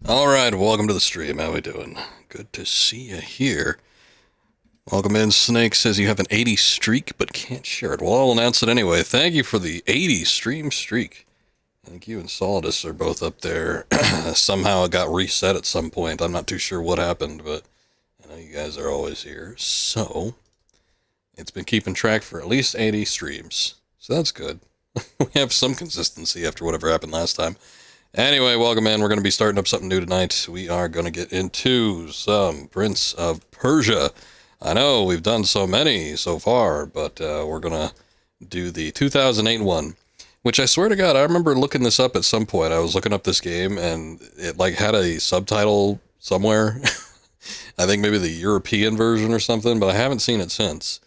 Alright, welcome to the stream. How we doing? Good to see you here. Welcome in. Snake says you have an 80 streak, but can't share it. Well, I'll announce it anyway. Thank you for the 80 stream streak. I think you and Solidus are both up there. Somehow it got reset at some point. I'm not too sure what happened, but I know you guys are always here. So, it's been keeping track for at least 80 streams. So that's good. We have some consistency after whatever happened last time. Anyway, welcome in. We're going to be starting up something new tonight. We are going to get into some Prince of Persia. I know we've done so many so far, but we're going to do the 2008 one, which I swear to God, I remember looking this up at some point. I was looking up this game, and it like had a subtitle somewhere. I think maybe the European version or something, but I haven't seen it since.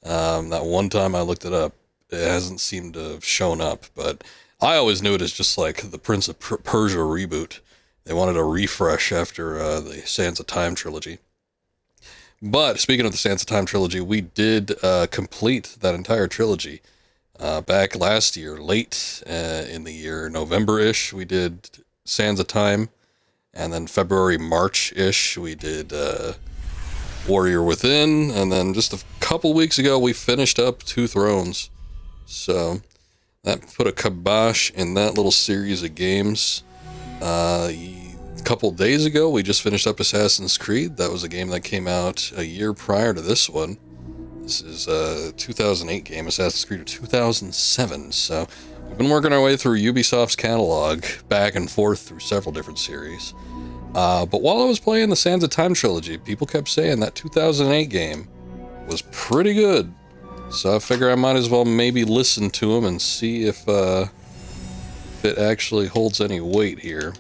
That one time I looked it up, it hasn't seemed to have shown up, but I always knew it as just like the Prince of Persia reboot. They wanted a refresh after the Sands of Time trilogy. But speaking of the Sands of Time trilogy, we did complete that entire trilogy back last year, late in the year, November-ish, we did Sands of Time. And then February, March-ish, we did Warrior Within. And then just a couple weeks ago, we finished up Two Thrones. So that put a kibosh in that little series of games. A couple days ago, we just finished up Assassin's Creed. That was a game that came out a year prior to this one. This is a 2008 game, Assassin's Creed of 2007. So we've been working our way through Ubisoft's catalog, back and forth through several different series. But while I was playing the Sands of Time trilogy, people kept saying that 2008 game was pretty good. So I figure I might as well maybe listen to them and see if it actually holds any weight here.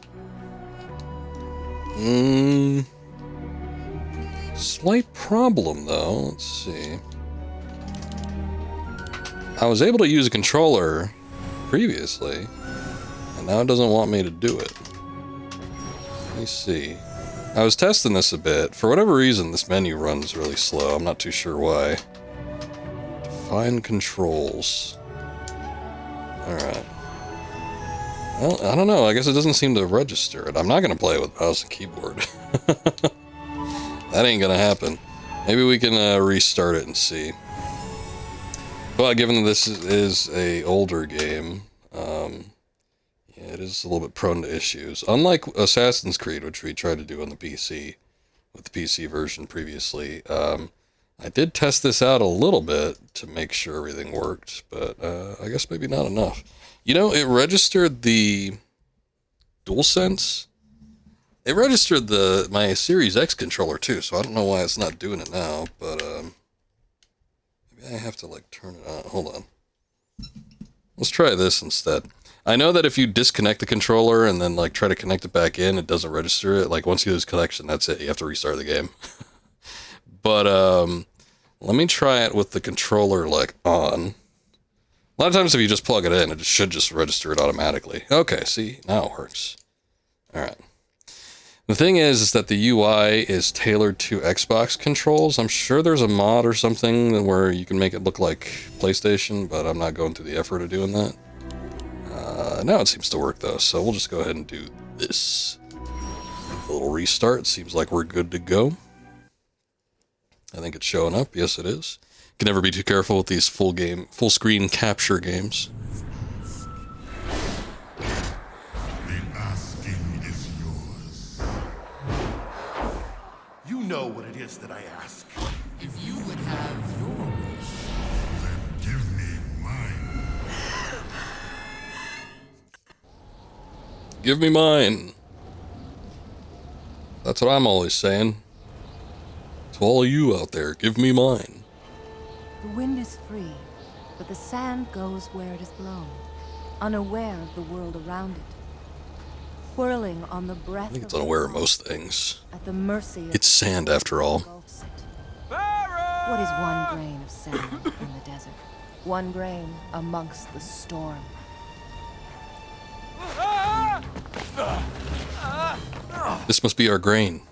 Slight problem though, let's see. I was able to use a controller previously, and now it doesn't want me to do it. Let me see. I was testing this a bit. For whatever reason, this menu runs really slow. I'm not too sure why. Define controls. Alright. Well, I don't know. I guess it doesn't seem to register it. I'm not going to play with mouse and keyboard. That ain't going to happen. Maybe we can restart it and see. But given that this is a older game, yeah, it is a little bit prone to issues. Unlike Assassin's Creed, which we tried to do on the PC, with the PC version previously, I did test this out a little bit to make sure everything worked, but I guess maybe not enough. You know, it registered the DualSense. It registered my Series X controller too, so I don't know why it's not doing it now, but maybe I have to like turn it on. Hold on. Let's try this instead. I know that if you disconnect the controller and then like try to connect it back in, it doesn't register it. Like once you lose connection, that's it. You have to restart the game. But let me try it with the controller like on. A lot of times if you just plug it in, it should just register it automatically. Okay, see, now it works. Alright. The thing is that the UI is tailored to Xbox controls. I'm sure there's a mod or something where you can make it look like PlayStation, but I'm not going through the effort of doing that. Now it seems to work though, so we'll just go ahead and do this. A little restart, seems like we're good to go. I think it's showing up. Yes, it is. Can never be too careful with these full screen capture games. The asking is yours. You know what it is that I ask. If you would have your wish, Then give me mine. Give me mine. That's what I'm always saying. To all of you out there, give me mine. The wind is free, but the sand goes where it is blown, unaware of the world around it. Whirling on the breath I think it's of unaware of the most things. at the mercy of It's sand after all. engulfs it. What is one grain of sand in the desert? One grain amongst the storm. This must be our grain.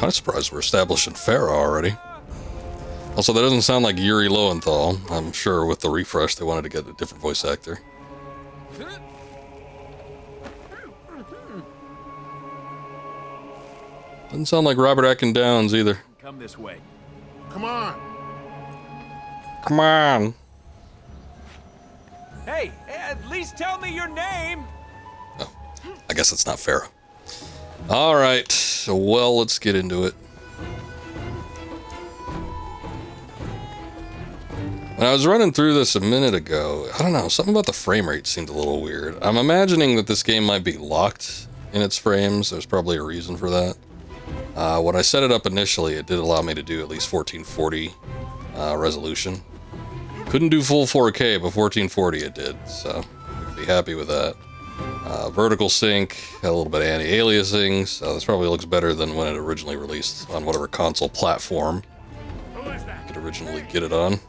kind of surprised we're establishing Farah already. Also, that doesn't sound like Yuri Lowenthal. I'm sure with the refresh they wanted to get a different voice actor. Doesn't sound like Robert Atkin Downs either. Come this way. Come on. Come on. Hey, at least tell me your name. Oh, I guess it's not Farah. All right, so well, let's get into it. When I was running through this a minute ago, I don't know, something about the frame rate seemed a little weird. I'm imagining that this game might be locked in its frames. There's probably a reason for that. When I set it up initially, it did allow me to do at least 1440 resolution. Couldn't do full 4K, but 1440 it did, so we can be happy with that. Vertical sync, had a little bit of anti-aliasing, so this probably looks better than when it originally released on whatever console platform you could originally get it on.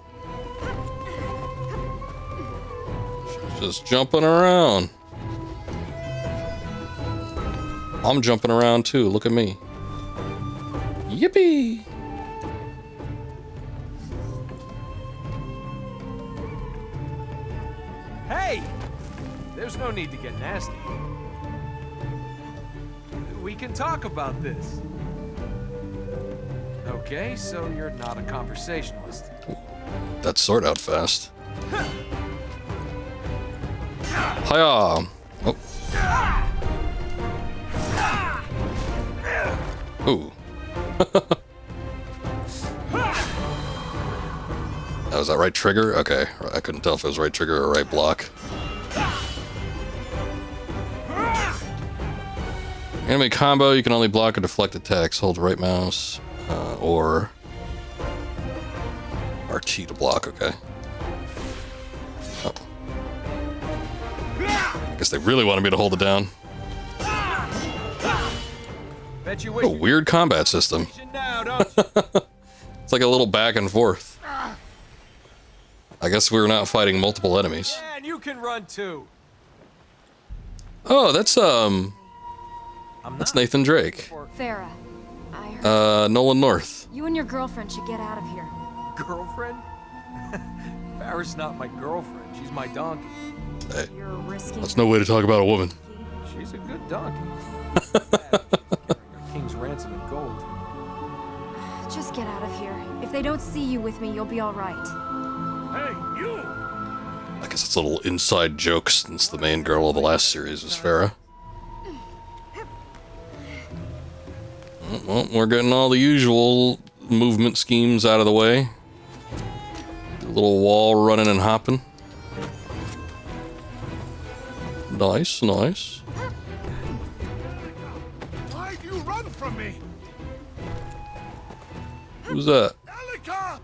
She's just jumping around. I'm jumping around too, look at me. Yippee! Hey! There's no need to get nasty. We can talk about this. Okay, so you're not a conversationalist. That sword out fast. Hiya! Oh. Ooh. That was that right trigger? Okay, I couldn't tell if it was right trigger or right block. Enemy combo, you can only block or deflect attacks. Hold right mouse or RT to block, okay. Oh. I guess they really wanted me to hold it down. Bet you What a wish weird combat system. you now, don't you? It's like a little back and forth. I guess we're not fighting multiple enemies. Yeah, and you can run too. Oh, that's I'm that's not Nathan Drake. for Farah, I heard Nolan North. you and your girlfriend should get out of here. girlfriend. Farrah's not my girlfriend. She's my donkey. Hey, You're risking. that's no way to talk about a woman. She's a good donkey. A king's ransom in gold. Just get out of here. If they don't see you with me, you'll be all right. Hey, you! I guess it's a little inside joke since the main girl of the last series was Farah. Well, we're getting all the usual movement schemes out of the way. A little wall running and hopping. Nice, nice. Why do you run from me? Who's that? Elika!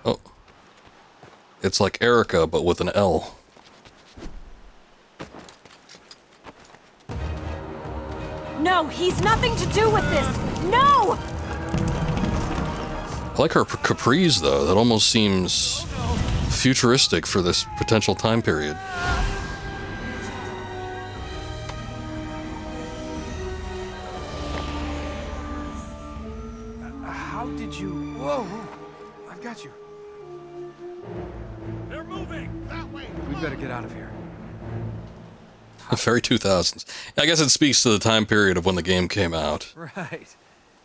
Oh. It's like Erica, but with an L. No, he's nothing to do with this. No! I like her capris, though. That almost seems futuristic for this potential time period. How did you? Whoa! I've got you. They're moving! That way! We better get out of here. Very 2000s. I guess it speaks to the time period of when the game came out. Right.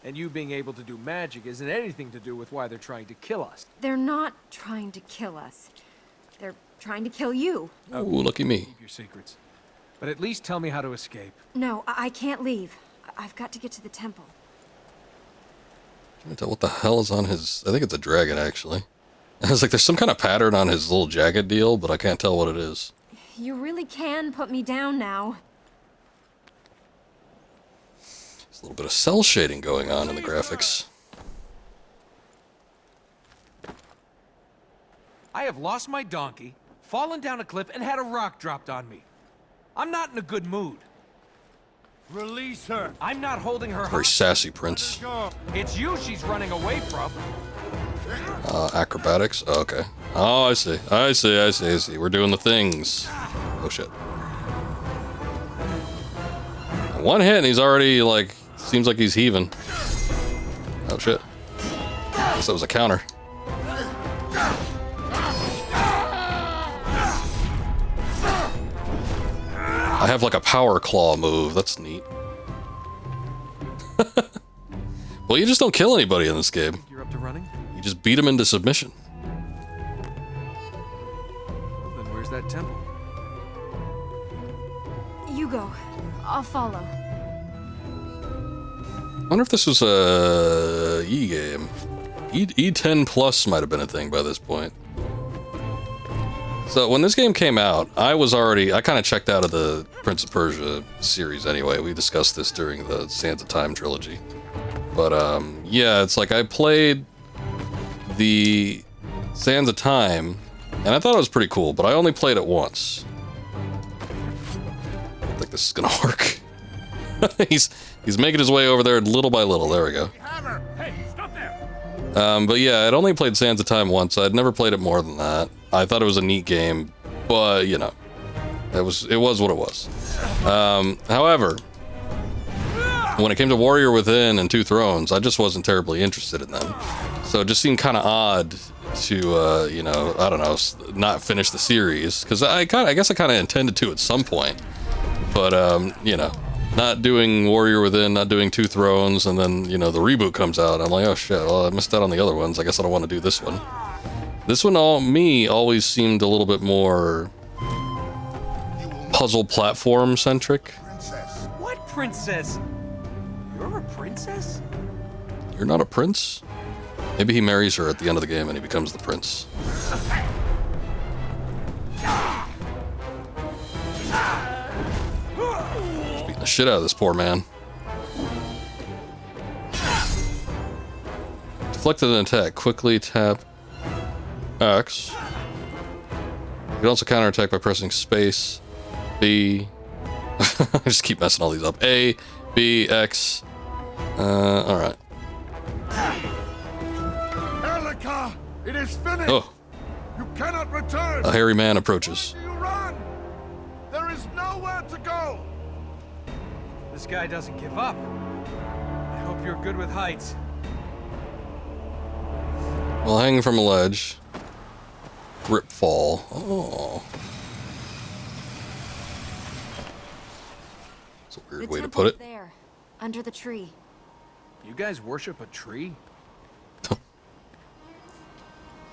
And you being able to do magic isn't anything to do with why they're trying to kill us. They're not trying to kill us. They're trying to kill you. Ooh, lucky me. Keep your secrets. But at least tell me how to escape. No, I can't leave. I've got to get to the temple. Can't tell what the hell is on his... I think it's a dragon, actually. It's like there's some kind of pattern on his little jacket deal, but I can't tell what it is. You really can put me down now. There's a little bit of cell shading going on in the graphics. I have lost my donkey, fallen down a cliff, and had a rock dropped on me. I'm not in a good mood. Release her! I'm not holding her Very hostage. sassy, Prince. Go! It's you she's running away from. Acrobatics? Oh, okay. Oh, I see. I see. We're doing the things. Oh, shit. One hit and he's already, like, seems like he's heaving. Oh shit. Guess that was a counter. I have like a power claw move. That's neat. Well, you just don't kill anybody in this game. You're up to running? You just beat them into submission. Well, then where's that temple? You go. I'll follow. I wonder if this was a E game. E10 Plus might have been a thing by this point. So when this game came out, I kind of checked out of the Prince of Persia series anyway. We discussed this during the Sands of Time trilogy. But yeah, it's like I played the Sands of Time, and I thought it was pretty cool, but I only played it once. I don't think this is gonna work. He's making his way over there little by little. There we go. Hammer! Hey, stop there! But yeah, I'd only played Sands of Time once. I'd never played it more than that. I thought it was a neat game, but you know, it was what it was. However, when it came to Warrior Within and Two Thrones, I just wasn't terribly interested in them. So it just seemed kind of odd to, you know, I don't know, not finish the series, because I guess I kind of intended to at some point. But you know, not doing Warrior Within, not doing Two Thrones, and then, you know, the reboot comes out. I'm like, oh shit, well, I missed out on the other ones. I guess I don't want to do this one. This one, always seemed a little bit more puzzle platform centric. What princess? You're a princess? You're not a prince? Maybe he marries her at the end of the game and he becomes the prince. Beating the shit out of this poor man. Deflected an attack. Quickly tap X. You can also counterattack by pressing space, B. I just keep messing all these up. A, B, X. Alright. Elika! It is finished! Oh, You cannot return! a hairy man approaches. You run! There is nowhere to go! This guy doesn't give up. I hope you're good with heights. While hanging from a ledge. Grip fall. Oh. That's a weird way to put it. There, under the tree. You guys worship a tree?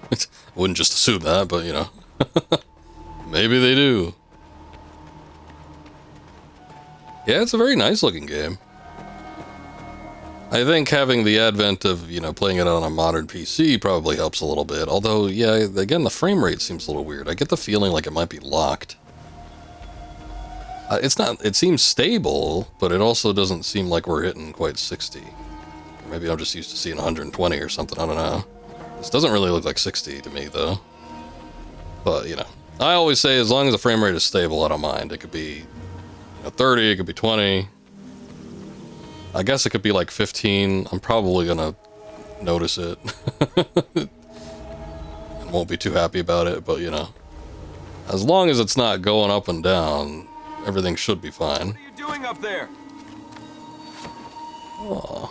I wouldn't just assume that, but you know. Maybe they do. Yeah, it's a very nice looking game. I think having the advent of, you know, playing it on a modern PC probably helps a little bit. Although, yeah, again, the frame rate seems a little weird. I get the feeling like it might be locked. It's not, it seems stable, but it also doesn't seem like we're hitting quite 60. Or maybe I'm just used to seeing 120 or something, I don't know. This doesn't really look like 60 to me, though. But, you know, I always say as long as the frame rate is stable, I don't mind. It could be, you know, 30, it could be 20. I guess it could be like 15. I'm probably gonna notice it. And won't be too happy about it, but you know. As long as it's not going up and down, everything should be fine. What are you doing up there? Aww.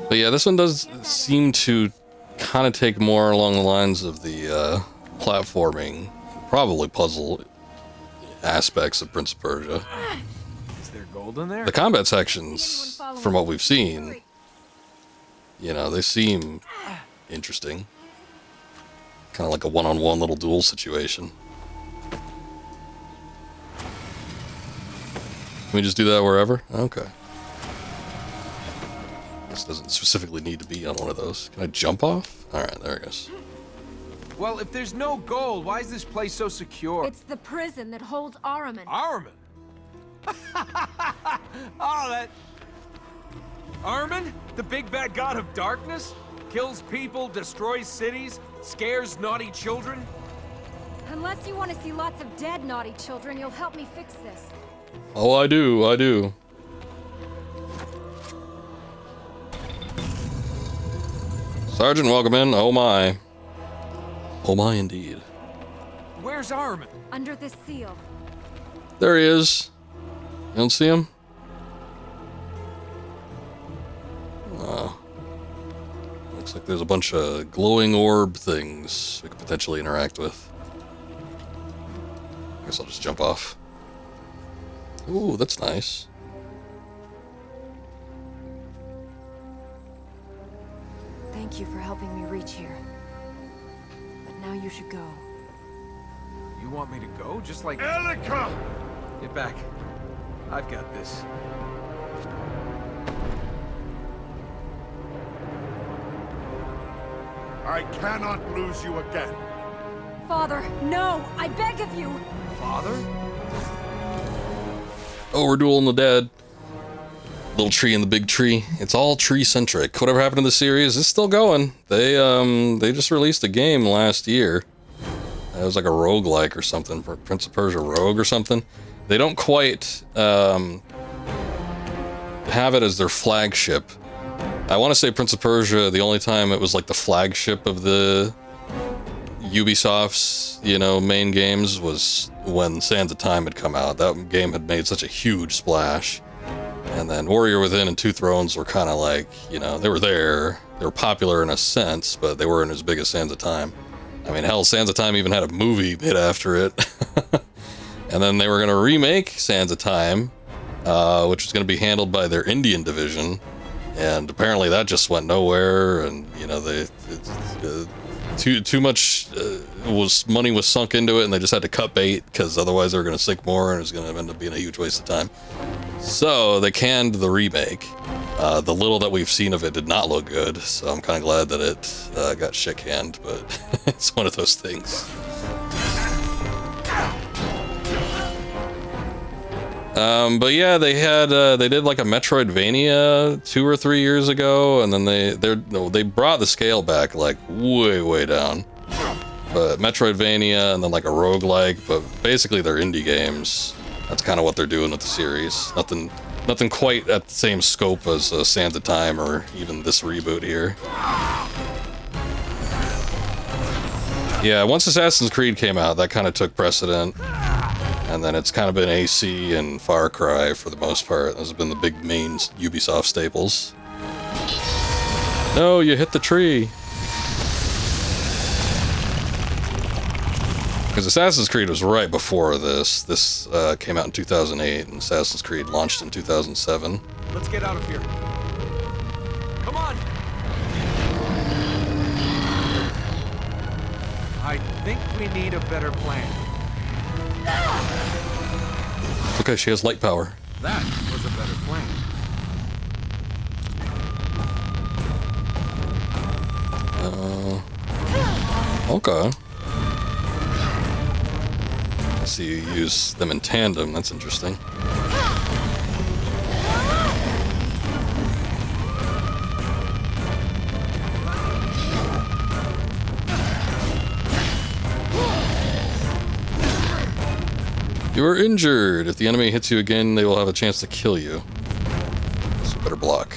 But yeah, this one does seem to kind of take more along the lines of the platforming, probably puzzle aspects of Prince of Persia. Is there gold in there? The combat sections, from what we've seen, you know, they seem interesting. Kind of like a one-on-one little duel situation. Can we just do that wherever? Okay. This doesn't specifically need to be on one of those. Can I jump off? Alright, there it goes. Well, if there's no gold, why is this place so secure? It's the prison that holds Ahriman. Ahriman? Oh, that... Ahriman? The big bad god of darkness? Kills people, destroys cities, scares naughty children? Unless you want to see lots of dead naughty children, you'll help me fix this. Oh, I do. Sergeant, welcome in. Oh my. Oh my, indeed. Where's Ahriman? Under this seal. There he is. You don't see him? Looks like there's a bunch of glowing orb things we could potentially interact with. I guess I'll just jump off. Ooh, that's nice. Thank you for helping me reach here. But now you should go. You want me to go? Just like... Elika! Get back. I've got this. I cannot lose you again. Father, no! I beg of you! Father? Oh, we're dueling the dead. Little tree and the big tree. It's all tree-centric. Whatever happened to the series is still going. They just released a game last year. It was like a roguelike or something, for Prince of Persia Rogue or something. They don't quite have it as their flagship. I want to say Prince of Persia, the only time it was like the flagship of the Ubisoft's, you know, main games was when Sands of Time had come out. That game had made such a huge splash. And then Warrior Within and Two Thrones were kind of like, you know, they were there. They were popular in a sense, but they weren't as big as Sands of Time. I mean, hell, Sands of Time even had a movie made after it. And then they were going to remake Sands of Time, which was going to be handled by their Indian division. And apparently that just went nowhere. And, you know, too much money was sunk into it, and they just had to cut bait because otherwise they were going to sink more, and it was going to end up being a huge waste of time. So they canned the remake. The little that we've seen of it did not look good, so I'm kind of glad that it got shit canned, but it's one of those things. But yeah, they did like a Metroidvania 2 or 3 years ago, and then they brought the scale back like way down. But Metroidvania and then like a roguelike, but basically they're indie games. That's kind of what they're doing with the series. Nothing quite at the same scope as Sands of Time or even this reboot here. Yeah, once Assassin's Creed came out, that kind of took precedent. And then it's kind of been AC and Far Cry for the most part. Those have been the big main Ubisoft staples. No, you hit the tree. Because Assassin's Creed was right before this. This came out in 2008, and Assassin's Creed launched in 2007. Let's get out of here. Come on! I think we need a better plan. Okay, she has light power. That was a better plan. Okay. I see you use them in tandem. That's interesting. You are injured. If the enemy hits you again, they will have a chance to kill you. So better block.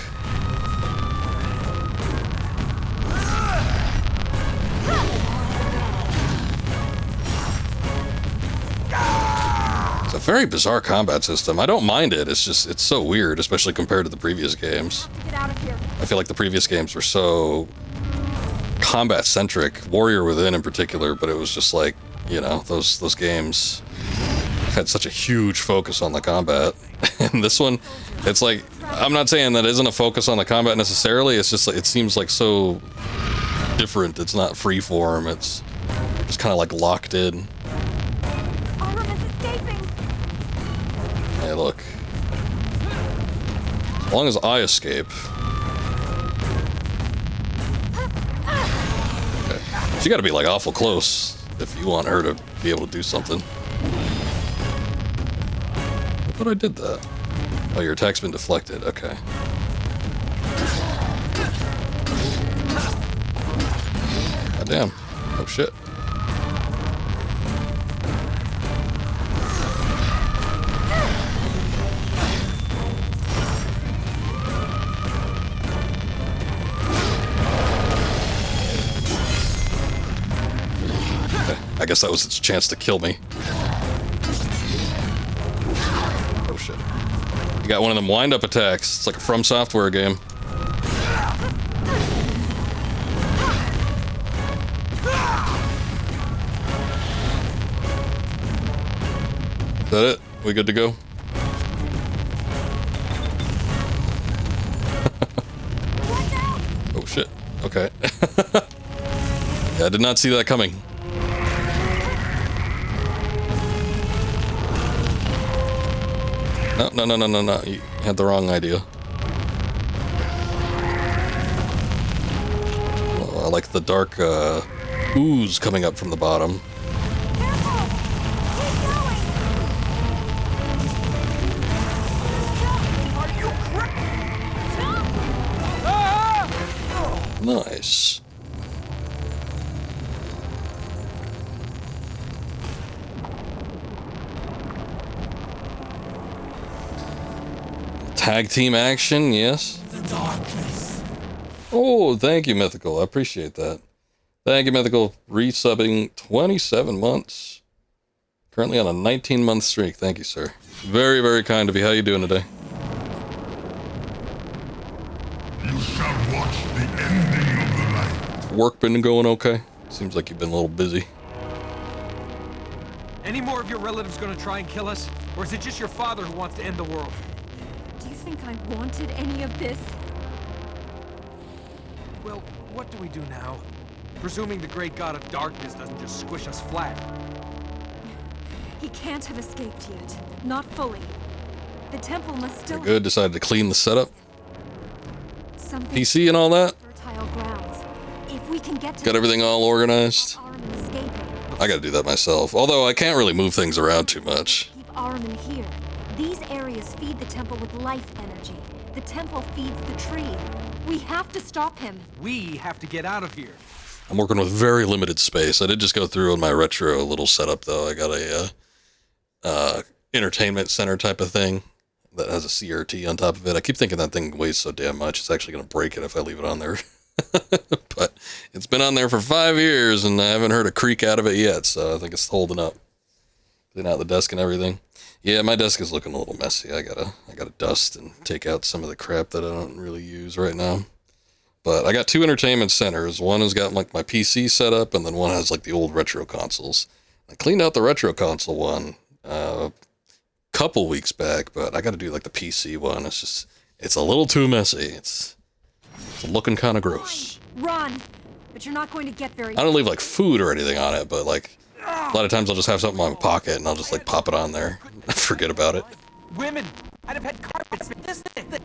It's a very bizarre combat system. I don't mind it. It's just, it's so weird, especially compared to the previous games. Get out of here. I feel like the previous games were so combat-centric, Warrior Within in particular, but it was just like, you know, those games had such a huge focus on the combat. And this one, it's like, I'm not saying that isn't a focus on the combat necessarily, it's just like, it seems like so different. It's not freeform, it's just kind of like locked in. Aurum is escaping. Hey, look. As long as I escape. Okay. She gotta be like awful close if you want her to be able to do something. I thought I did that. Oh, your attack's been deflected. Okay. God damn. Oh shit. I guess that was its chance to kill me. Oh shit. You got one of them wind-up attacks. It's like a From Software game. Is that it? We good to go? Oh shit. Okay. Yeah, I did not see that coming. No, no, no, no, no, no. You had the wrong idea. Oh, I like the dark ooze coming up from the bottom. Nice. Tag team action, yes. The darkness. Oh, thank you, Mythical. I appreciate that. Thank you, Mythical. Resubbing 27 months. Currently on a 19-month streak. Thank you, sir. Very, very kind of you. How you doing today? You shall watch the ending of the light. Work been going okay? Seems like you've been a little busy. Any more of your relatives gonna try and kill us? Or is it just your father who wants to end the world? Do you think I wanted any of this? Well, what do we do now? Presuming the great god of darkness doesn't just squish us flat. He can't have escaped yet. Not fully. The temple must still Good. Decided to clean the setup. have something PC and all that. fertile grounds. If we can get to Got everything all organized. Armin escaping, I gotta do that myself. Although I can't really move things around too much. keep Armin here. These areas feed the temple with life energy. The temple feeds the tree. We have to stop him. We have to get out of here. I'm working with very limited space. I did just go through in my retro little setup though. I got a entertainment center type of thing that has a CRT on top of it. I keep thinking that thing weighs so damn much it's actually going to break it if I leave it on there. But it's been on there for 5 years and I haven't heard a creak out of it yet, so I think it's holding up. Clean out the desk and everything. Yeah, my desk is looking a little messy. I gotta dust and take out some of the crap that I don't really use right now. But I got 2 entertainment centers. One has got like my PC set up, and then one has like the old retro consoles. I cleaned out the retro console one a couple weeks back, but I got to do like the PC one. It's a little too messy. It's looking kind of gross. Run! But you're not going to get very. I don't leave like food or anything on it, but like a lot of times I'll just have something in my pocket and I'll just like pop it on there. I forget about it. Women! I'd have had carpets this thick.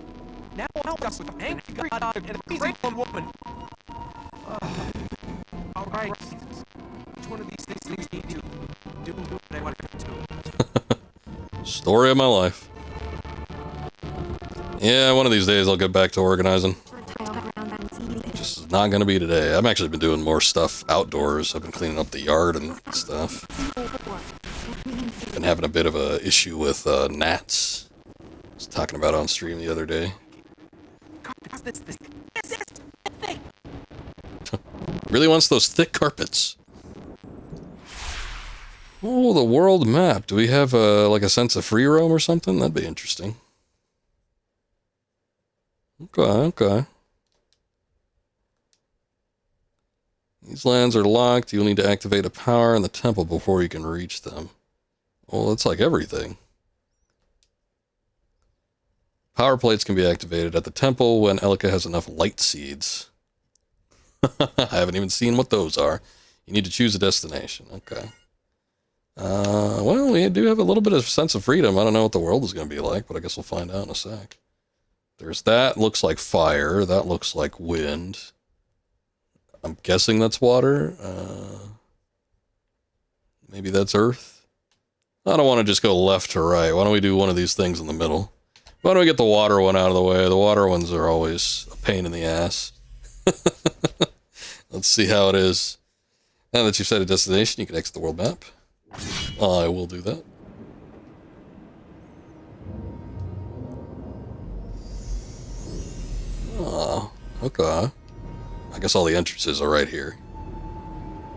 Now I'll help us with an angry god and a crazy woman. All right. Which one of these things need to do what I want to do? Story of my life. Yeah, one of these days I'll get back to organizing. Just not gonna be today. I've actually been doing more stuff outdoors. I've been cleaning up the yard and stuff. Been having a bit of a issue with gnats. I was talking about it on stream the other day. Really wants those thick carpets. Oh, the world map. Do we have like a sense of free roam or something? That'd be interesting. Okay. These lands are locked. You'll need to activate a power in the temple before you can reach them. Well, it's like everything. Power plates can be activated at the temple when Elika has enough light seeds. I haven't even seen what those are. You need to choose a destination. Okay. Well, we do have a little bit of sense of freedom. I don't know what the world is going to be like, but I guess we'll find out in a sec. There's that. Looks like fire. That looks like wind. I'm guessing that's water. Maybe that's earth. I don't want to just go left to right. Why don't we do one of these things in the middle? Why don't we get the water one out of the way? The water ones are always a pain in the ass. Let's see how it is. Now that you've set a destination, you can exit the world map. I will do that. Okay. I guess all the entrances are right here.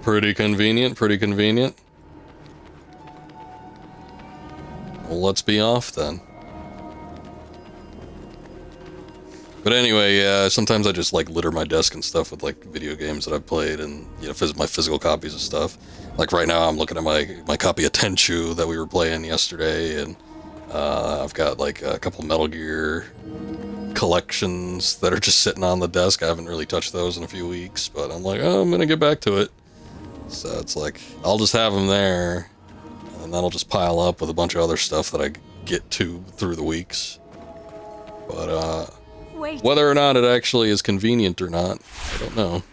Pretty convenient, pretty convenient. Well, let's be off then. But anyway, yeah, sometimes I just like litter my desk and stuff with like video games that I've played and, you know, my physical copies of stuff. Like right now I'm looking at my copy of Tenchu that we were playing yesterday, and I've got like a couple Metal Gear collections that are just sitting on the desk. I haven't really touched those in a few weeks, but I'm like, oh, I'm gonna get back to it. So it's like, I'll just have them there, and that'll just pile up with a bunch of other stuff that I get to through the weeks. But Wait. whether or not it actually is convenient or not, I don't know.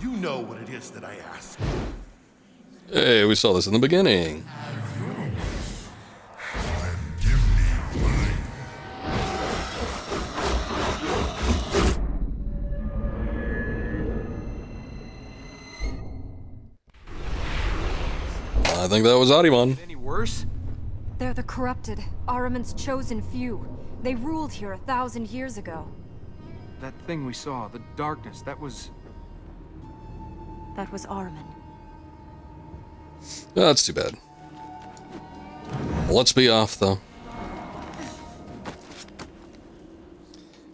You know what it is that I ask. Hey, we saw this in the beginning. Then give me mine. I think that was Ariman. Any worse? They're the corrupted, Ahriman's chosen few. They ruled here 1,000 years ago. That thing we saw, the darkness, that was... That was Ahriman. Oh, that's too bad. Well, let's be off, though.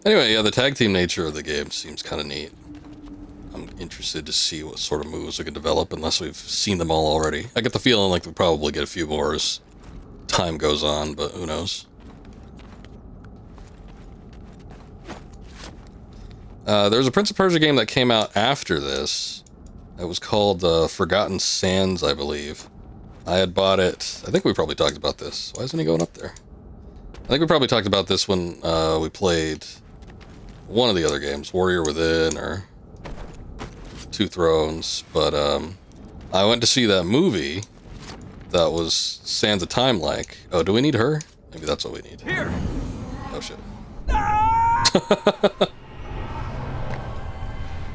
Anyway, yeah, the tag team nature of the game seems kind of neat. I'm interested to see what sort of moves we can develop, unless we've seen them all already. I get the feeling like we'll probably get a few more as time goes on, but who knows. There's a Prince of Persia game that came out after this. It was called Forgotten Sands, I believe. I had bought it. I think we probably talked about this. Why isn't he going up there? I think we probably talked about this when we played one of the other games, Warrior Within or Two Thrones. But I went to see that movie that was Sands of Time-like. Oh, do we need her? Maybe that's what we need. Here! Oh, shit.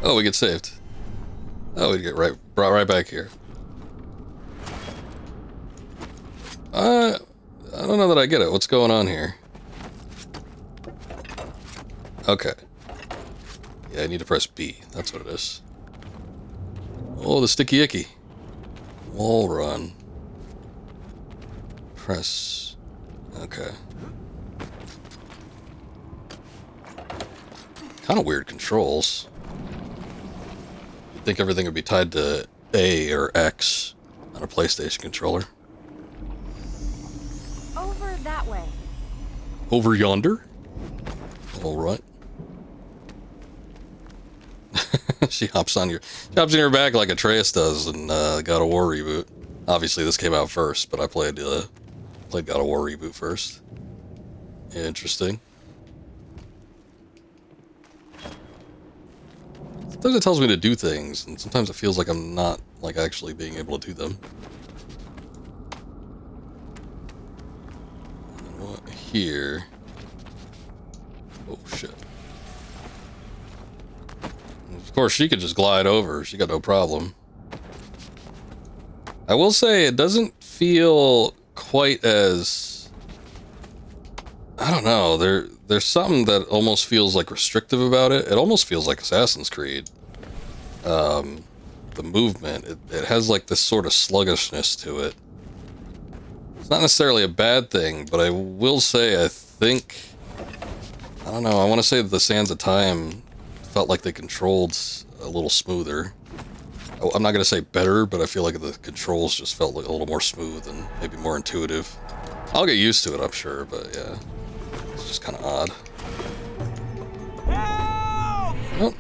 Oh, we get saved. Oh, we get brought right back here. I don't know that I get it. What's going on here? Okay. Yeah, I need to press B. That's what it is. Oh, the sticky icky. Wall run. Press. Okay. Kind of weird controls. You'd think everything would be tied to A or X on a PlayStation controller. Over that way. Over yonder? Alright. She hops in your back like Atreus does in God of War Reboot. Obviously this came out first, but I played God of War Reboot first. Interesting. Sometimes it tells me to do things, and sometimes it feels like I'm not like actually being able to do them. And what here? Oh shit. Of course, she could just glide over. She got no problem. I will say it doesn't feel quite as... I don't know. There's something that almost feels like restrictive about it. It almost feels like Assassin's Creed. The movement, it has like this sort of sluggishness to it. It's not necessarily a bad thing, but I will say I think... I don't know, I want to say that the Sands of Time felt like they controlled a little smoother. I'm not going to say better, but I feel like the controls just felt like a little more smooth and maybe more intuitive. I'll get used to it, I'm sure, but yeah. It's just kind of odd. Oh,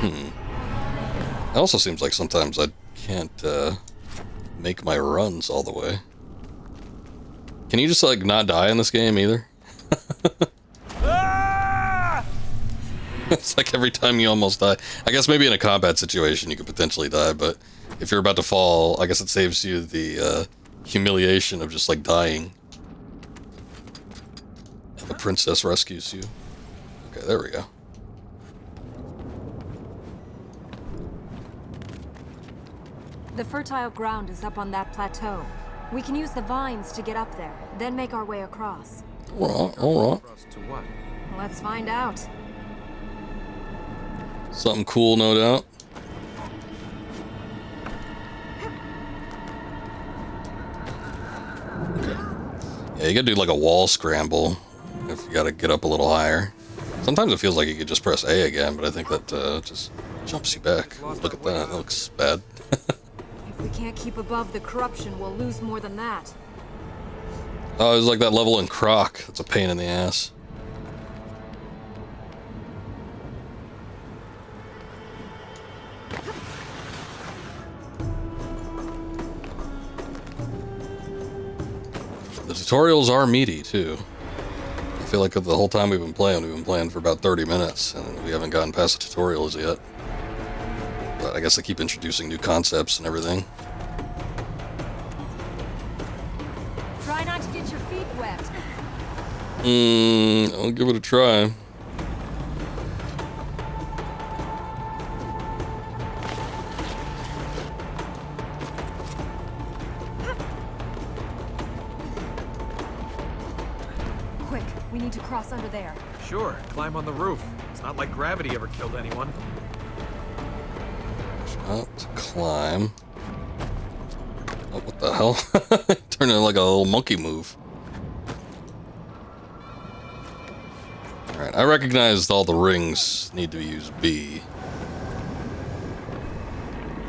It also seems like sometimes I can't make my runs all the way. Can you just like not die in this game either? It's like every time you almost die. I guess maybe in a combat situation you could potentially die, but if you're about to fall, I guess it saves you the humiliation of just like dying. And the princess rescues you. Okay, there we go. The fertile ground is up on that plateau. We can use the vines to get up there, then make our way across. All right. To what? Let's find out. Something cool, no doubt. Yeah, you gotta do like a wall scramble if you gotta get up a little higher. Sometimes it feels like you could just press A again, but I think that just jumps you back. Look at that. That looks bad. If we can't keep above the corruption, we'll lose more than that. Oh, it was like that level in Croc. That's a pain in the ass. The tutorials are meaty, too. I feel like the whole time we've been playing for about 30 minutes, and we haven't gotten past the tutorials yet. But I guess they keep introducing new concepts and everything. Try not to get your feet wet. I'll give it a try. Quick, we need to cross under there. Sure, climb on the roof. It's not like gravity ever killed anyone. Up to climb. Oh, what the hell? Turned into like a little monkey move. Alright, I recognized all the rings need to use B.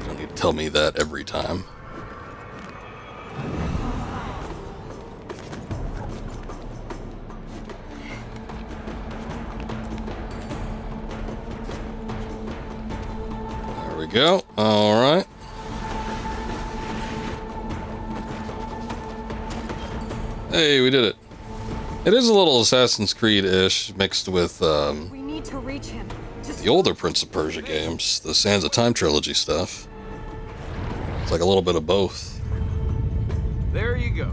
You don't need to tell me that every time. There we go. Alright. Hey, we did it. It is a little Assassin's Creed-ish mixed with We need to reach him. Just the older Prince of Persia games, the Sands of Time trilogy stuff. It's like a little bit of both. There you go.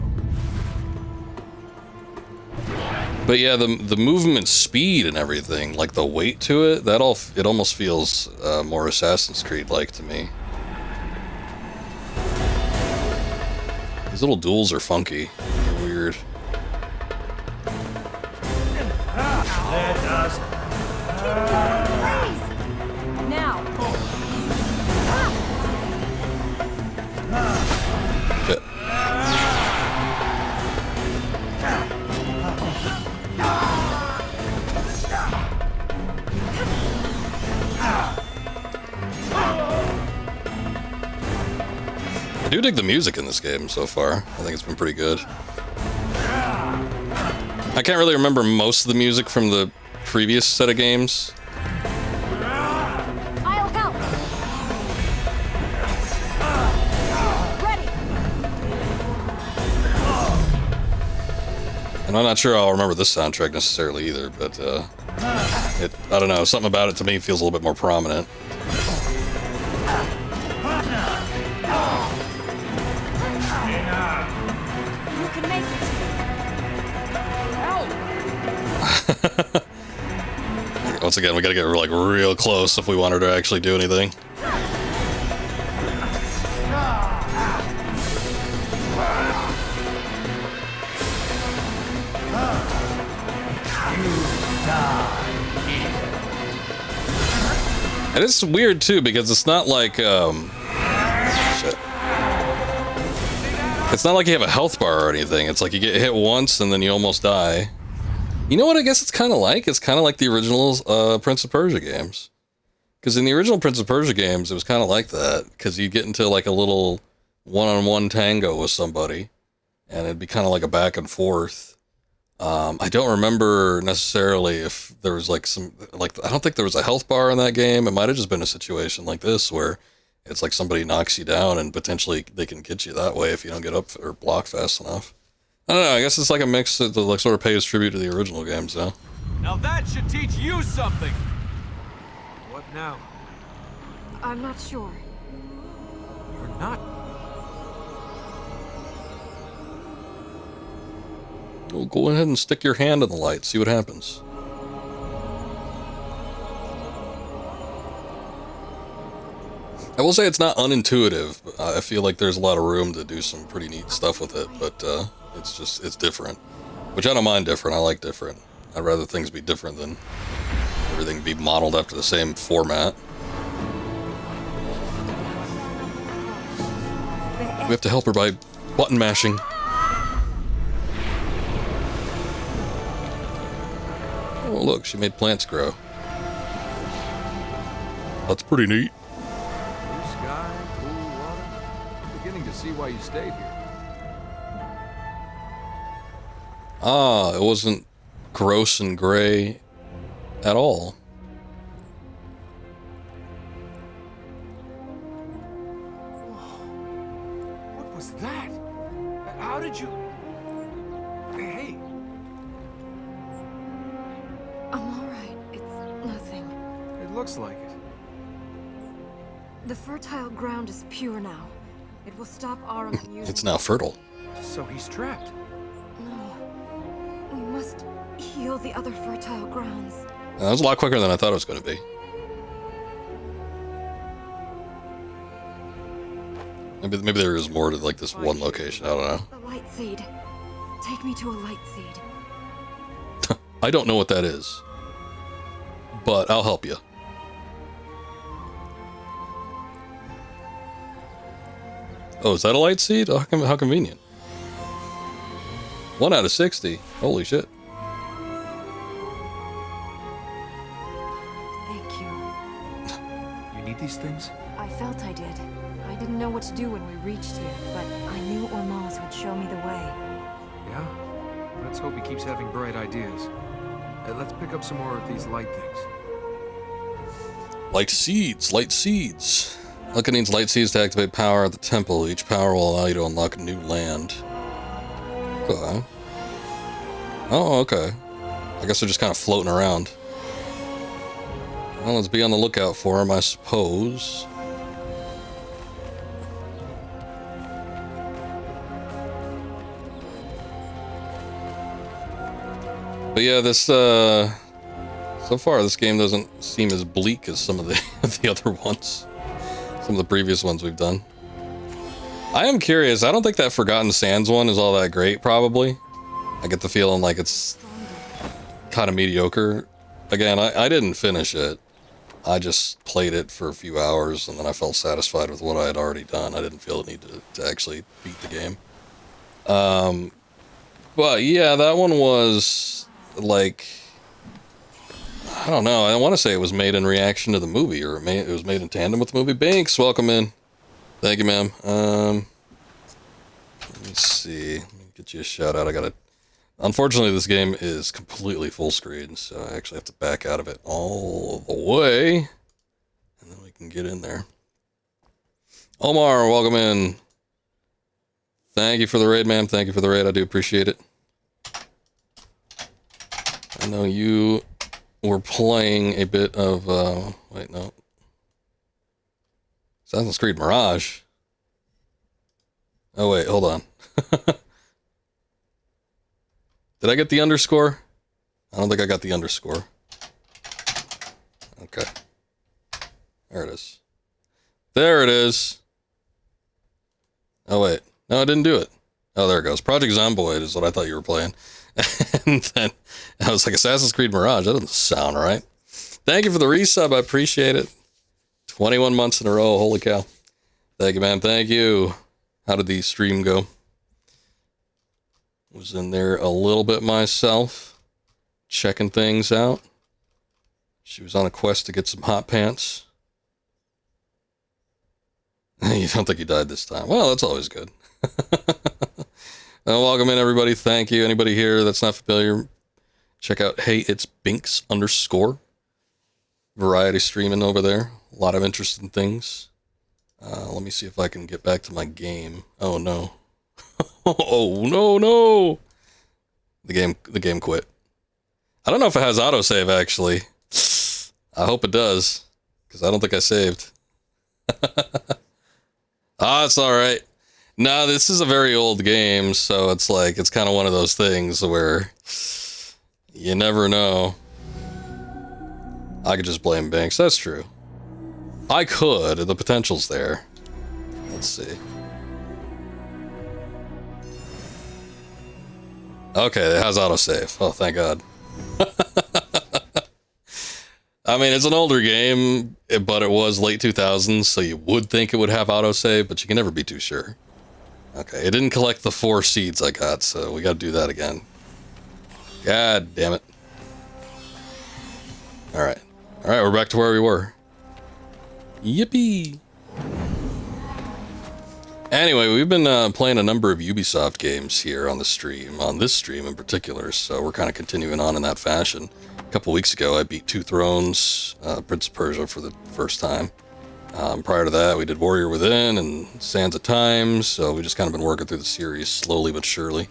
But yeah, the movement speed and everything, like the weight to it, it almost feels more Assassin's Creed-like to me. These little duels are funky. They're weird. now. Shit. I do dig the music in this game so far. I think it's been pretty good. I can't really remember most of the music from the previous set of games. I'll help. Ready. And I'm not sure I'll remember this soundtrack necessarily either, but I don't know, something about it to me feels a little bit more prominent. You can make it. Once again, we gotta get like real close if we want her to actually do anything. And it's weird too because it's not like shit. It's not like you have a health bar or anything. It's like you get hit once and then you almost die. You know what I guess it's kind of like? It's kind of like the original Prince of Persia games. Because in the original Prince of Persia games, it was kind of like that. Because you get into like a little one-on-one tango with somebody. And it'd be kind of like a back and forth. I don't remember necessarily if there was like I don't think there was a health bar in that game. It might have just been a situation like this where it's like somebody knocks you down and potentially they can get you that way if you don't get up or block fast enough. I don't know, I guess it's like a mix that like sort of pays tribute to the original games, though. Now that should teach you something. What now? I'm not sure. You're not. Well, go ahead and stick your hand in the light, see what happens. I will say it's not unintuitive. I feel like there's a lot of room to do some pretty neat stuff with it, but it's different. Which I don't mind different, I like different. I'd rather things be different than everything be modeled after the same format. We have to help her by button mashing. look, she made plants grow. That's pretty neat. Blue sky, cool water. I'm beginning to see why you stayed here. Ah, it wasn't gross and gray at all. What was that? How did you... Hey, I'm alright. It's nothing. it looks like it. The fertile ground is pure now. It will stop Aram from using... It's now fertile. So he's trapped. No. We must heal the other fertile grounds. That was a lot quicker than I thought it was going to be. Maybe there is more to like this one location. I don't know. The light seed. Take me to a light seed. I don't know what that is, but I'll help you. Oh, is that a light seed? Oh, how convenient. 1 out of 60. Holy shit. Thank you. You need these things? I felt I did. I didn't know what to do when we reached here, but I knew Ormaz would show me the way. Yeah? Let's hope he keeps having bright ideas. Let's pick up some more of these light things. Light seeds, light seeds. Luca needs light seeds to activate power at the temple. Each power will allow you to unlock a new land. Okay. Oh, okay. I guess they're just kind of floating around. Well, let's be on the lookout for them, I suppose. But yeah, this, so far this game doesn't seem as bleak as some of the, the other ones. Some of the previous ones we've done. I am curious, I don't think that Forgotten Sands one is all that great, probably. I get the feeling like it's kind of mediocre. Again, I didn't finish it. I just played it for a few hours, and then I felt satisfied with what I had already done. I didn't feel the need to actually beat the game. But yeah, that one was, like... I don't know, I want to say it was made in reaction to the movie, or it was made in tandem with the movie. Banks, welcome in. Thank you, ma'am. Let me see. Let me get you a shout out. I gotta... Unfortunately, this game is completely full screen, so I actually have to back out of it all the way. And then we can get in there. Omar, welcome in. Thank you for the raid, ma'am. Thank you for the raid. I do appreciate it. I know you were playing a bit of, wait, no. Assassin's Creed Mirage. Oh, wait, hold on. Did I get the underscore? I don't think I got the underscore. Okay. There it is. There it is. Oh, wait. No, I didn't do it. Oh, there it goes. Project Zomboid is what I thought you were playing. And then I was like, Assassin's Creed Mirage. That doesn't sound right. Thank you for the resub. I appreciate it. 21 months in a row. Holy cow. Thank you, man. Thank you. How did the stream go? Was in there a little bit myself, checking things out. She was on a quest to get some hot pants. You don't think he died this time? Well, that's always good. Welcome in, everybody. Thank you. Anybody here that's not familiar, check out Hey It's Binks _ variety streaming over there. A lot of interesting things. Let me see if I can get back to my game. Oh no. Oh no. The game quit. I don't know if it has autosave actually. I hope it does, because I don't think I saved. It's alright. No, this is a very old game, so it's like, it's kind of one of those things where you never know. I could just blame Banks, that's true. I could, the potential's there. Let's see. Okay, it has autosave. Oh, thank God. I mean, it's an older game, but it was late 2000s, so you would think it would have autosave, but you can never be too sure. Okay, it didn't collect the 4 seeds I got, so we gotta do that again. God damn it. Alright. Alright, we're back to where we were. Yippee! Anyway, we've been playing a number of Ubisoft games here on the stream, on this stream in particular, so we're kind of continuing on in that fashion. A couple weeks ago, I beat Two Thrones, Prince of Persia for the first time. Prior to that, we did Warrior Within and Sands of Time, so we just kind of been working through the series slowly but surely.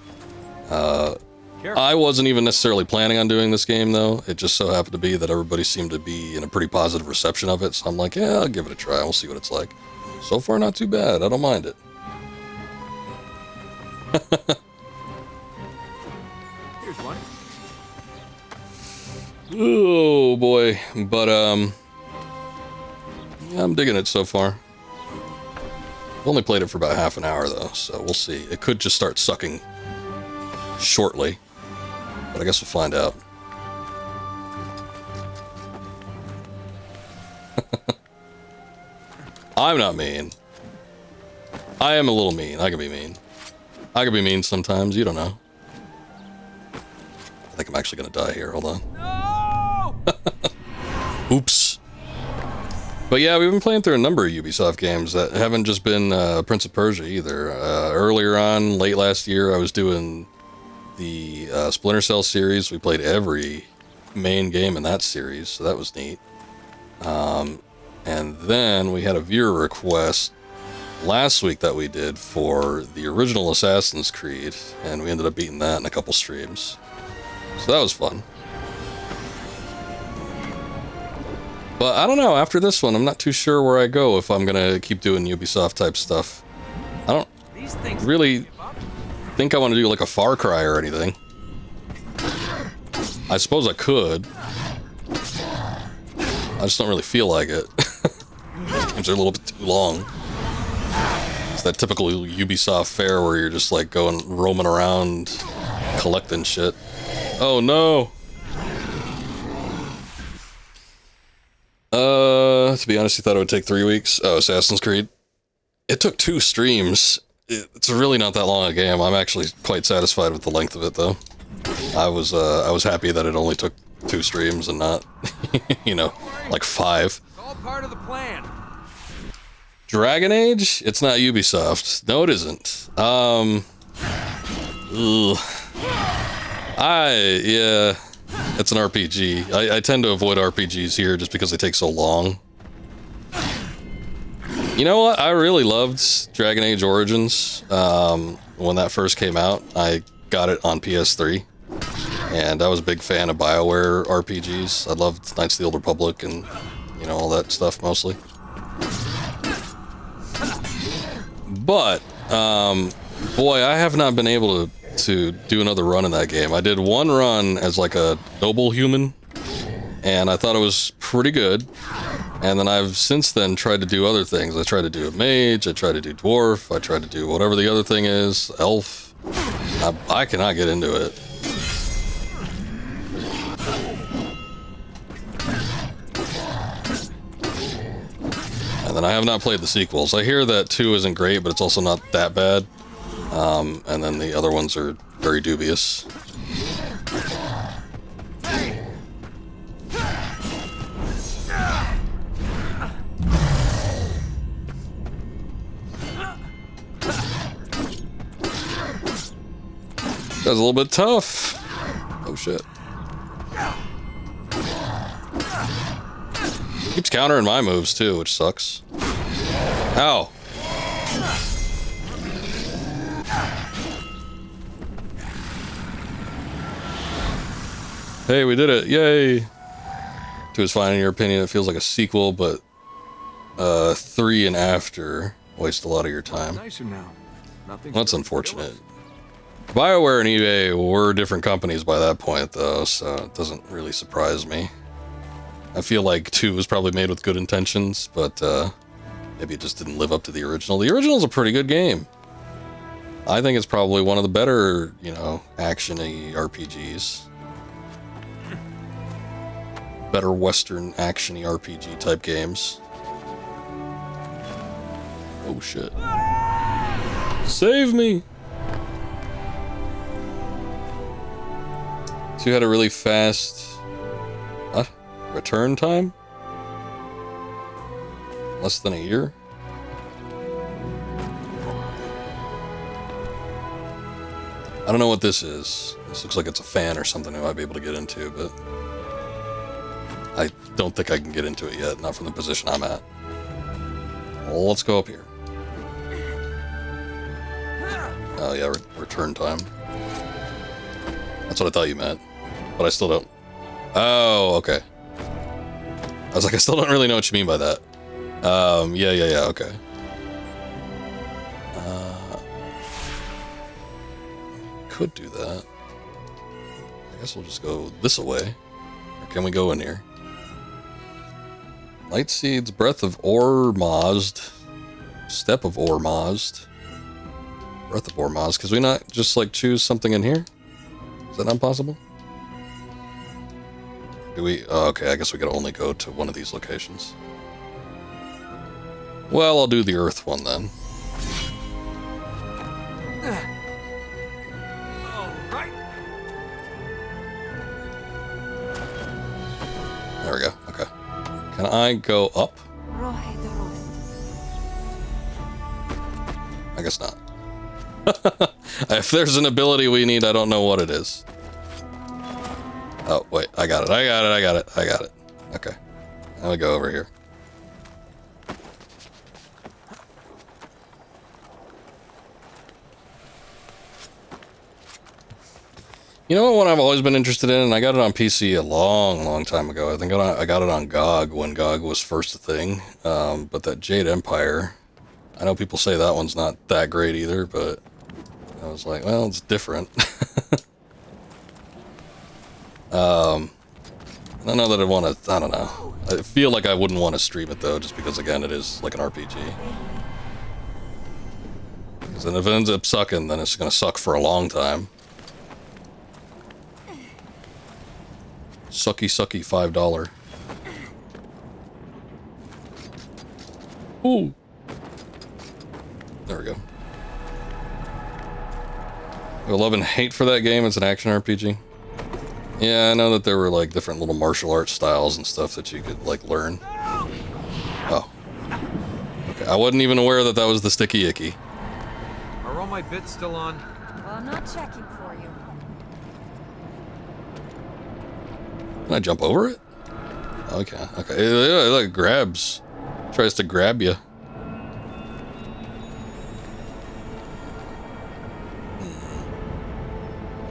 I wasn't even necessarily planning on doing this game, though. It just so happened to be that everybody seemed to be in a pretty positive reception of it, so I'm like, yeah, I'll give it a try. We'll see what it's like. So far, not too bad. I don't mind it. Here's one. Oh, boy. But, yeah, I'm digging it so far. I've only played it for about half an hour, though, so we'll see. It could just start sucking shortly, but I guess we'll find out. I'm not mean. I am a little mean. I can be mean. I can be mean sometimes. You don't know. I think I'm actually going to die here. Hold on. No! Oops. But yeah, we've been playing through a number of Ubisoft games that haven't just been Prince of Persia either. Earlier on, late last year, I was doing the Splinter Cell series. We played every main game in that series, so that was neat. And then we had a viewer request last week that we did for the original Assassin's Creed, and we ended up beating that in a couple streams. So that was fun. But I don't know, after this one, I'm not too sure where I go if I'm gonna keep doing Ubisoft type stuff. I don't really think I want to do like a Far Cry or anything. I suppose I could. I just don't really feel like it. These games are a little bit too long. It's that typical Ubisoft fare where you're just like going, roaming around, collecting shit. Oh no! To be honest, you thought it would take 3 weeks? Oh, Assassin's Creed? It took 2 streams. It's really not that long a game. I'm actually quite satisfied with the length of it, though. I was happy that it only took 2 streams and not, you know, like 5. It's all part of the plan. Dragon Age? It's not Ubisoft. No, it isn't. Yeah, it's an RPG. I tend to avoid RPGs here just because they take so long. You know what? I really loved Dragon Age Origins when that first came out. I got it on PS3, and I was a big fan of BioWare RPGs. I loved Knights of the Old Republic and, you know, all that stuff mostly. But, boy, I have not been able to do another run in that game. I did one run as like a noble human, and I thought it was pretty good. And then I've since then tried to do other things. I tried to do a mage, I tried to do dwarf, I tried to do whatever the other thing is, elf. I cannot get into it. And then I have not played the sequels. I hear that 2 isn't great, but it's also not that bad. And then the other ones are very dubious. That's a little bit tough. Oh shit. Keeps countering my moves too, which sucks. Ow. Hey, we did it. Yay. 2 is fine in your opinion. It feels like a sequel, but 3 and after waste a lot of your time. Nicer now. Nothing's That's unfortunate. BioWare and EA were different companies by that point, though, so it doesn't really surprise me. I feel like 2 was probably made with good intentions, but maybe it just didn't live up to the original. The original's a pretty good game. I think it's probably one of the better, you know, action-y RPGs. Better Western action-y RPG type games. Oh shit. Save me! So you had a really fast... What? Return time? Less than a year? I don't know what this is. This looks like it's a fan or something I might be able to get into, but I don't think I can get into it yet, not from the position I'm at. Well, let's go up here. Oh yeah, return time. That's what I thought you meant, but I still don't. Oh, okay. I was like, I still don't really know what you mean by that. Yeah, okay. Could do that. I guess we'll just go this way. Or can we go in here? Light Seeds, Breath of Ormazd, Step of Ormazd, Breath of Ormazd. Could we not just like choose something in here? Is that not possible? Do we? Oh, okay, I guess we could only go to one of these locations. Well, I'll do the Earth one then. There we go. Okay. Can I go up? I guess not. If there's an ability we need, I don't know what it is. Oh, wait. I got it. Okay. Now we go over here. You know what one I've always been interested in, and I got it on PC a long time ago. I think I got it on GOG when GOG was first a thing. But that Jade Empire, I know people say that one's not that great either, but I was like, well, it's different. I don't know that I want to, I don't know. I feel like I wouldn't want to stream it though, just because again, it is like an RPG. Because then if it ends up sucking, then it's going to suck for a long time. Sucky $5. Ooh. There we go. Love and hate for that game. It's an action RPG. Yeah, I know that there were like different little martial arts styles and stuff that you could like learn. Oh. Okay, I wasn't even aware that that was the sticky icky. Are all my bits still on? Well, I'm not checking for you. Can I jump over it? Okay, okay. It like grabs. Tries to grab you.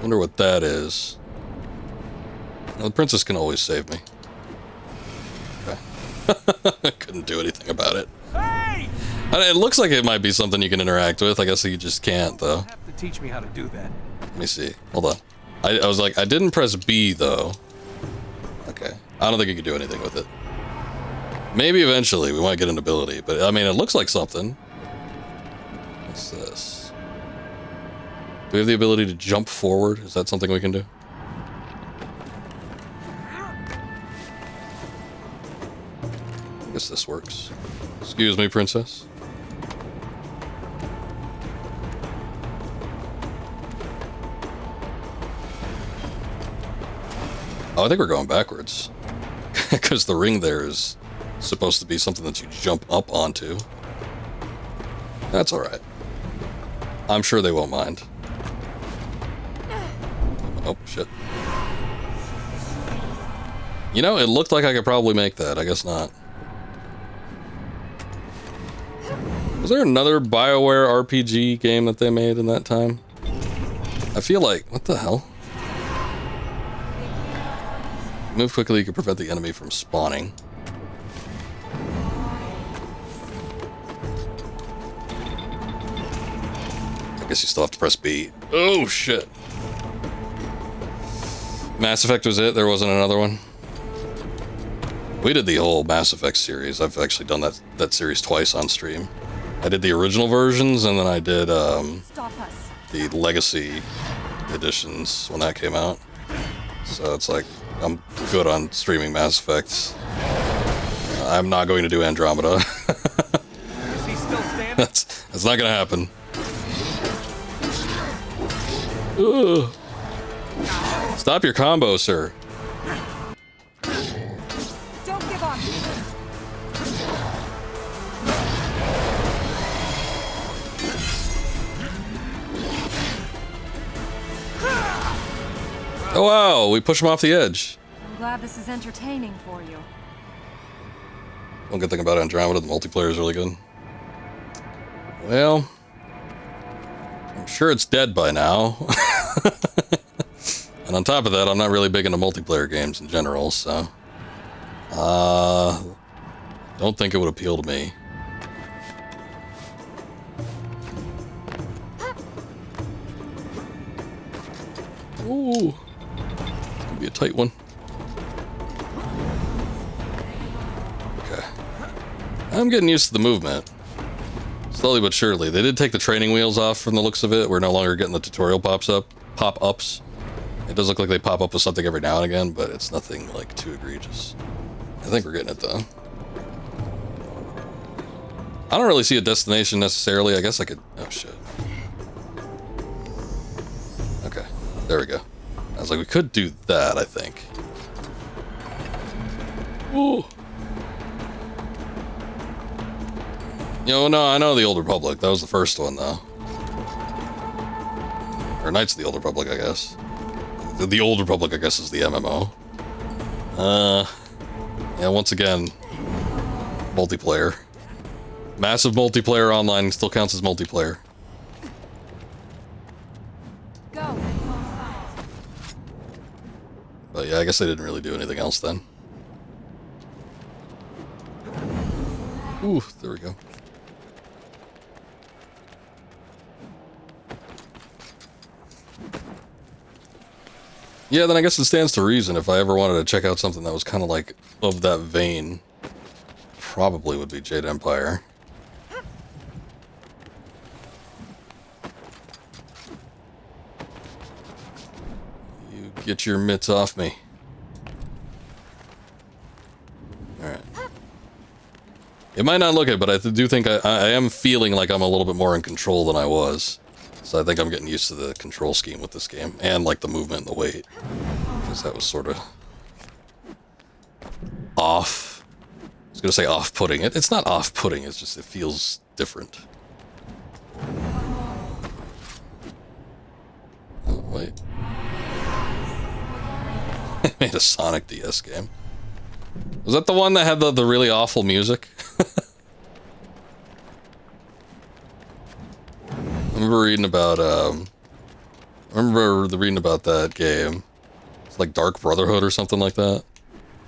Wonder what that is. Well, the princess can always save me. Okay. Couldn't do anything about it. Hey! It looks like it might be something you can interact with. I guess you just can't, though. You have to teach me how to do that. Let me see. Hold on. I was like, I didn't press B, though. Okay. I don't think you can do anything with it. Maybe eventually we might get an ability, but I mean, it looks like something. What's this? Do we have the ability to jump forward? Is that something we can do? I guess this works. Excuse me, princess. Oh, I think we're going backwards. Because the ring there is supposed to be something that you jump up onto. That's alright. I'm sure they won't mind. Oh, shit. You know, it looked like I could probably make that. I guess not. Was there another BioWare RPG game that they made in that time? I feel like... What the hell? Move quickly, you can prevent the enemy from spawning. I guess you still have to press B. Oh, shit. Mass Effect was it? There wasn't another one? We did the whole Mass Effect series. I've actually done that series twice on stream. I did the original versions, and then I did the Legacy editions when that came out. So it's like, I'm good on streaming Mass Effect. I'm not going to do Andromeda. Is he still standing? That's not gonna happen. Ugh. Stop your combo, sir. Oh wow, we push him off the edge. I'm glad this is entertaining for you. One good thing about Andromeda, the multiplayer is really good. Well, I'm sure it's dead by now. And on top of that, I'm not really big into multiplayer games in general, so... don't think it would appeal to me. Ooh. It's gonna be a tight one. Okay. I'm getting used to the movement. Slowly but surely. They did take the training wheels off from the looks of it. We're no longer getting the tutorial pop-ups. It does look like they pop up with something every now and again, but it's nothing, like, too egregious. I think we're getting it, though. I don't really see a destination necessarily. I guess I could... Oh, shit. Okay. There we go. I was like, we could do that, I think. Ooh. No, I know the Old Republic. That was the first one, though. Or Knights of the Old Republic, I guess. The Old Republic, I guess, is the MMO. Yeah, once again, multiplayer. Massive multiplayer online still counts as multiplayer. Go. But yeah, I guess they didn't really do anything else then. Ooh, there we go. Yeah, then I guess it stands to reason if I ever wanted to check out something that was kind of like of that vein, probably would be Jade Empire. You get your mitts off me. Alright. It might not look it, but I do think I am feeling like I'm a little bit more in control than I was. So I think I'm getting used to the control scheme with this game, and like the movement and the weight. Because that was sort of off. I was going to say off-putting. It's not off-putting, it's just it feels different. Oh, wait. I made a Sonic DS game. Was that the one that had the really awful music? I remember reading about, reading about that game. It's like Dark Brotherhood or something like that.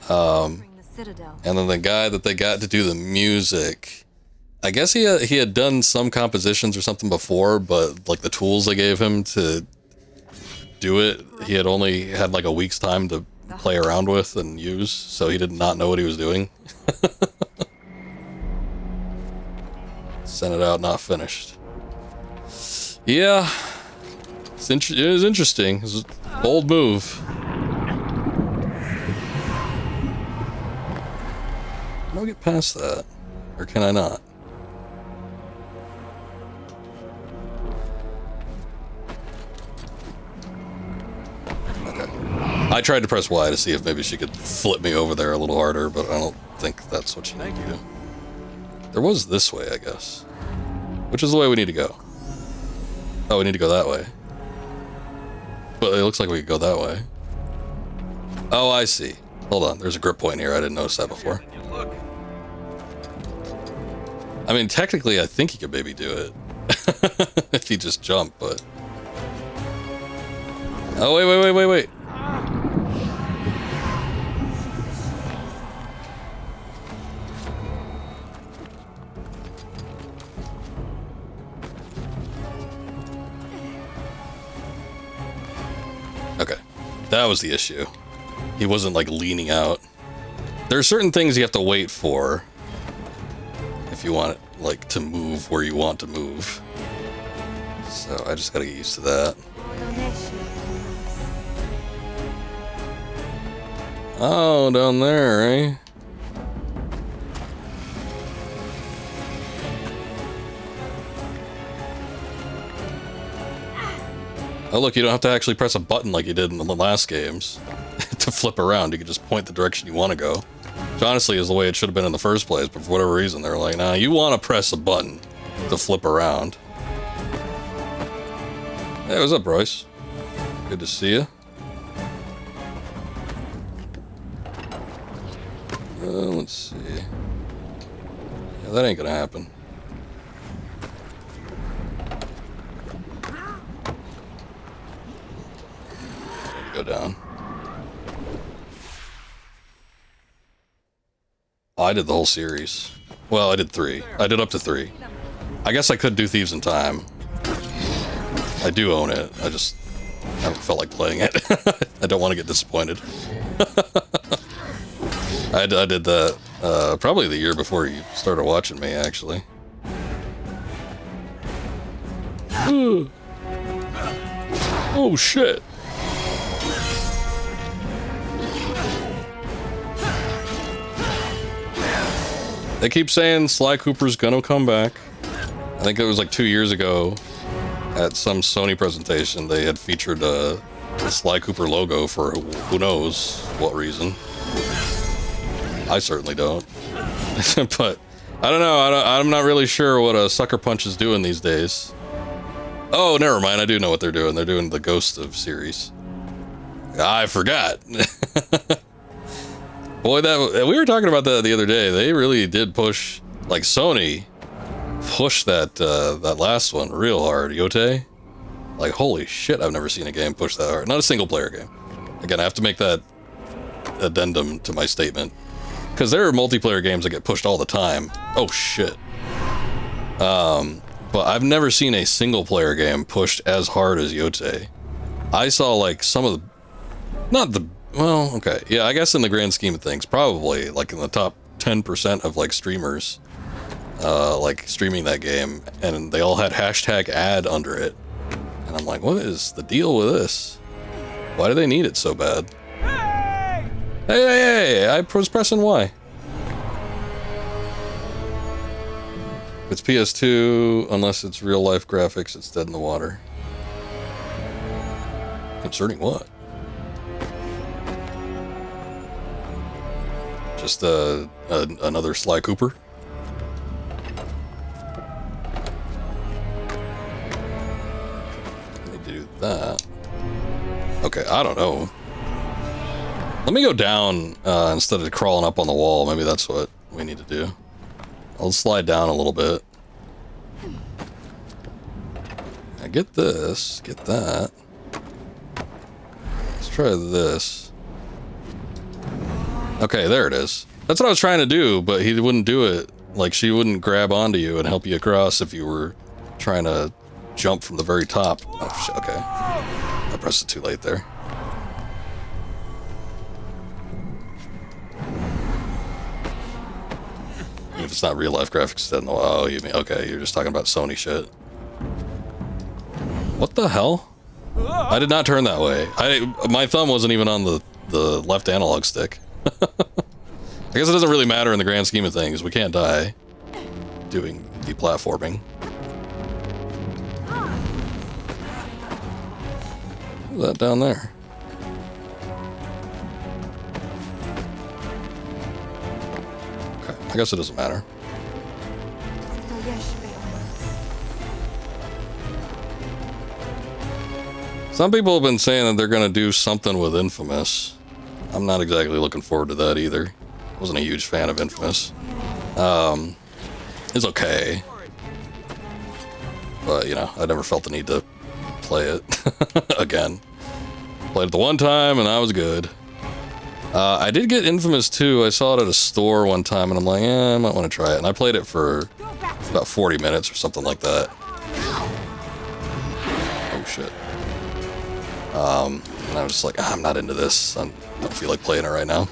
Bring the Citadel. And then the guy that they got to do the music, I guess he had done some compositions or something before, but like the tools they gave him to do it, he had only had like a week's time to play around with and use, so he did not know what he was doing. Sent it out, not finished. Yeah, it was interesting. It was a bold move. Can I get past that? Or can I not? Okay. I tried to press Y to see if maybe she could flip me over there a little harder, but I don't think that's what you need to do. There was this way, I guess. Which is the way we need to go. Oh, we need to go that way. But it looks like we could go that way. Oh, I see. Hold on, there's a grip point here. I didn't notice that before. I mean, technically, I think he could maybe do it. If he just jumped, but... Oh, wait. Okay, that was the issue. He wasn't, like, leaning out. There are certain things you have to wait for if you want it, like, to move where you want to move. So I just gotta get used to that. Oh, down there, eh? Oh, look, you don't have to actually press a button like you did in the last games to flip around. You can just point the direction you want to go. Which honestly is the way it should have been in the first place, but for whatever reason, they're like, nah, you want to press a button to flip around. Hey, what's up, Bryce? Good to see you. Let's see. Yeah, that ain't gonna happen. Go down. Oh, I did the whole series. Well, I did 3. I did up to 3. I guess I could do Thieves in Time. I do own it. I just haven't felt like playing it. I don't want to get disappointed. I did that probably the year before you started watching me, actually. Oh, shit. They keep saying Sly Cooper's gonna come back. I think it was like 2 years ago at some Sony presentation. They had featured the Sly Cooper logo for who knows what reason. I certainly don't. But I don't know. I'm not really sure what Sucker Punch is doing these days. Oh, never mind. I do know what they're doing. They're doing the Ghost of series. I forgot. Boy, that we were talking about that the other day. They really did push, like Sony, pushed that last one real hard. Yote, like holy shit! I've never seen a game push that hard. Not a single player game. Again, I have to make that addendum to my statement because there are multiplayer games that get pushed all the time. Oh shit. But I've never seen a single player game pushed as hard as Yote. I saw like some of the, not the. Well, okay, yeah, I guess in the grand scheme of things, probably, like, in the top 10% of, like, streamers, like, streaming that game, and they all had hashtag ad under it. And I'm like, what is the deal with this? Why do they need it so bad? Hey, I was pressing Y. If it's PS2, unless it's real-life graphics, it's dead in the water. Concerning what? Just another Sly Cooper. Let me do that. Okay, I don't know. Let me go down instead of crawling up on the wall. Maybe that's what we need to do. I'll slide down a little bit. I get this, get that. Let's try this. Okay, there it is. That's what I was trying to do, but he wouldn't do it. Like, she wouldn't grab onto you and help you across if you were trying to jump from the very top. Oh, shit, okay. I pressed it too late there. If it's not real-life graphics, then, oh, you mean, okay, you're just talking about Sony shit. What the hell? I did not turn that way. My thumb wasn't even on the left analog stick. I guess it doesn't really matter in the grand scheme of things. We can't die doing the platforming. What's that down there? Okay, I guess it doesn't matter. Some people have been saying that they're gonna do something with Infamous. I'm not exactly looking forward to that either. Wasn't a huge fan of Infamous. It's okay. But, you know, I never felt the need to play it again. Played it the one time and that was good. I did get Infamous 2. I saw it at a store one time and I'm like, I might want to try it. And I played it for about 40 minutes or something like that. Oh shit. And I was just like, I'm not into this. I don't feel like playing it right now.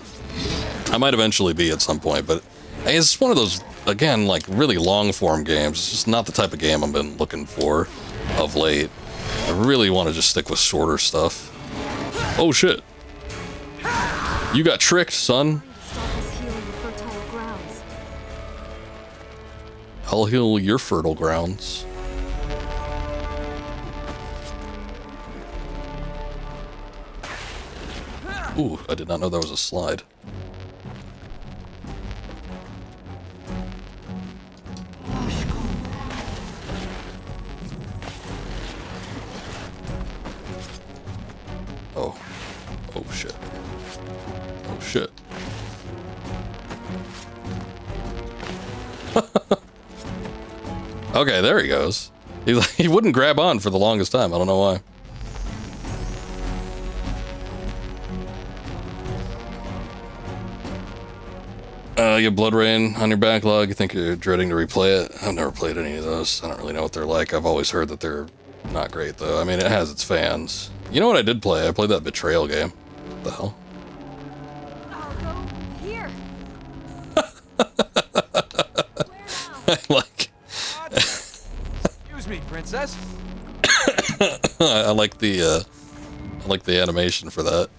I might eventually be at some point, but it's one of those, again, like really long form games. It's just not the type of game I've been looking for of late. I really want to just stick with shorter stuff. Oh shit. You got tricked, son. I'll heal your fertile grounds. Ooh, I did not know there was a slide. Oh. Oh shit. Oh shit. Okay, there he goes. He wouldn't grab on for the longest time. I don't know why. You have Blood Rain on your backlog. You think you're dreading to replay it? I've never played any of those. I don't really know what they're like. I've always heard that they're not great, though. I mean, it has its fans. You know what I did play? I played that Betrayal game. What the hell? I'll go here. I like... Excuse me, princess. I like the animation for that.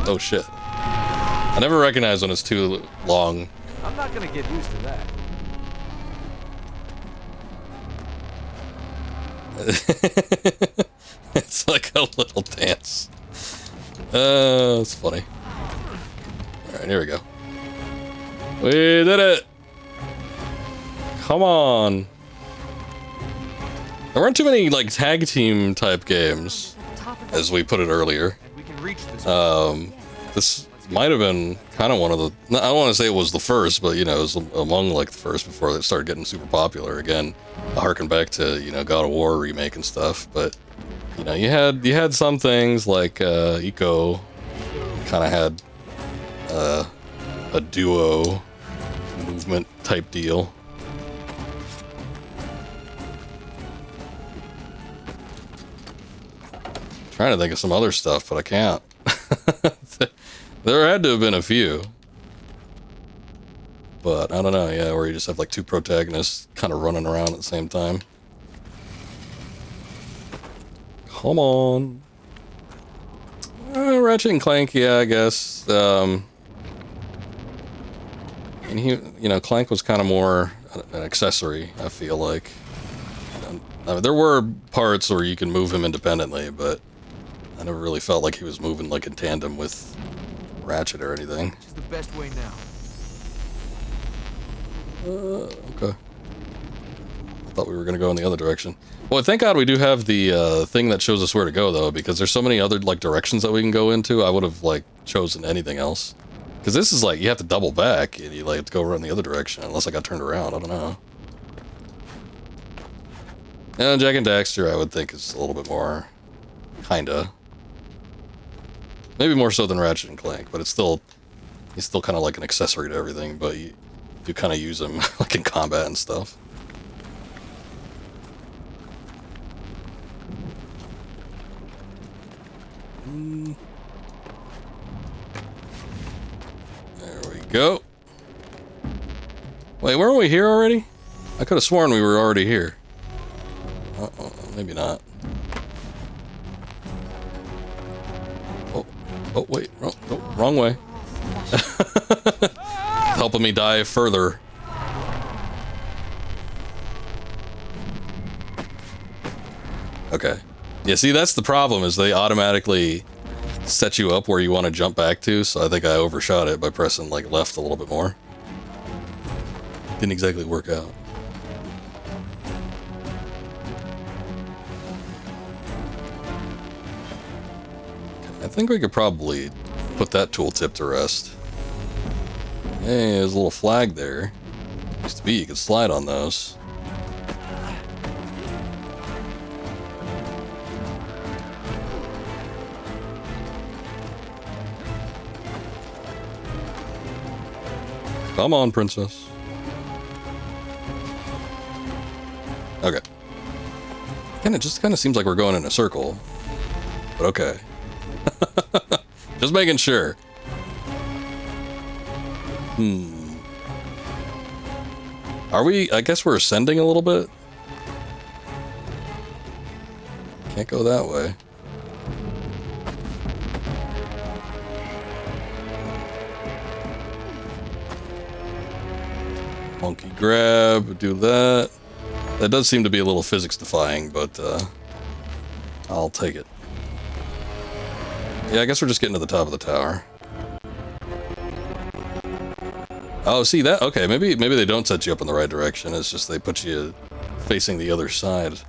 Oh shit. I never recognize when it's too long. I'm not gonna get used to that. It's like a little dance. It's funny. Alright, here we go. We did it! Come on. There weren't too many, like, tag team type games, as we put it earlier. And we can reach this. This might have been kind of one of the... I don't want to say it was the first, but, you know, it was among, like, the first before they started getting super popular. Again, I harken back to, you know, God of War remake and stuff, but, you know, you had some things like, Eco kind of had, a duo movement type deal. Trying to think of some other stuff, but I can't. There had to have been a few. But, I don't know, yeah, where you just have like two protagonists kind of running around at the same time. Come on. Ratchet and Clank, yeah, I guess. And he, you know, Clank was kind of more an accessory, I feel like. I mean, there were parts where you can move him independently, but I never really felt like he was moving like in tandem with Ratchet or anything. Which is the best way now? Okay. I thought we were gonna go in the other direction. Well, thank God we do have the thing that shows us where to go, though, because there's so many other like directions that we can go into. I would have like chosen anything else, because this is like you have to double back and you like have to go around the other direction unless I got turned around. I don't know. And Jack and Daxter, I would think, is a little bit more, kinda. Maybe more so than Ratchet and Clank, but he's still kind of like an accessory to everything, but you kind of use him like in combat and stuff. There we go. Wait, weren't we here already? I could have sworn we were already here. Uh-oh, maybe not. Oh, wait. Oh, wrong way. Helping me dive further. Okay. Yeah, see, that's the problem, is they automatically set you up where you want to jump back to, so I think I overshot it by pressing, like, left a little bit more. Didn't exactly work out. I think we could probably put that tooltip to rest. Hey, there's a little flag there. Used to be, you could slide on those. Come on, princess. Okay. Again, it just kind of seems like we're going in a circle. But okay. Just making sure. Are we... I guess we're ascending a little bit? Can't go that way. Monkey grab, do that. That does seem to be a little physics defying, but I'll take it. Yeah, I guess we're just getting to the top of the tower. Oh, see that? Okay, maybe they don't set you up in the right direction. It's just they put you facing the other side.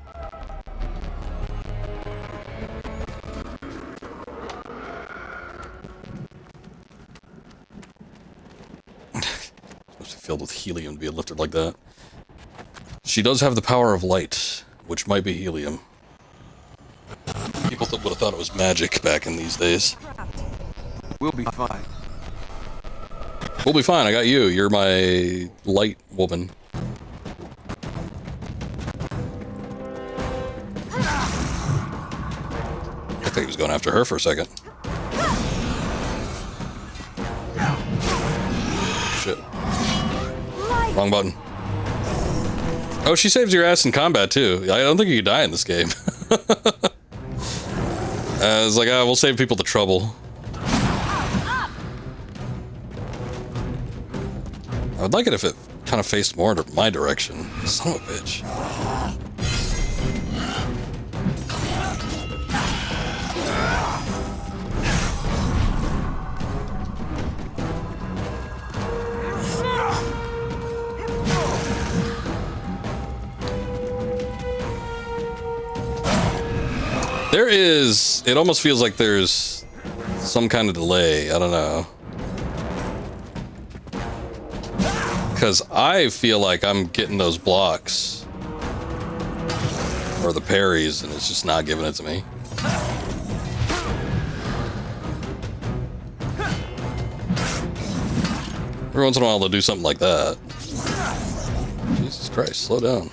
filled with helium to be lifted like that. She does have the power of light, which might be helium. People would have thought it was magic back in these days. We'll be fine. We'll be fine, I got you. You're my light woman. I think he was going after her for a second. Shit. Wrong button. Oh, she saves your ass in combat, too. I don't think you could die in this game. I was like, we'll save people the trouble. I would like it if it kind of faced more into my direction. Son of a bitch. There is... It almost feels like there's some kind of delay. I don't know. Because I feel like I'm getting those blocks. Or the parries, and it's just not giving it to me. Every once in a while they'll do something like that. Jesus Christ, slow down.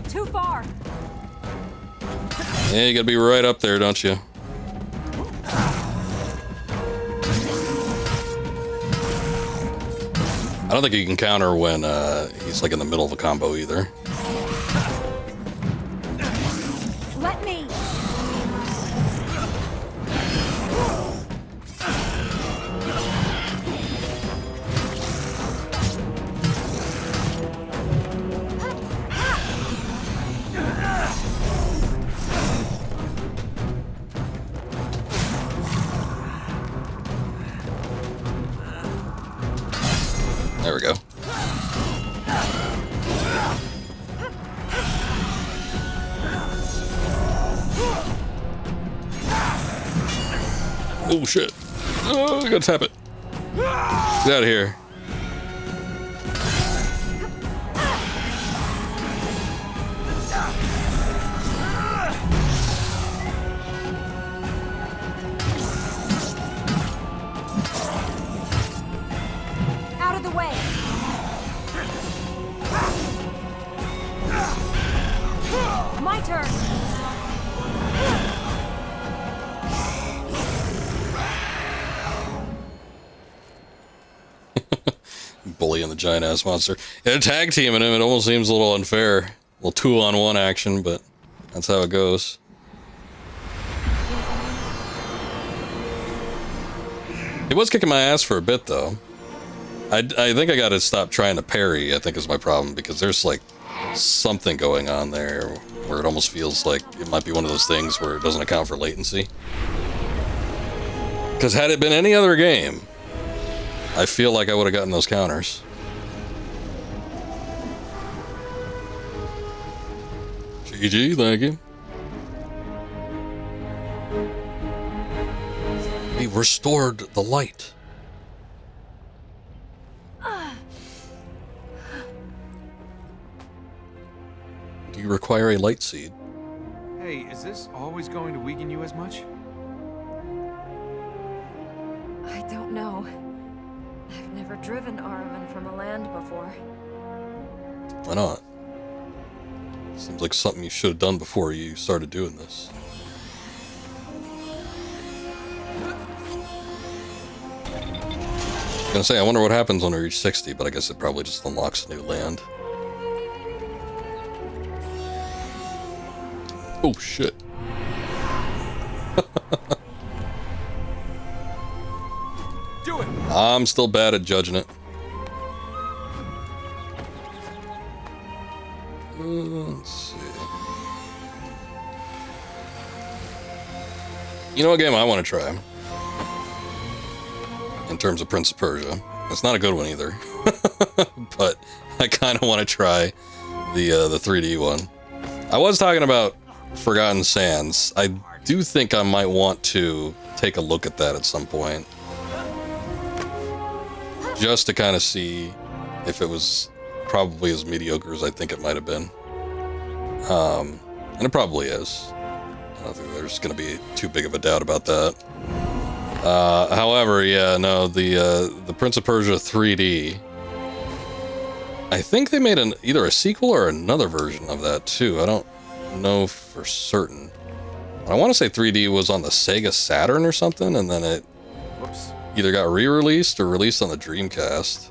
Too far. Yeah, you gotta be right up there, don't you? I don't think you can counter when he's like in the middle of a combo either. Let me. There we go. Oh shit. Oh, I gotta tap it. Get out of here. Out of the way. My turn. Bullying the giant ass monster. And a tag teaming him, it almost seems a little unfair. A little 2-on-1 action, but that's how it goes. He was kicking my ass for a bit though. I think I gotta stop trying to parry, I think is my problem, because there's like something going on there where it almost feels like it might be one of those things where it doesn't account for latency. Because had it been any other game, I feel like I would have gotten those counters. GG, thank you. We restored the light. Do you require a light seed? Hey, is this always going to weaken you as much? I don't know. I've never driven Araman from a land before. Why not? Seems like something you should have done before you started doing this. I was gonna say, I wonder what happens when we reach 60, but I guess it probably just unlocks new land. Oh shit. Do it! I'm still bad at judging it. Let's see. You know what game I want to try? In terms of Prince of Persia. It's not a good one either. But I kind of want to try the 3D one. I was talking about Forgotten Sands. I do think I might want to take a look at that at some point. Just to kind of see if it was probably as mediocre as I think it might have been. And it probably is. I don't think there's going to be too big of a doubt about that. However, yeah, no, the Prince of Persia 3D, I think they made either a sequel or another version of that too. I don't know for certain. I want to say 3D was on the Sega Saturn or something, and then it Whoops. either got re-released or released on the Dreamcast.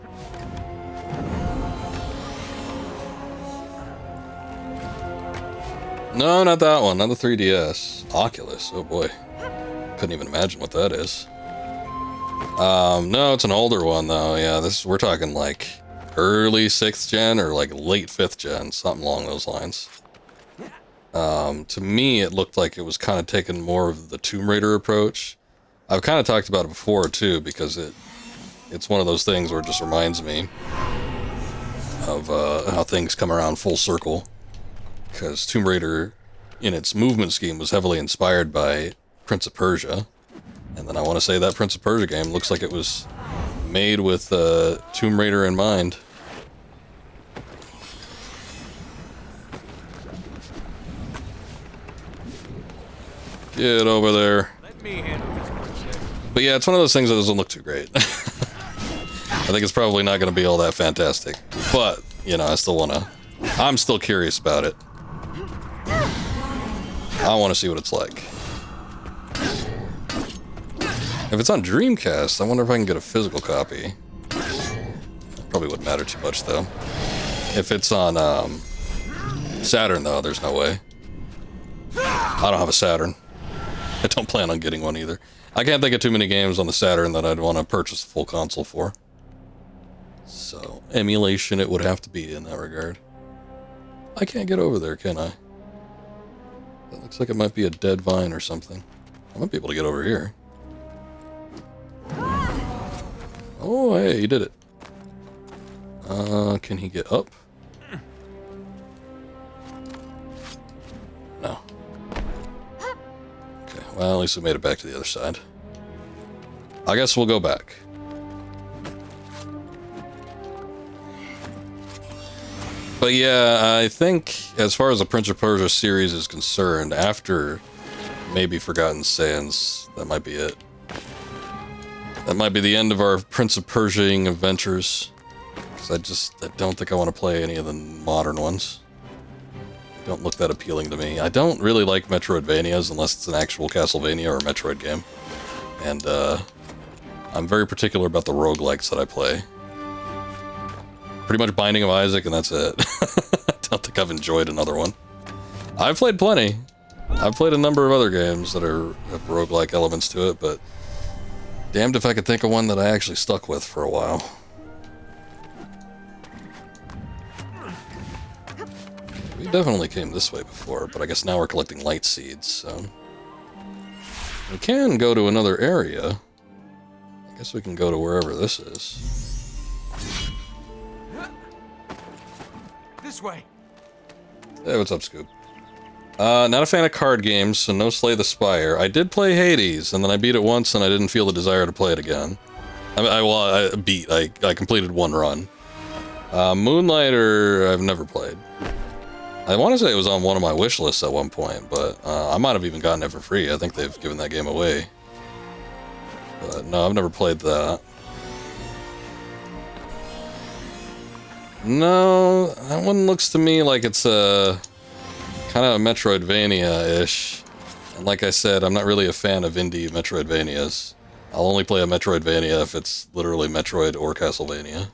No, not that one. Not the 3DS. Oculus. Oh boy. Couldn't even imagine what that is. No, it's an older one though. Yeah, we're talking like early 6th gen or like late 5th gen, something along those lines. To me, it looked like it was kind of taking more of the Tomb Raider approach. I've kind of talked about it before too, because it's one of those things where it just reminds me of how things come around full circle. Because Tomb Raider, in its movement scheme, was heavily inspired by Prince of Persia. And then I want to say that Prince of Persia game looks like it was made with Tomb Raider in mind. Get over there. Let me handle this one, Chef. But yeah, it's one of those things that doesn't look too great. I think it's probably not going to be all that fantastic. But, you know, I'm still curious about it. I want to see what it's like. If it's on Dreamcast, I wonder if I can get a physical copy. Probably wouldn't matter too much, though. If it's on Saturn, though, there's no way. I don't have a Saturn. I don't plan on getting one either. I can't think of too many games on the Saturn that I'd want to purchase a full console for. So, emulation it would have to be in that regard. I can't get over there, can I? That looks like it might be a dead vine or something. I might be able to get over here. Oh, hey, he did it. Can he get up? No. Okay, well, at least we made it back to the other side. I guess we'll go back. But yeah, I think as far as the Prince of Persia series is concerned, after maybe Forgotten Sands, that might be it. That might be the end of our Prince of Persia adventures. Because I don't think I want to play any of the modern ones. They don't look that appealing to me. I don't really like Metroidvanias unless it's an actual Castlevania or a Metroid game. And I'm very particular about the roguelikes that I play. Pretty much Binding of Isaac, and that's it. I don't think I've enjoyed another one. I've played plenty. I've played a number of other games that have roguelike elements to it, but damned if I could think of one that I actually stuck with for a while. We definitely came this way before, but I guess now we're collecting light seeds, so... We can go to another area. I guess we can go to wherever this is. This way. Hey, what's up, Scoop? Not a fan of card games, so no Slay the Spire. I did play Hades, and then I beat it once, and I didn't feel the desire to play it again. I completed one run. Moonlighter, I've never played. I want to say it was on one of my wish lists at one point, but I might have even gotten it for free. I think they've given that game away. But no, I've never played that. No, that one looks to me like it's a kind of a Metroidvania-ish. And like I said, I'm not really a fan of indie Metroidvanias. I'll only play a Metroidvania if it's literally Metroid or Castlevania.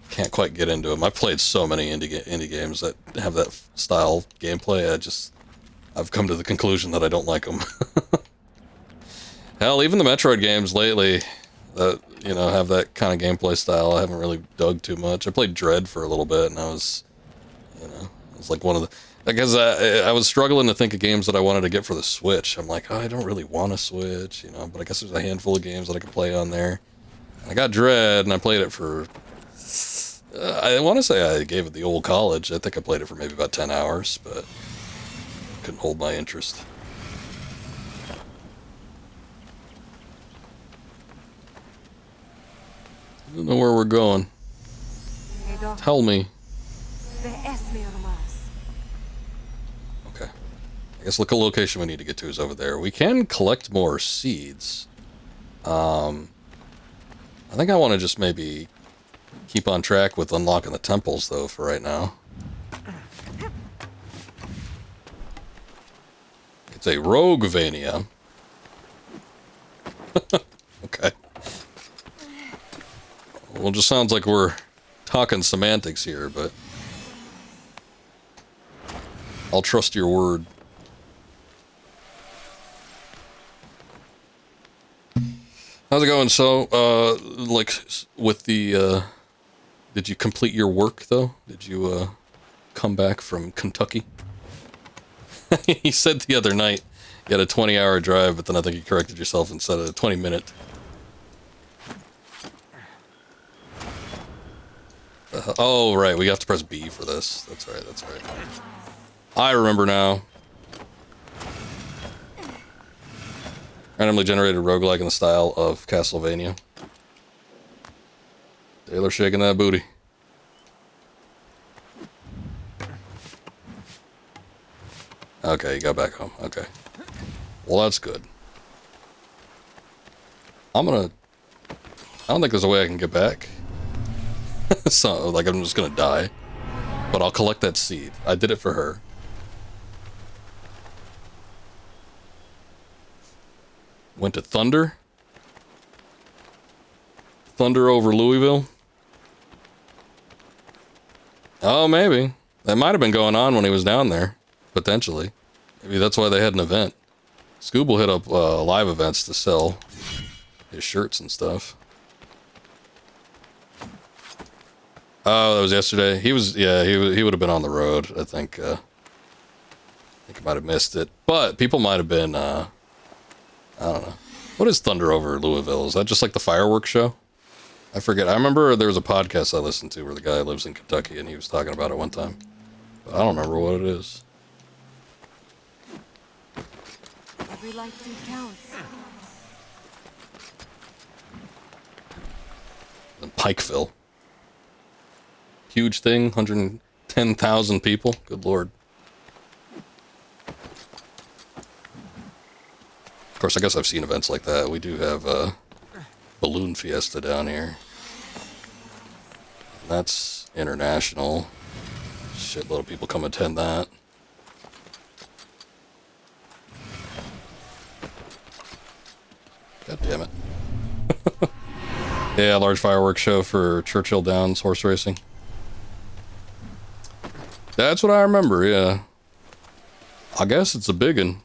Can't quite get into them. I've played so many indie games that have that style gameplay. I've come to the conclusion that I don't like them. Hell, even the Metroid games lately that, you know, have that kind of gameplay style, I haven't really dug too much. I played Dread for a little bit, and I was, you know, it was like one of the... Because I was struggling to think of games that I wanted to get for the Switch. I'm like, oh, I don't really want a Switch, you know, but I guess there's a handful of games that I could play on there. I got Dread, and I played it for... I want to say I gave it the old college. I think I played it for maybe about 10 hours, but couldn't hold my interest. I don't know where we're going. Tell me. Okay. I guess the location we need to get to is over there. We can collect more seeds. I think I want to just maybe keep on track with unlocking the temples, though, for right now. It's a Roguevania. Okay. Well, it just sounds like we're talking semantics here, but I'll trust your word. How's it going? So, like, with the, did you complete your work, though? Did you, come back from Kentucky? He said the other night you had a 20-hour drive, but then I think you corrected yourself and said a 20-minute. Oh, right, we have to press B for this. That's right, that's right. I remember now. Randomly generated roguelike in the style of Castlevania. Taylor shaking that booty. Okay, you got back home. Okay. Well, that's good. I don't think there's a way I can get back. So, like, I'm just gonna die. But I'll collect that seed. I did it for her. Went to Thunder. Thunder over Louisville. Oh, maybe. That might have been going on when he was down there. Potentially. Maybe that's why they had an event. Scoob will hit up live events to sell his shirts and stuff. Oh, that was yesterday. He was, yeah, he would have been on the road. I think I might have missed it. But people might have been, I don't know. What is Thunder over Louisville? Is that just like the fireworks show? I forget. I remember there was a podcast I listened to where the guy lives in Kentucky and he was talking about it one time. But I don't remember what it is. Every light seed counts. And Pikeville. Huge thing, 110,000 people. Good lord. Of course, I guess I've seen events like that. We do have a Balloon Fiesta down here. That's international. Shitload of people come attend that. God damn it. Yeah, large fireworks show for Churchill Downs horse racing. That's what I remember, yeah. I guess it's a big one.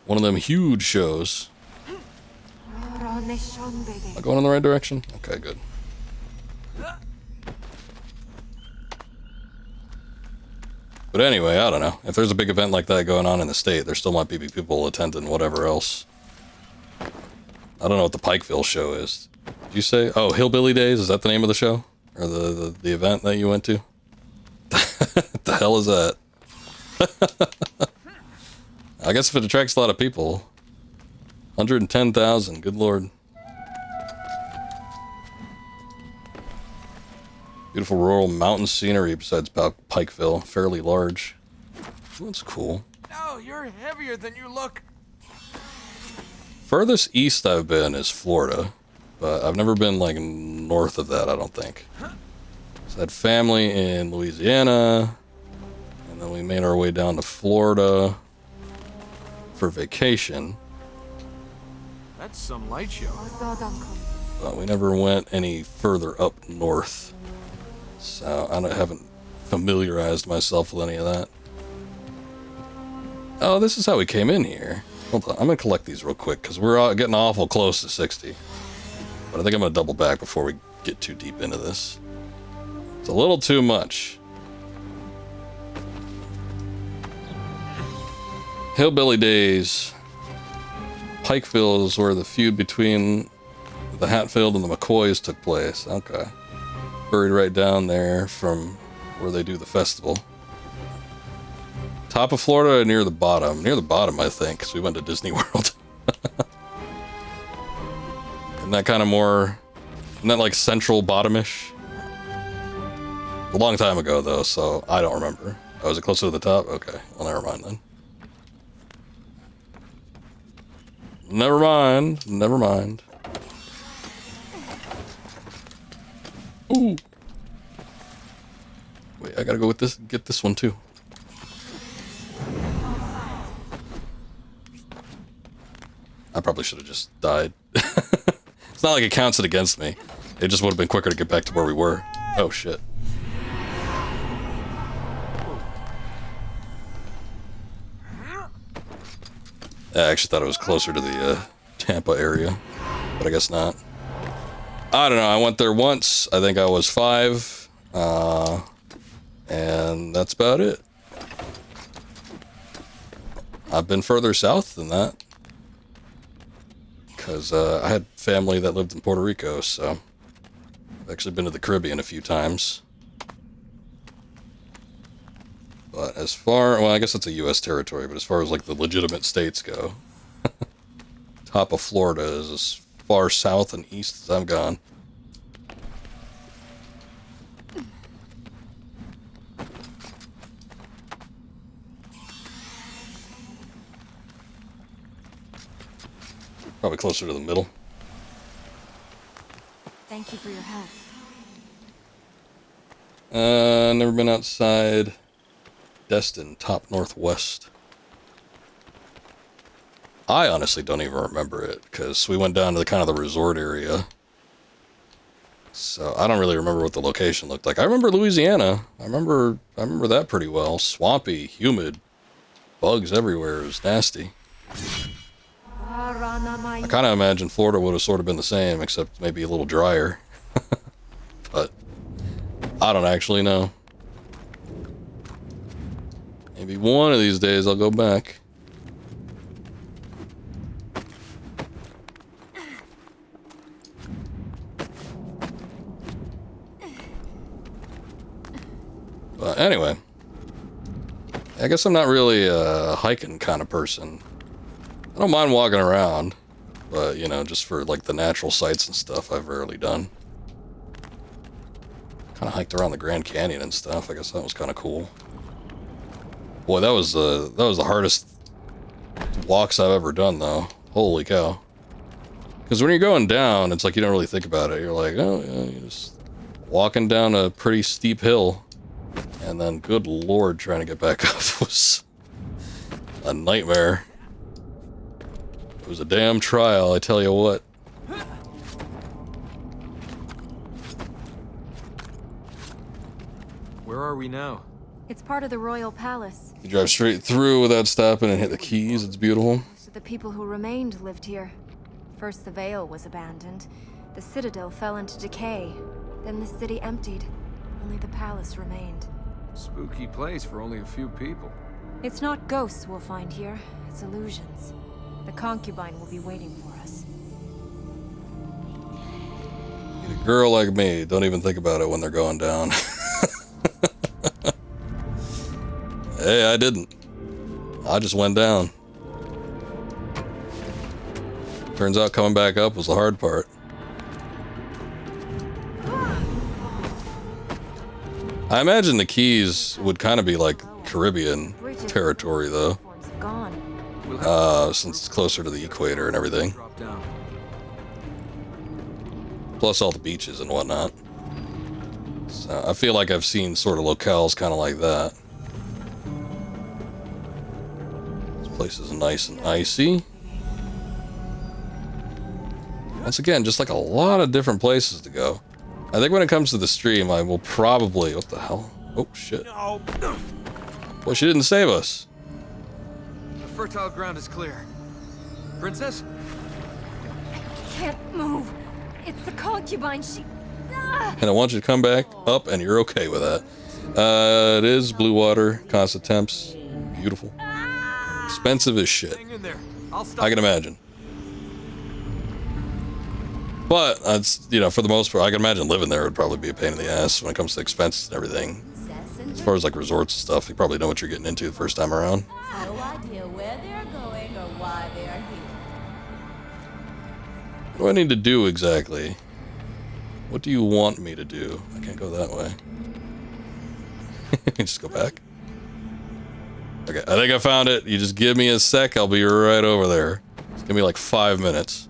One of them huge shows. Am I going in the right direction? Okay, good. But anyway, I don't know. If there's a big event like that going on in the state, there still might be people attending whatever else. I don't know what the Pikeville show is. Did you say? Oh, Hillbilly Days? Is that the name of the show? Or the event that you went to? What the hell is that? I guess if it attracts a lot of people. 110,000, good lord. Beautiful rural mountain scenery besides Pikeville. Fairly large. That's cool. Oh, you're heavier than you look. Furthest east I've been is Florida. But I've never been, like, north of that, I don't think. So I had family in Louisiana. And then we made our way down to Florida for vacation. That's some light show. But we never went any further up north. So I haven't familiarized myself with any of that. Oh, this is how we came in here. Hold on, I'm going to collect these real quick because we're getting awful close to 60. But I think I'm going to double back before we get too deep into this. It's a little too much. Hillbilly Days. Pikeville is where the feud between the Hatfield and the McCoys took place. Okay. Buried right down there from where they do the festival. Top of Florida or near the bottom? Near the bottom, I think, because we went to Disney World. And that kind of more... Isn't that like central bottomish? A long time ago though, so I don't remember. Oh, is it closer to the top? Okay, well never mind then. Never mind, never mind. Ooh. Wait, I gotta go with this, get this one too. I probably should have just died. It's not like it counts it against me. It just would have been quicker to get back to where we were. Oh shit. I actually thought it was closer to the Tampa area, but I guess not. I don't know, I went there once. I think I was 5. And that's about it. I've been further south than that. Because I had family that lived in Puerto Rico, so... I've actually been to the Caribbean a few times. But as far... Well, I guess it's a U.S. territory, but as far as, like, the legitimate states go... top of Florida is as far south and east as I've gone. Probably closer to the middle. Thank you for your help. Never been outside Destin, top northwest. I honestly don't even remember it, because we went down to the kind of the resort area. So I don't really remember what the location looked like. I remember Louisiana. I remember that pretty well. Swampy, humid, bugs everywhere. It was nasty. I kind of imagine Florida would have sort of been the same, except maybe a little drier. But I don't actually know. Maybe one of these days I'll go back. But anyway, I guess I'm not really a hiking kind of person. I don't mind walking around, but, you know, just for, like, the natural sights and stuff, I've rarely done. Kind of hiked around the Grand Canyon and stuff. I guess that was kind of cool. Boy, that was the hardest walks I've ever done, though. Holy cow. Because when you're going down, it's like you don't really think about it. You're like, oh, yeah, you're just walking down a pretty steep hill. And then, good lord, trying to get back up was a nightmare. It was a damn trial, I tell you what. Where are we now? It's part of the royal palace. You drive straight through without stopping and hit the keys. It's beautiful. Most of the people who remained lived here. First the Vale was abandoned. The citadel fell into decay. Then the city emptied. Only the palace remained. Spooky place for only a few people. It's not ghosts we'll find here. It's illusions. The concubine will be waiting for us. A girl like me, don't even think about it when they're going down. Hey, I didn't. I just went down. Turns out coming back up was the hard part. I imagine the Keys would kind of be like Caribbean territory, though. Since it's closer to the equator and everything. Drop down. Plus all the beaches and whatnot. So I feel like I've seen sort of locales kind of like that. This place is nice and icy. Once again, just like a lot of different places to go. I think when it comes to the stream, I will probably... What the hell? Oh, shit. No. Well, she didn't save us. The fertile ground is clear. Princess? Can't move. It's the concubine. She... Ah! And I want you to come back up, and you're okay with that. It is blue water, constant temps. Beautiful. Expensive as shit. Hang in there. I'll stop. I can imagine. But, it's, you know, for the most part, I can imagine living there would probably be a pain in the ass when it comes to expenses and everything. As far as, like, resorts and stuff, you probably know what you're getting into the first time around. No idea where they're going or why they're What do I need to do exactly? What do you want me to do? I can't go that way. Just go back. Okay, I think I found it. You just give me a sec, I'll be right over there. Just give me like 5 minutes.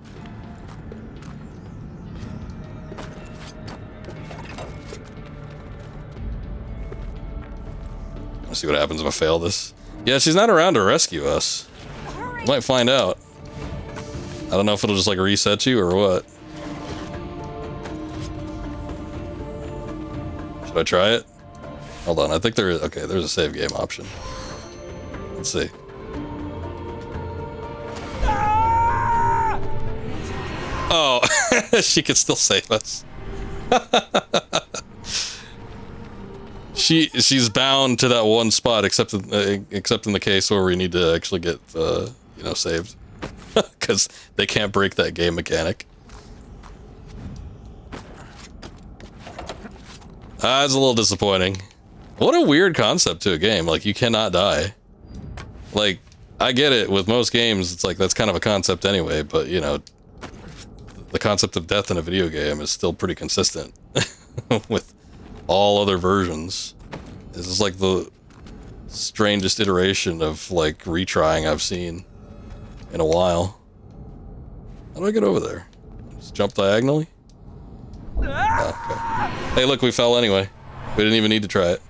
Let's see what happens if I fail this. Yeah, she's not around to rescue us. Might find out. I don't know if it'll just like reset you or what. Should I try it? Hold on, I think there is. Okay, there's a save game option. Let's see. Oh, she can still save us. She's bound to that one spot, except in the case where we need to actually get you know, saved, because they can't break that game mechanic. It's a little disappointing. What a weird concept to a game. Like, you cannot die. Like, I get it, with most games, it's like, that's kind of a concept anyway, but, you know, the concept of death in a video game is still pretty consistent with all other versions. This is like the strangest iteration of, like, retrying I've seen in a while. How do I get over there? Just jump diagonally? Oh, okay. Hey, look, we fell anyway. We didn't even need to try it.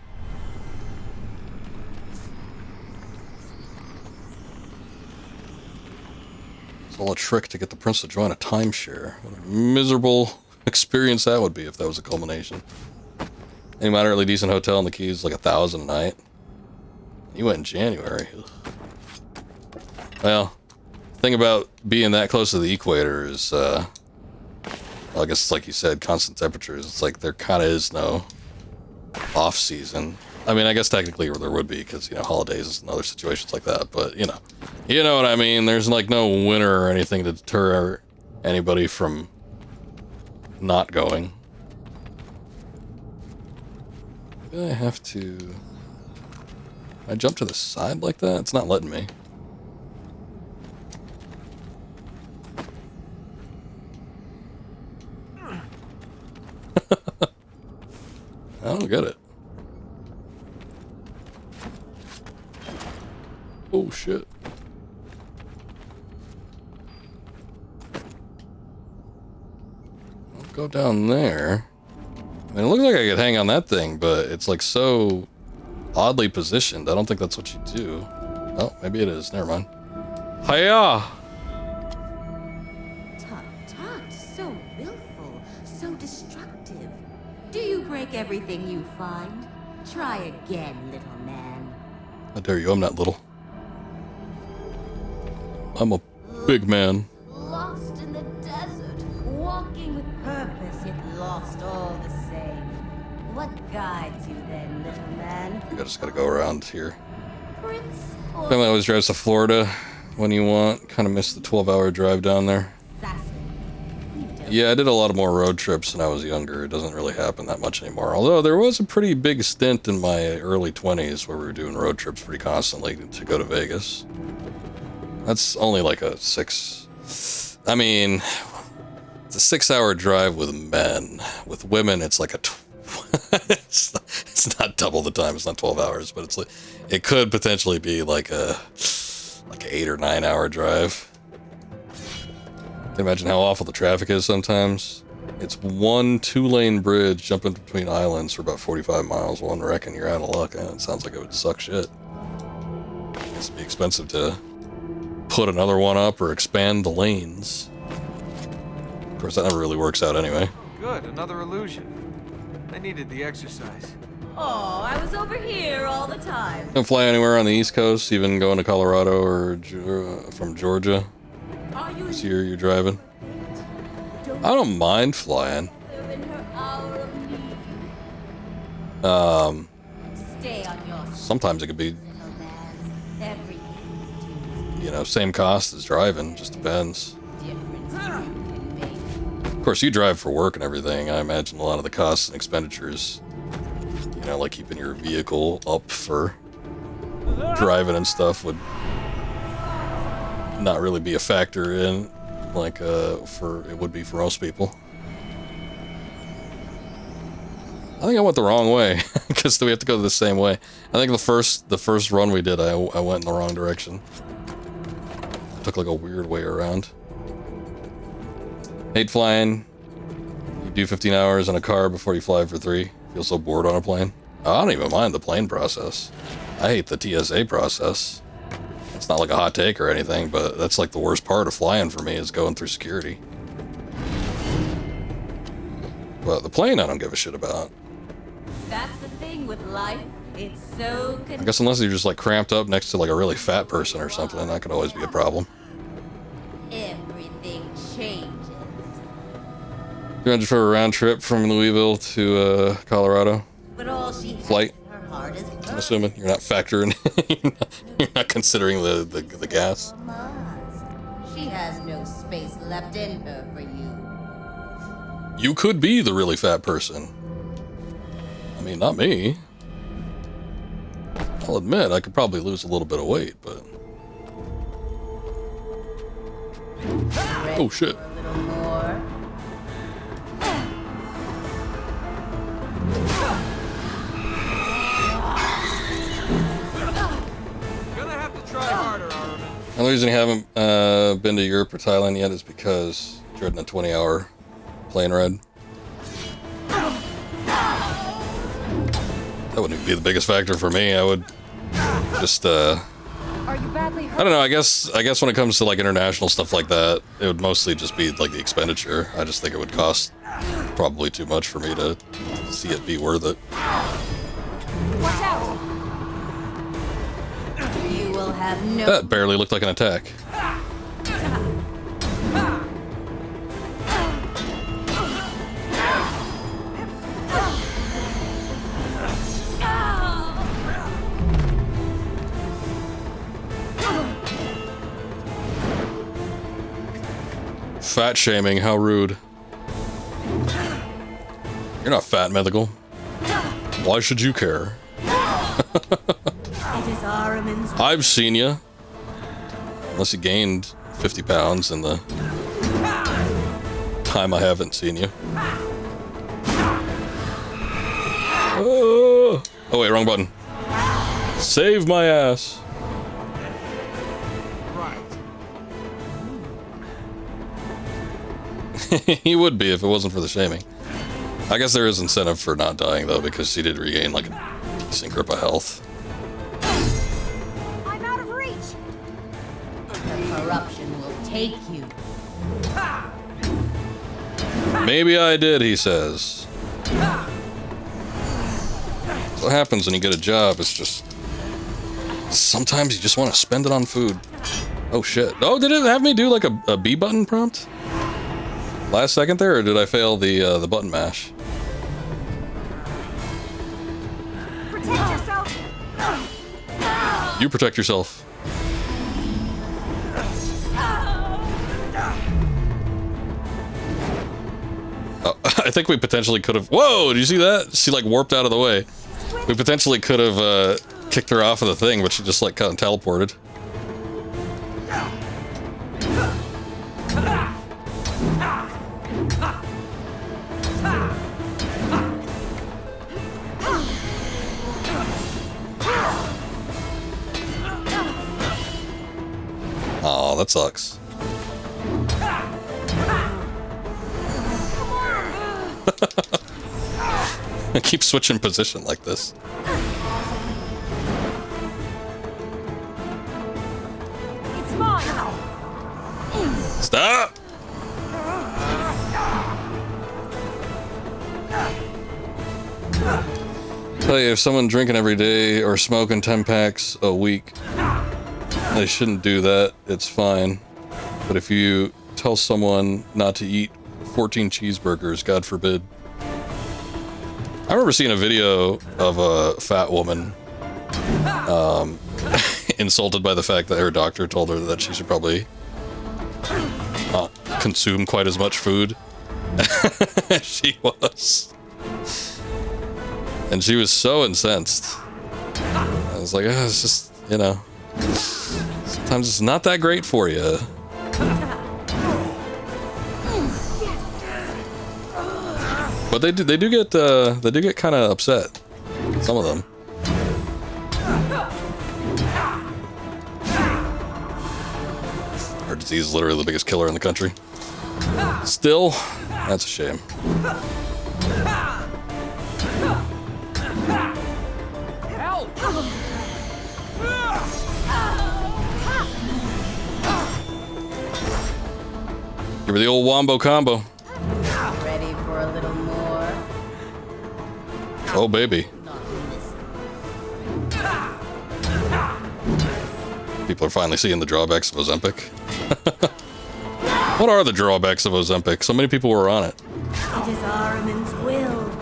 It's all a trick to get the prince to join a timeshare. What a miserable experience that would be if that was a culmination. Any moderately decent hotel in the Keys, like 1,000 a night. You went in January. Ugh. Well, the thing about being that close to the equator is, well, I guess it's like you said, constant temperatures. It's like there kind of is no off season. I mean, I guess technically there would be, because, you know, holidays and other situations like that, but, you know what I mean. There's like no winter or anything to deter anybody from not going. Maybe I have to... I jump to the side like that? It's not letting me. I don't get it. Oh shit. I'll go down there. I mean, it looks like I could hang on that thing, but it's like so oddly positioned. I don't think that's what you do. Oh, maybe it is. Never mind. Hiya! Tut tut, so willful, so destructive. Do you break everything you find? Try again, little man. How dare you? I'm not little. I'm a big man. Lost in the desert, walking with purpose, yet lost all the same. What guides you then, little man? I just gotta go around here. Prince or Family always drives to Florida when you want. Kind of missed the 12-hour drive down there. assassin? We don't Yeah, I did a lot of more road trips when I was younger. It doesn't really happen that much anymore. Although there was a pretty big stint in my early 20s where we were doing road trips pretty constantly to go to Vegas. That's only like a 6... I mean, it's a 6-hour drive with men. With women, it's like a... it's not double the time. It's not 12 hours, but it's like... It could potentially be like a... like an 8 or 9 hour drive. Can you imagine how awful the traffic is sometimes? It's one 2-lane bridge jumping between islands for about 45 miles. One wreck and you're out of luck. It sounds like it would suck shit. It'd be expensive to put another one up or expand the lanes. Of course, that never really works out anyway. Good, another illusion. I needed the exercise. Oh, I was over here all the time. Don't fly anywhere on the East Coast, even going to Colorado or from Georgia. Are you This year you're driving. I don't mind flying. in her hour of need? Stay on your Sometimes it could be, little man. Everything you know, same cost as driving. Just depends. difference you can make. Of course, you drive for work and everything. I imagine a lot of the costs and expenditures, you know, like keeping your vehicle up for driving and stuff would not really be a factor in like for it would be for most people. I think I went the wrong way because we have to go the same way. I think the first run we did, I went in the wrong direction. Took like a weird way around. Hate flying. You do 15 hours in a car before you fly for 3. Feel so bored on a plane. I don't even mind the plane process. I hate the TSA process. It's not like a hot take or anything, but that's like the worst part of flying for me is going through security. But the plane I don't give a shit about. That's the thing with life. It's so I guess unless you're just like cramped up next to like a really fat person or something, that could always be a problem. everything changes. 300 for a round trip from Louisville to Colorado. But all she has Flight. in her heart is I'm assuming you're not factoring, you're not considering the gas. Mars. She has no space left in her for you. You could be the really fat person. I mean, not me. I'll admit, I could probably lose a little bit of weight, but... Oh, shit. A little more. Gonna have to try harder, Armin. The reason you haven't been to Europe or Thailand yet is because you're dreading a 20-hour plane ride. That wouldn't be the biggest factor for me. I would just, Are you badly I hurt? don't know. I guess when it comes to like international stuff like that, it would mostly just be like the expenditure. I just think it would cost probably too much for me to see it be worth it. Watch out! You will have no. That barely looked like an attack. Fat shaming, how rude. You're not fat, Mythical. Why should you care? It is Armin's. I've seen you. Unless you gained 50 pounds in the time I haven't seen you. Oh wait, wrong button. Save my ass. Right. He would be if it wasn't for the shaming. I guess there is incentive for not dying though, because he did regain like a decent grip of health. I'm out of reach! The corruption will take you. Maybe I did, he says. That's what happens when you get a job. It's just sometimes you just want to spend it on food. Oh shit. Oh, did it have me do like a B button prompt? Last second there, or did I fail the button mash? Protect yourself! You protect yourself. Oh, I think we potentially could have... Whoa, did you see that? She like warped out of the way. We potentially could have kicked her off of the thing, but she just like kind of teleported. Oh, that sucks. I keep switching position like this. It's mine! Stop! Tell you, if someone drinking every day or smoking 10 packs a week, they shouldn't do that. It's fine. But if you tell someone not to eat 14 cheeseburgers, God forbid. I remember seeing a video of a fat woman insulted by the fact that her doctor told her that she should probably not consume quite as much food as she was. And she was so incensed. I was like, oh, it's just, you know, sometimes it's not that great for you. But they do get kind of upset. Some of them. Our disease is literally the biggest killer in the country. Still, that's a shame. Help! Give her the old wombo combo. Ready for a little more? Oh, baby. Not this. People are finally seeing the drawbacks of Ozempic. What are the drawbacks of Ozempic? So many people were on it. It is Ahriman's will.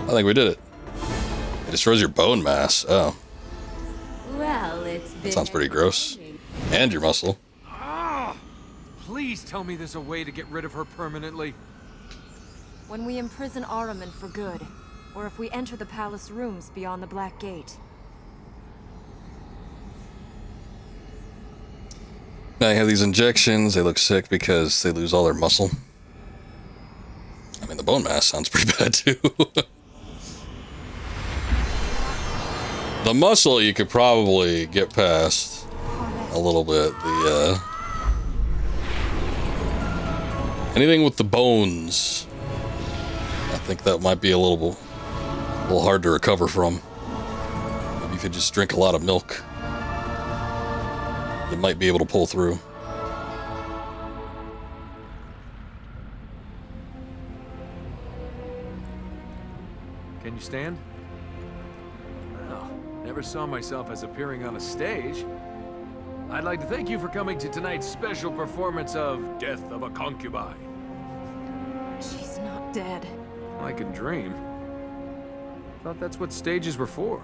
I think we did it. It destroys your bone mass. Oh, Well, it's been that sounds pretty gross. And your muscle. Ah! Please tell me there's a way to get rid of her permanently. When we imprison Ahriman for good, or if we enter the palace rooms beyond the Black Gate. Now you have these injections. They look sick because they lose all their muscle. I mean, the bone mass sounds pretty bad too. The muscle you could probably get past a little bit. The anything with the bones, I think that might be a little hard to recover from. Maybe you could just drink a lot of milk. You might be able to pull through. Can you stand? Well, never saw myself as appearing on a stage. I'd like to thank you for coming to tonight's special performance of Death of a Concubine. She's not dead. I can dream. Thought that's what stages were for.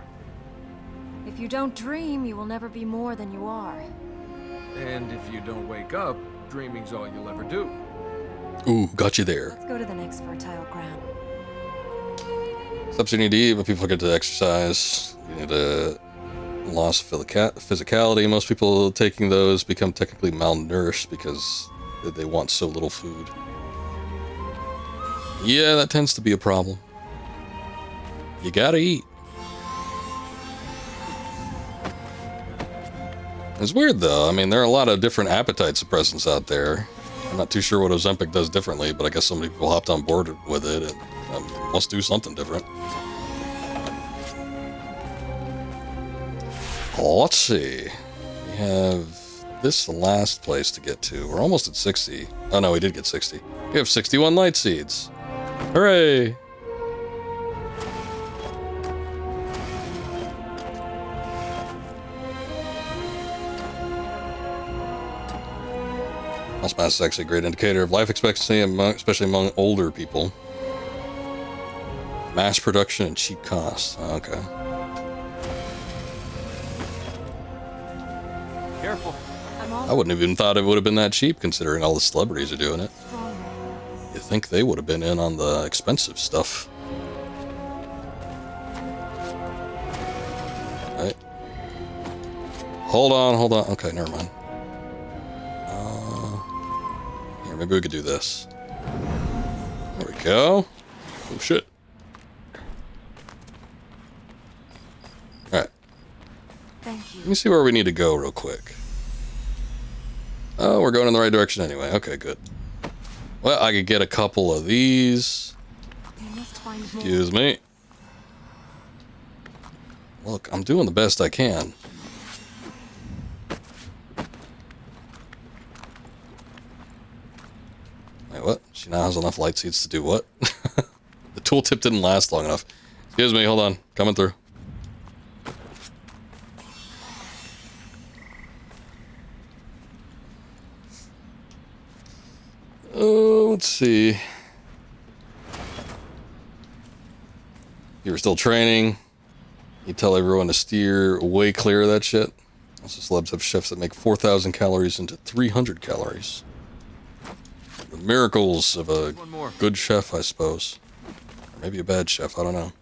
If you don't dream, you will never be more than you are. And if you don't wake up, dreaming's all you'll ever do. Ooh, got you there. Let's go to the next fertile ground. Steps you need to eat, but people forget to exercise. You need a loss of physicality. Most people taking those become technically malnourished because they want so little food. Yeah, that tends to be a problem. You gotta eat. It's weird though. I mean, there are a lot of different appetite suppressants out there. I'm not too sure what Ozempic does differently, but I guess so many people hopped on board with it and must do something different. Let's see. We have this last place to get to. We're almost at 60. Oh no, we did get 60. We have 61 light seeds. Hooray! Muscle mass is actually a great indicator of life expectancy, especially among older people. Mass production and cheap cost. Okay. Careful. I wouldn't have even thought it would have been that cheap, considering all the celebrities are doing it. You think they would have been in on the expensive stuff. Right. Hold on. Okay, never mind. Here, maybe we could do this. There we go. Oh, shit. Alright. Thank you. Let me see where we need to go real quick. Oh, we're going in the right direction anyway. Okay, good. Well, I could get a couple of these. We must find more. Excuse me. Look, I'm doing the best I can. Wait, what? She now has enough light seeds to do what? The tooltip didn't last long enough. Excuse me, hold on. Coming through. Oh, let's see. You were still training. You tell everyone to steer way clear of that shit. Also, celebs have chefs that make 4,000 calories into 300 calories. The miracles of a good chef, I suppose. Or maybe a bad chef, I don't know.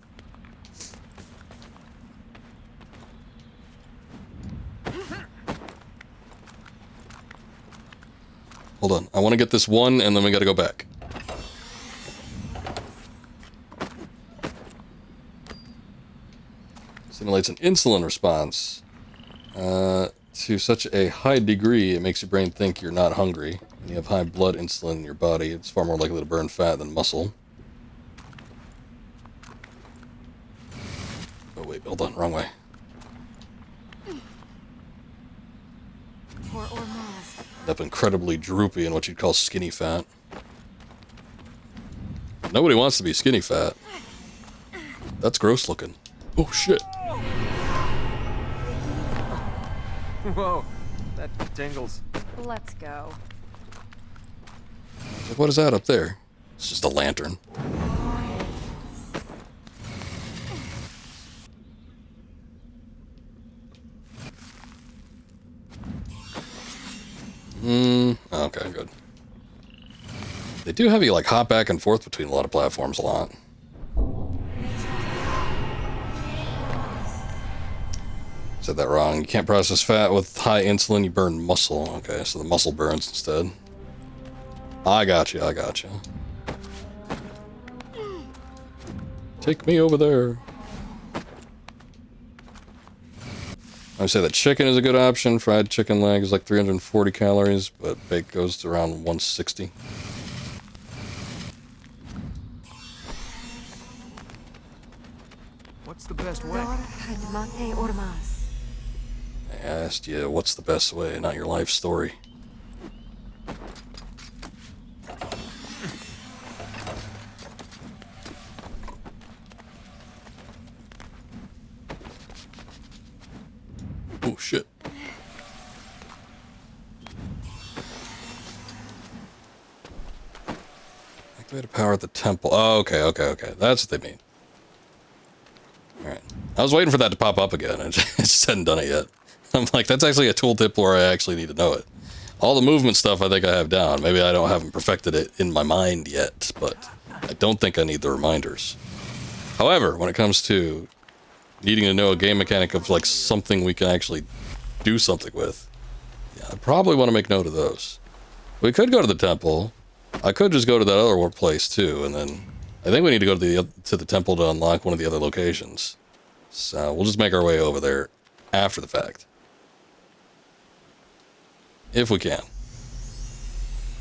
hold on. I want to get this one, and then we gotta go back. Simulates an insulin response. To such a high degree, it makes your brain think you're not hungry. When you have high blood insulin in your body, it's far more likely to burn fat than muscle. Oh wait, hold on, wrong way. End up incredibly droopy in what you'd call skinny fat. Nobody wants to be skinny fat. That's gross looking. Oh shit. Whoa, that tingles. Let's go. What is that up there? It's just a lantern. Okay, good. They do have you like hop back and forth between a lot of platforms a lot. Said that wrong. You can't process fat with high insulin, you burn muscle. Okay, so the muscle burns instead. I got you, I got you. Take me over there. I would say that chicken is a good option. Fried chicken leg is like 340 calories, but baked goes to around 160. What's the best way? I asked you, what's the best way, not your life story. Oh, shit. Activate a power at the temple. Oh, okay. That's what they mean. Alright. I was waiting for that to pop up again. I just hadn't done it yet. I'm like, that's actually a tooltip where I actually need to know it. All the movement stuff I think I have down. Maybe I haven't perfected it in my mind yet, but I don't think I need the reminders. However, when it comes to needing to know a game mechanic of like something we can actually do something with, yeah, I probably want to make note of those. We could go to the temple. I could just go to that other place too, and then I think we need to go to the temple to unlock one of the other locations. So we'll just make our way over there after the fact. If we can.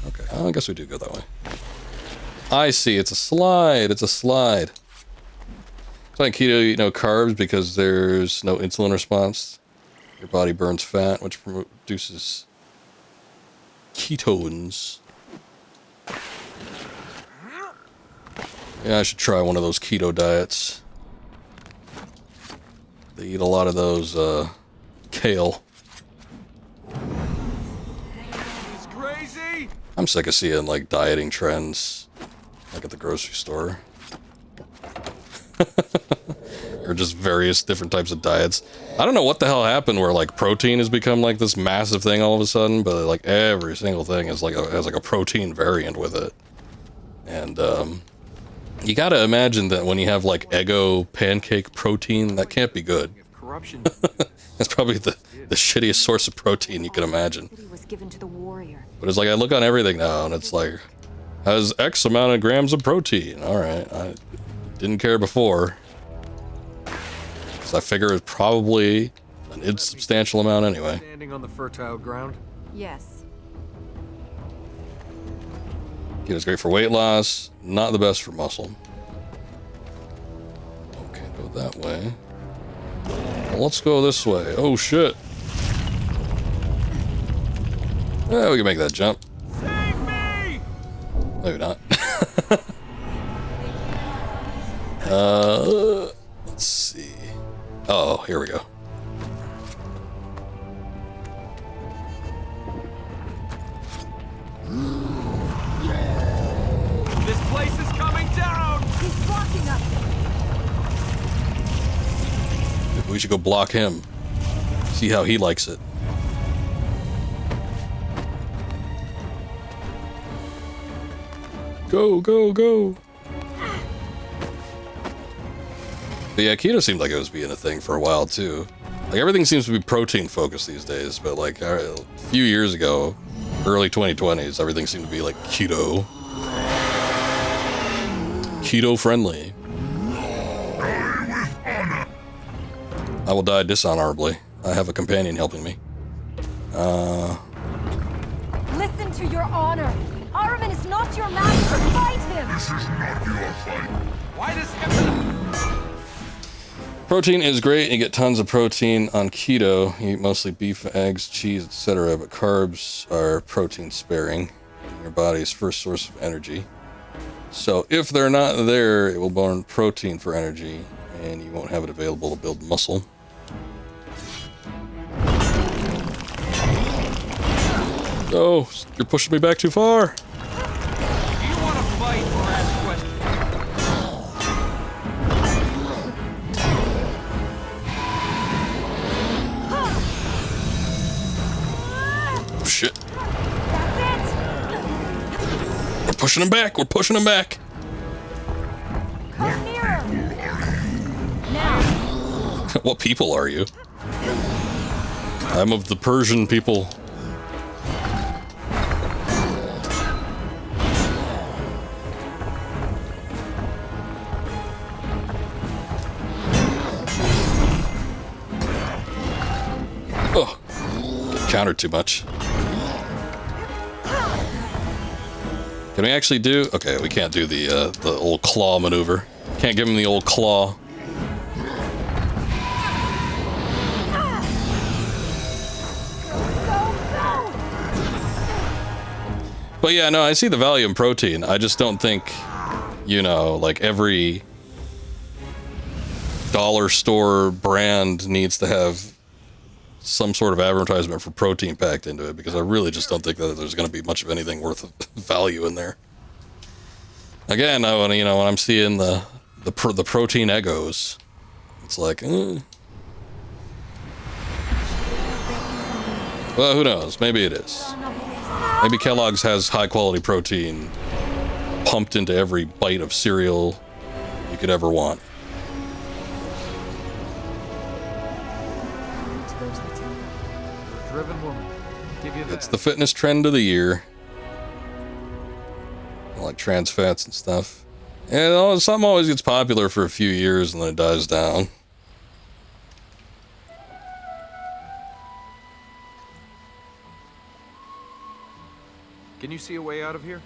Okay, I guess we do go that way. I see, it's a slide, it's a slide. So on keto, you eat no carbs because there's no insulin response. Your body burns fat, which produces ketones. Yeah, I should try one of those keto diets. They eat a lot of those, kale. He's crazy! I'm sick of seeing, like, dieting trends, like at the grocery store. Or just various different types of diets. I don't know what the hell happened where, like, protein has become, like, this massive thing all of a sudden, but, like, every single thing is, like, has, like, a protein variant with it. And, you gotta imagine that when you have, like, Eggo pancake protein, that can't be good. Corruption. That's probably the shittiest source of protein you can imagine. Was given to the warrior. But it's like, I look on everything now, and it's like, has X amount of grams of protein. Alright, I didn't care before. Because I figure it's probably an insubstantial amount anyway. Standing on the fertile ground. Yes. Keto's great for weight loss, not the best for muscle. Okay, go that way. Well, let's go this way. Oh shit. Yeah, we can make that jump. Save me! Maybe not. Let's see. Oh, here we go. This place is coming down! He's blocking us. Maybe we should go block him. See how he likes it. Go, go, go. But yeah, keto seemed like it was being a thing for a while too. Like everything seems to be protein focused these days, but like a few years ago, early 2020s, everything seemed to be like keto friendly. I will die dishonorably. I have a companion helping me. Listen to your honor. Armin is not your master. Fight him. This is not your fight. Why does everyone... Protein is great. You get tons of protein on keto. You eat mostly beef, eggs, cheese, etc. But carbs are protein sparing. Your body's first source of energy. So if they're not there, it will burn protein for energy, and you won't have it available to build muscle. Oh, you're pushing me back too far. Do you want to fight or ask questions? Oh, shit. That's We're pushing him back. We're pushing him back. it. Come nearer. Now. What people are you? I'm of the Persian people. Oh, countered too much. Can we actually do? Okay, we can't do the old claw maneuver. Can't give him the old claw. But yeah, no, I see the value in protein. I just don't think, you know, like every dollar store brand needs to have some sort of advertisement for protein packed into it, because I really just don't think that there's going to be much of anything worth of value in there. Again, when I'm seeing the protein Eggos, it's like, well, who knows? Maybe it is. Maybe Kellogg's has high quality protein pumped into every bite of cereal you could ever want. Driven woman. Give you that. It's the fitness trend of the year. Like trans fats and stuff. And something always gets popular for a few years and then it dies down. Can you see a way out of here?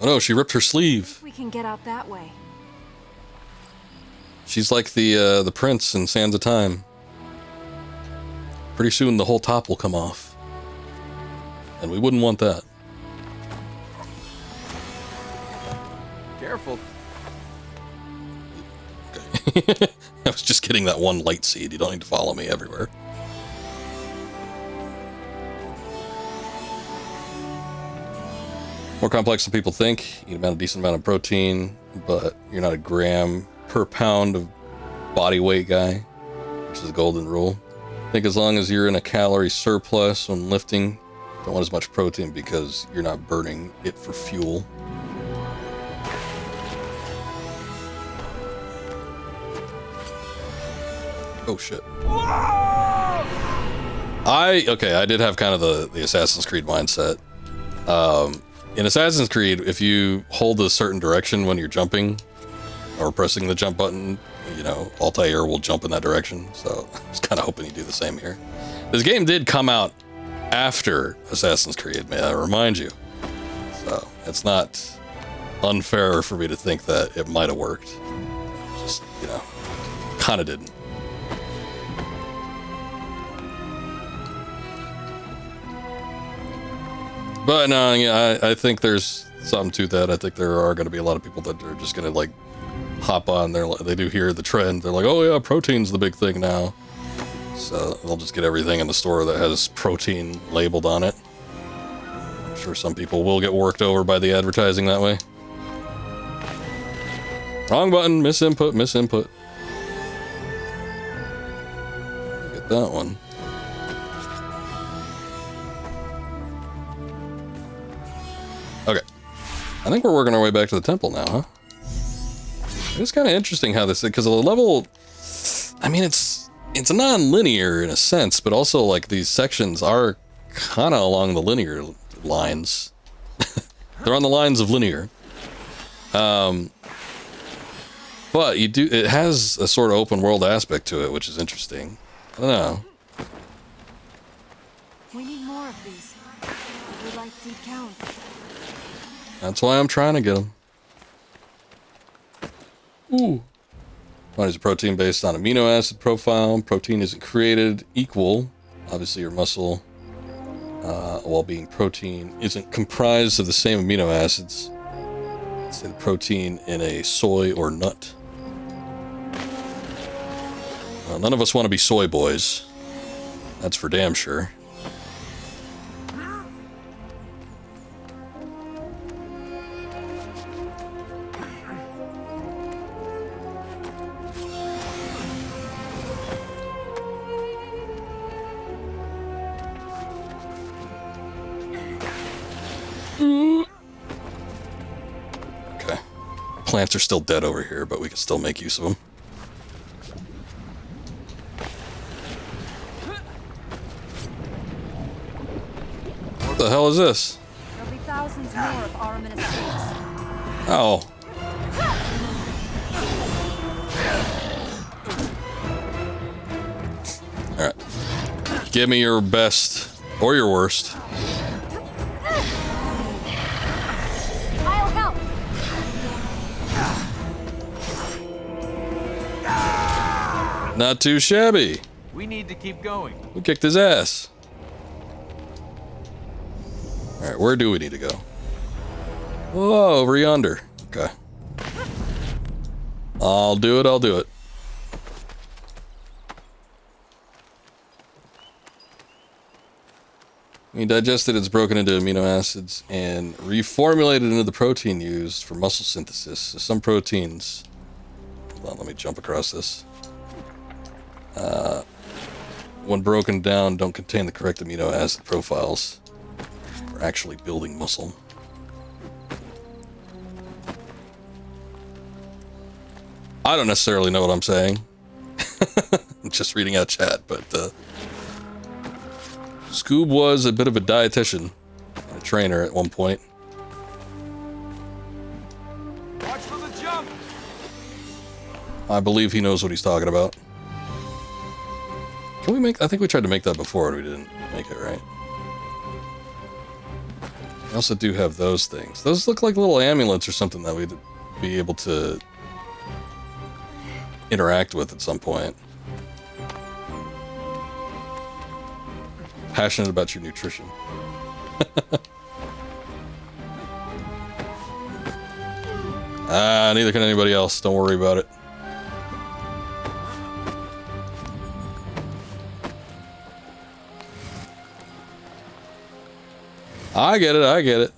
Oh no, she ripped her sleeve. We can get out that way. She's like the prince in Sands of Time. Pretty soon the whole top will come off. And we wouldn't want that. Careful. Okay. I was just getting that one light seed. You don't need to follow me everywhere. More complex than people think. You eat about a decent amount of protein, but you're not a gram per pound of body weight guy, which is the golden rule. I think as long as you're in a calorie surplus when lifting, don't want as much protein because you're not burning it for fuel. Oh shit. I did have kind of the Assassin's Creed mindset. In Assassin's Creed, if you hold a certain direction when you're jumping or pressing the jump button, you know, Altair will jump in that direction. So I was kind of hoping you do the same here. This game did come out after Assassin's Creed, may I remind you. So it's not unfair for me to think that it might have worked. Just, you know, kind of didn't. But no, yeah, I think there's something to that. I think there are going to be a lot of people that are just going to like hop on. They do hear the trend. They're like, oh yeah, protein's the big thing now. So they'll just get everything in the store that has protein labeled on it. I'm sure some people will get worked over by the advertising that way. Wrong button, misinput. Get that one. Okay. I think we're working our way back to the temple now, huh? It's kind of interesting how this, because the level, I mean, it's non-linear in a sense, but also like these sections are kind of along the linear lines. They're on the lines of linear. But it has a sort of open world aspect to it, which is interesting. I don't know. We need more of these. Every light seed counts. That's why I'm trying to get them. Ooh. One is a protein based on amino acid profile. Protein isn't created equal. Obviously, your muscle, while being protein, isn't comprised of the same amino acids. Say the protein in a soy or nut. Well, none of us want to be soy boys. That's for damn sure. Okay. Plants are still dead over here, but we can still make use of them. What the hell is this? There'll be thousands more of Araminus fruits. Oh. Alright. Give me your best. Or your worst. I'll help. Not too shabby. We need to keep going. We kicked his ass. Alright, where do we need to go? Whoa, over yonder. Okay. I'll do it, I'll do it. When digested, it's broken into amino acids and reformulated into the protein used for muscle synthesis. So some proteins... Hold on, let me jump across this. When broken down, don't contain the correct amino acid profiles for actually building muscle. I don't necessarily know what I'm saying. I'm just reading out chat, but Scoob was a bit of a dietitian, a trainer at one point. Watch for the jump. I believe he knows what he's talking about. Can we make... I think we tried to make that before and we didn't make it, right? We also do have those things. Those look like little amulets or something that we'd be able to interact with at some point. Passionate about your nutrition. Neither can anybody else. Don't worry about it. I get it, I get it.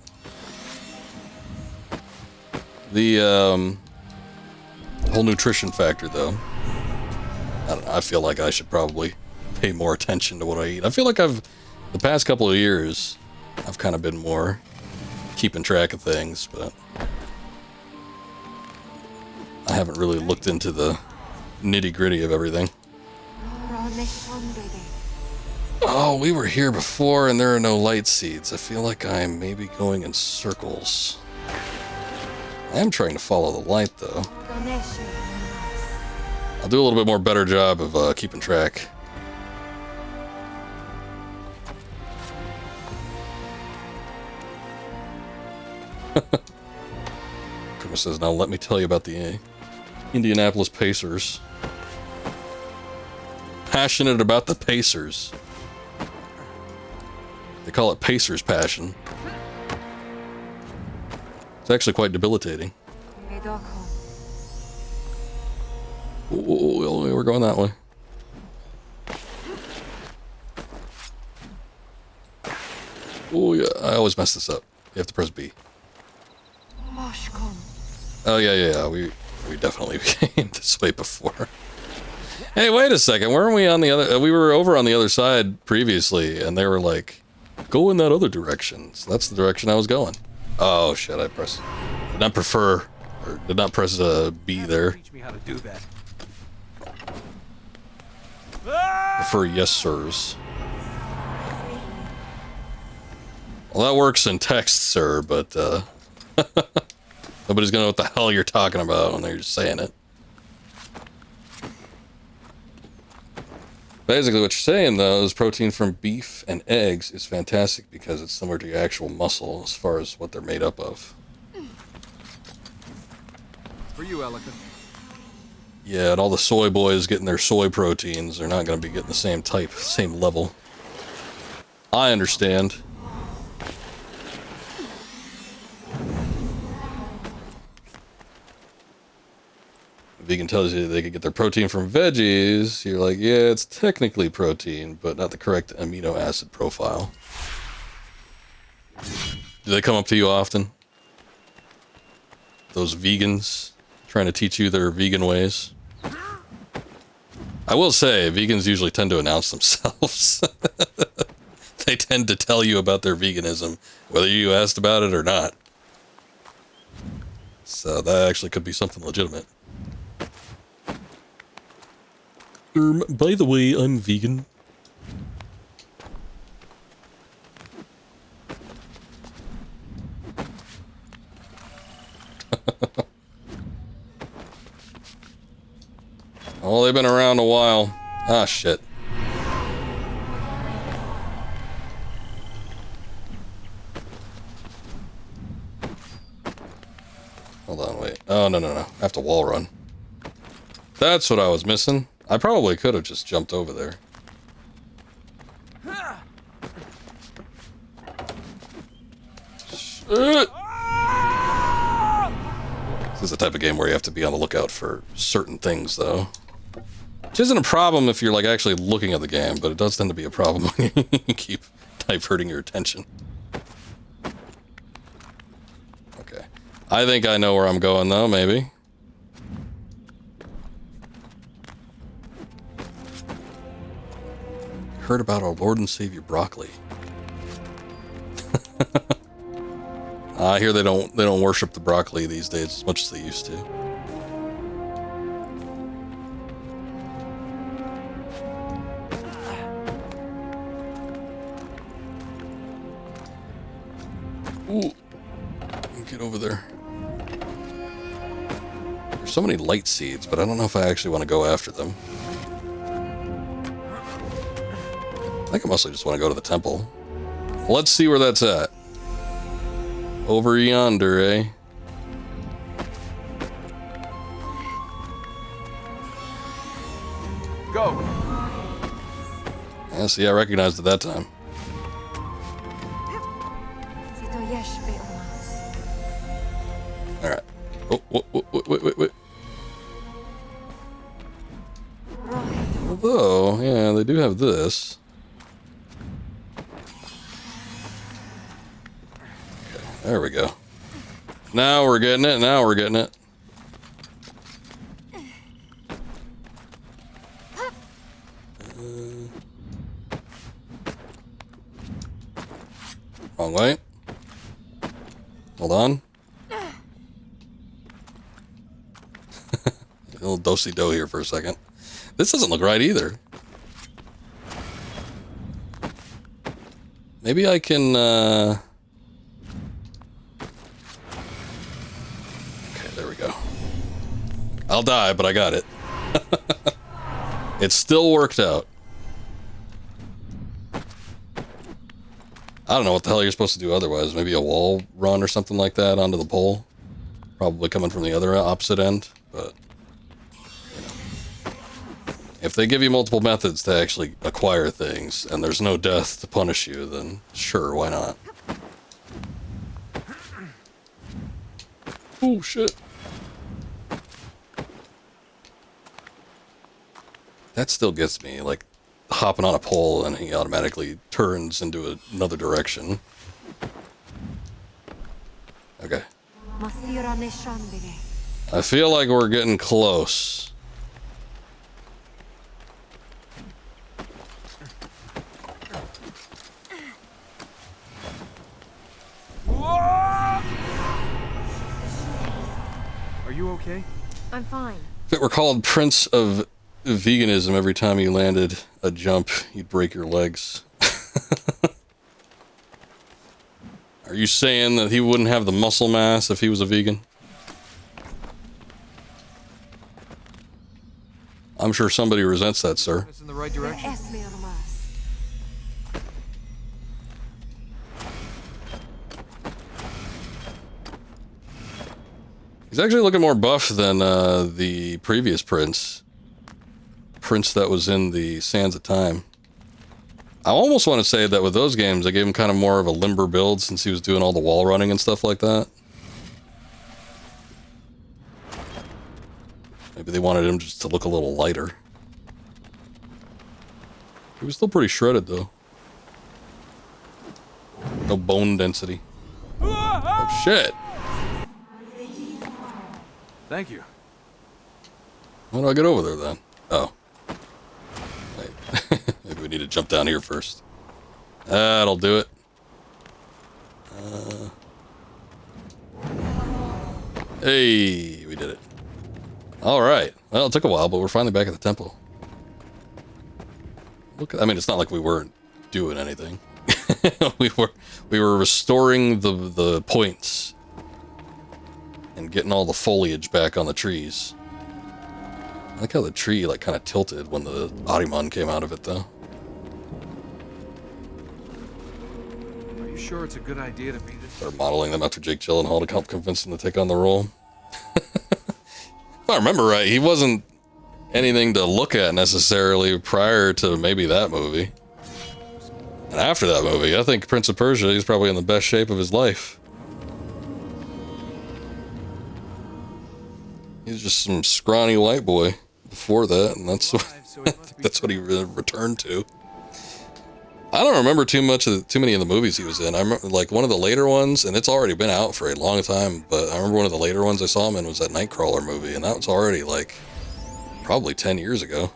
The whole nutrition factor, though. I don't know, I feel like I should probably pay more attention to what I eat. I feel like the past couple of years, I've kind of been more keeping track of things, but I haven't really looked into the nitty-gritty of everything. Oh, we were here before and there are no light seeds. I feel like I'm maybe going in circles. I am trying to follow the light, though. I'll do a little bit more better job of keeping track. Kuma says, now let me tell you about the Indianapolis Pacers. Passionate about the Pacers. They call it Pacers passion. It's actually quite debilitating. Ooh, we're going that way. Oh yeah, I always mess this up. You have to press B. Oh yeah. We definitely came this way before. Hey, wait a second. Weren't we on the other? We were over on the other side previously, and they were like, "Go in that other direction." So that's the direction I was going. Oh shit! Did not press B there. Teach me how to do that. Prefer yes, sirs. Well, that works in text, sir, but nobody's gonna know what the hell you're talking about when they're just saying it. Basically, what you're saying, though, is protein from beef and eggs is fantastic because it's similar to your actual muscle as far as what they're made up of. For you, Elika. Yeah, and all the soy boys getting their soy proteins, they're not going to be getting the same type, same level. I understand. Vegan tells you they could get their protein from veggies. You're like, yeah, it's technically protein, but not the correct amino acid profile. Do they come up to you often? Those vegans trying to teach you their vegan ways? I will say, vegans usually tend to announce themselves. They tend to tell you about their veganism, whether you asked about it or not. So that actually could be something legitimate. By the way, I'm vegan. Oh, they've been around a while. Ah, shit. Hold on, wait. Oh, no. I have to wall run. That's what I was missing. I probably could have just jumped over there. Shit. This is the type of game where you have to be on the lookout for certain things, though. Which isn't a problem if you're, like, actually looking at the game, but it does tend to be a problem when you keep diverting your attention. Okay. I think I know where I'm going, though, maybe. Heard about our Lord and Savior broccoli. I hear they don't worship the broccoli these days as much as they used to. Ooh, get over there. There's so many light seeds, but I don't know if I actually want to go after them. I think I mostly just want to go to the temple. Let's see where that's at. Over yonder, eh? Go. Yeah, see, I recognized it that time. Alright. Oh, wait. Although, yeah, they do have this. Okay, there we go. Now we're getting it, Wrong way. Hold on. A little do-si-do here for a second. This doesn't look right either. Maybe I can, Okay, there we go. I'll die, but I got it. It still worked out. I don't know what the hell you're supposed to do otherwise. Maybe a wall run or something like that onto the pole. Probably coming from the other opposite end, but... you know. If they give you multiple methods to actually acquire things, and there's no death to punish you, then sure, why not? Oh, shit. That still gets me, like, hopping on a pole and he automatically turns into another direction. Okay. I feel like we're getting close. Are you okay? I'm fine. If it were called Prince of Veganism, every time you landed a jump, you'd break your legs. Are you saying that he wouldn't have the muscle mass if he was a vegan? I'm sure somebody resents that, sir. Us in the right direction. He's actually looking more buff than the previous prince. Prince that was in the Sands of Time. I almost want to say that with those games, they gave him kind of more of a limber build since he was doing all the wall running and stuff like that. Maybe they wanted him just to look a little lighter. He was still pretty shredded, though. No bone density. Oh, shit. Thank you. How do I get over there, then? Oh. Wait. Maybe we need to jump down here first. That'll do it. Hey, we did it. Alright. Well, it took a while, but we're finally back at the temple. Look, I mean, it's not like we weren't doing anything. we were restoring the points and getting all the foliage back on the trees. I like how the tree like kind of tilted when the Ahriman came out of it, though. Are you sure it's a good idea to be this? They're modeling them after Jake Gyllenhaal to help convince him to take on the role. If I remember right, he wasn't anything to look at necessarily prior to maybe that movie. And after that movie, I think Prince of Persia, he's probably in the best shape of his life. He's just some scrawny white boy before that, and that's what he returned to. I don't remember too many of the movies he was in. I remember like one of the later ones, and it's already been out for a long time, but I remember one of the later ones I saw him in was that Nightcrawler movie, and that was already like probably 10 years ago.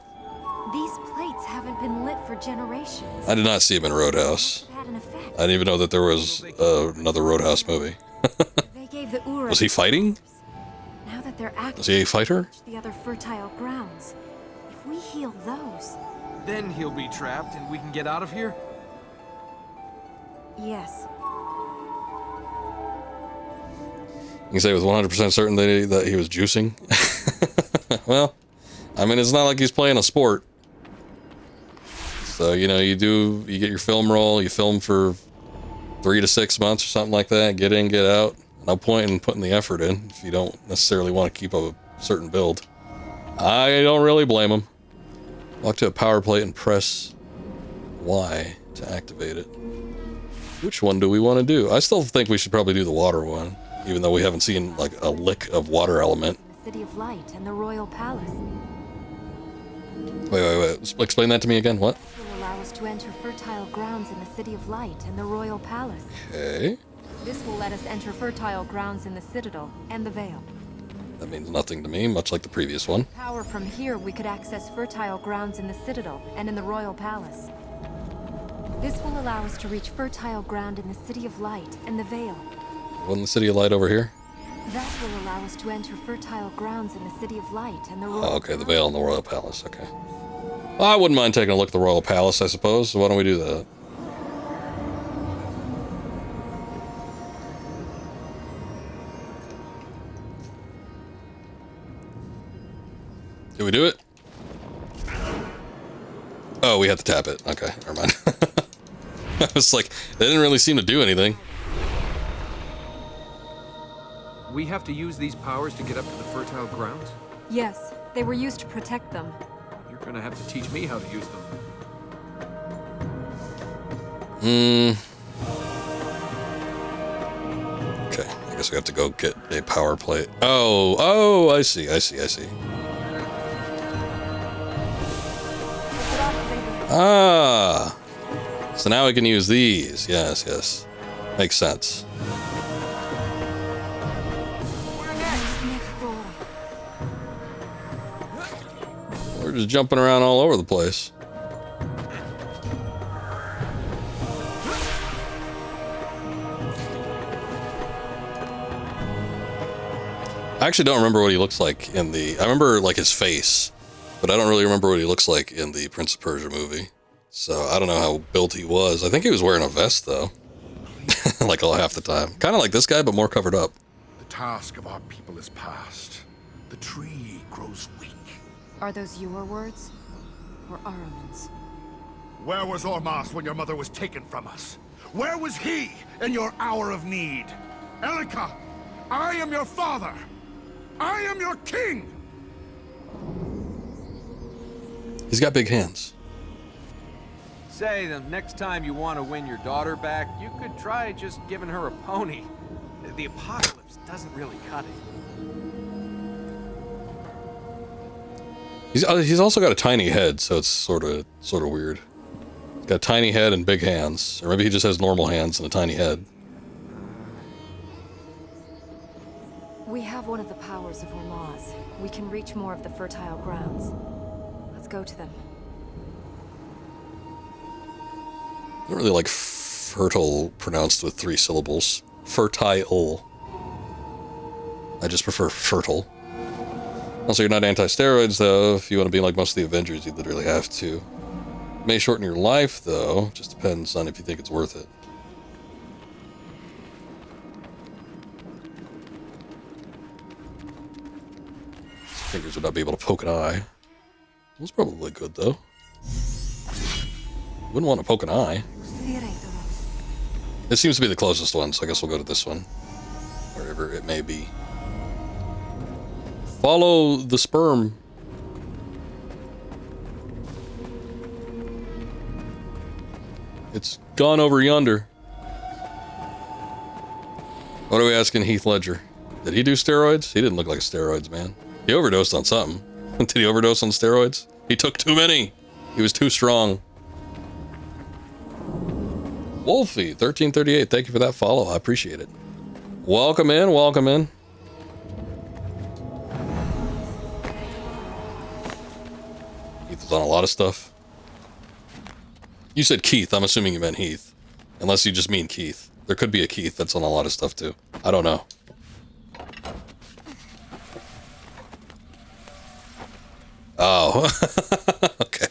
These plates haven't been lit for generations. I did not see him in Roadhouse. Had an effect. I didn't even know that there was another Roadhouse movie. They gave the Ura. Was he fighting? Now that they're active, Was he a fighter? the other fertile grounds. If we heal those, Then he'll be trapped and we can get out of here? yes. You can say with 100% certainty that he was juicing. Well, I mean, it's not like he's playing a sport. So, you know, you get your film roll, you film for 3 to 6 months or something like that, get in, get out. No point in putting the effort in if you don't necessarily want to keep up a certain build. I don't really blame him. Walk to a power plate and press Y to activate it. Which one do we want to do? I still think we should probably do the water one, even though we haven't seen like a lick of water element. The City of Light and the Royal Palace. Wait. Explain that to me again. What? This will allow us to enter fertile grounds in the City of Light and the Royal Palace. Okay. This will let us enter fertile grounds in the Citadel and the Vale. That means nothing to me, much like the previous one. Power from here, we could access fertile grounds in the Citadel and in the Royal Palace. This will allow us to reach fertile ground in the City of Light and the Vale. Wasn't the City of Light over here? That will allow us to enter fertile grounds in the City of Light and the Royal Oh, okay, the Palace. Vale and the Royal Palace, okay. Well, I wouldn't mind taking a look at the Royal Palace, I suppose, so why don't we do that? Did we do it? Oh, we had to tap it. Okay, never mind. I was like, they didn't really seem to do anything. We have to use these powers to get up to the fertile grounds? Yes, they were used to protect them. You're gonna have to teach me how to use them. Okay, I guess we have to go get a power plate. Oh, I see. Ah, so now we can use these. Yes. Makes sense. We're just jumping around all over the place. I actually don't remember what he looks like in the... I remember, like, his face, but I don't really remember what he looks like in the Prince of Persia movie. So, I don't know how built he was. I think he was wearing a vest, though. like half the time. Kind of like this guy, but more covered up. The task of our people is past. The tree grows weak. Are those your words? Or Ahriman's? Where was Ormas when your mother was taken from us? Where was he in your hour of need? Elika, I am your father. I am your king. He's got big hands. Say, the next time you want to win your daughter back, you could try just giving her a pony. The apocalypse doesn't really cut it. He's also got a tiny head, so it's sort of weird. He's got a tiny head and big hands, or maybe he just has normal hands and a tiny head. We have one of the powers of Ormaz. We can reach more of the fertile grounds. Let's go to them. I don't really like fertile pronounced with 3 syllables. Fertile. I just prefer fertile. Also, you're not anti-steroids, though. If you want to be like most of the Avengers, you literally have to. It may shorten your life, though. Just depends on if you think it's worth it. Fingers would not be able to poke an eye. That's probably good, though. Wouldn't want to poke an eye. This seems to be the closest one, so I guess we'll go to this one. Wherever it may be. Follow the sperm. It's gone over yonder. What are we asking Heath Ledger? Did he do steroids? He didn't look like steroids, man. He overdosed on something. Did he overdose on steroids? He took too many. He was too strong. Wolfie, 1338, thank you for that follow. I appreciate it. Welcome in, welcome in. Heath is on a lot of stuff. You said Keith, I'm assuming you meant Heath. Unless you just mean Keith. There could be a Keith that's on a lot of stuff too. I don't know. Oh, okay.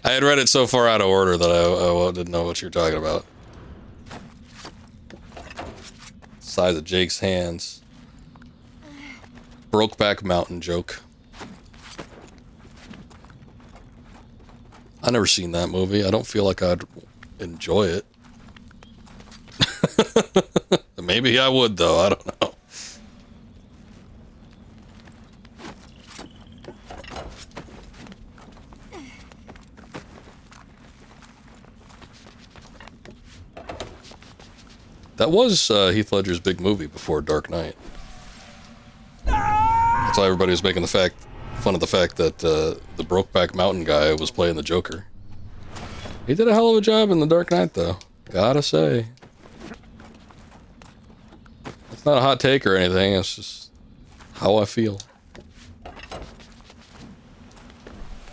I had read it so far out of order that I didn't know what you were talking about. Size of Jake's hands. Brokeback Mountain joke. I never seen that movie. I don't feel like I'd enjoy it. Maybe I would, though. I don't know. That was Heath Ledger's big movie before Dark Knight. That's why everybody was making fun of the fact that the Brokeback Mountain guy was playing the Joker. He did a hell of a job in the Dark Knight, though. Gotta say. It's not a hot take or anything. It's just how I feel.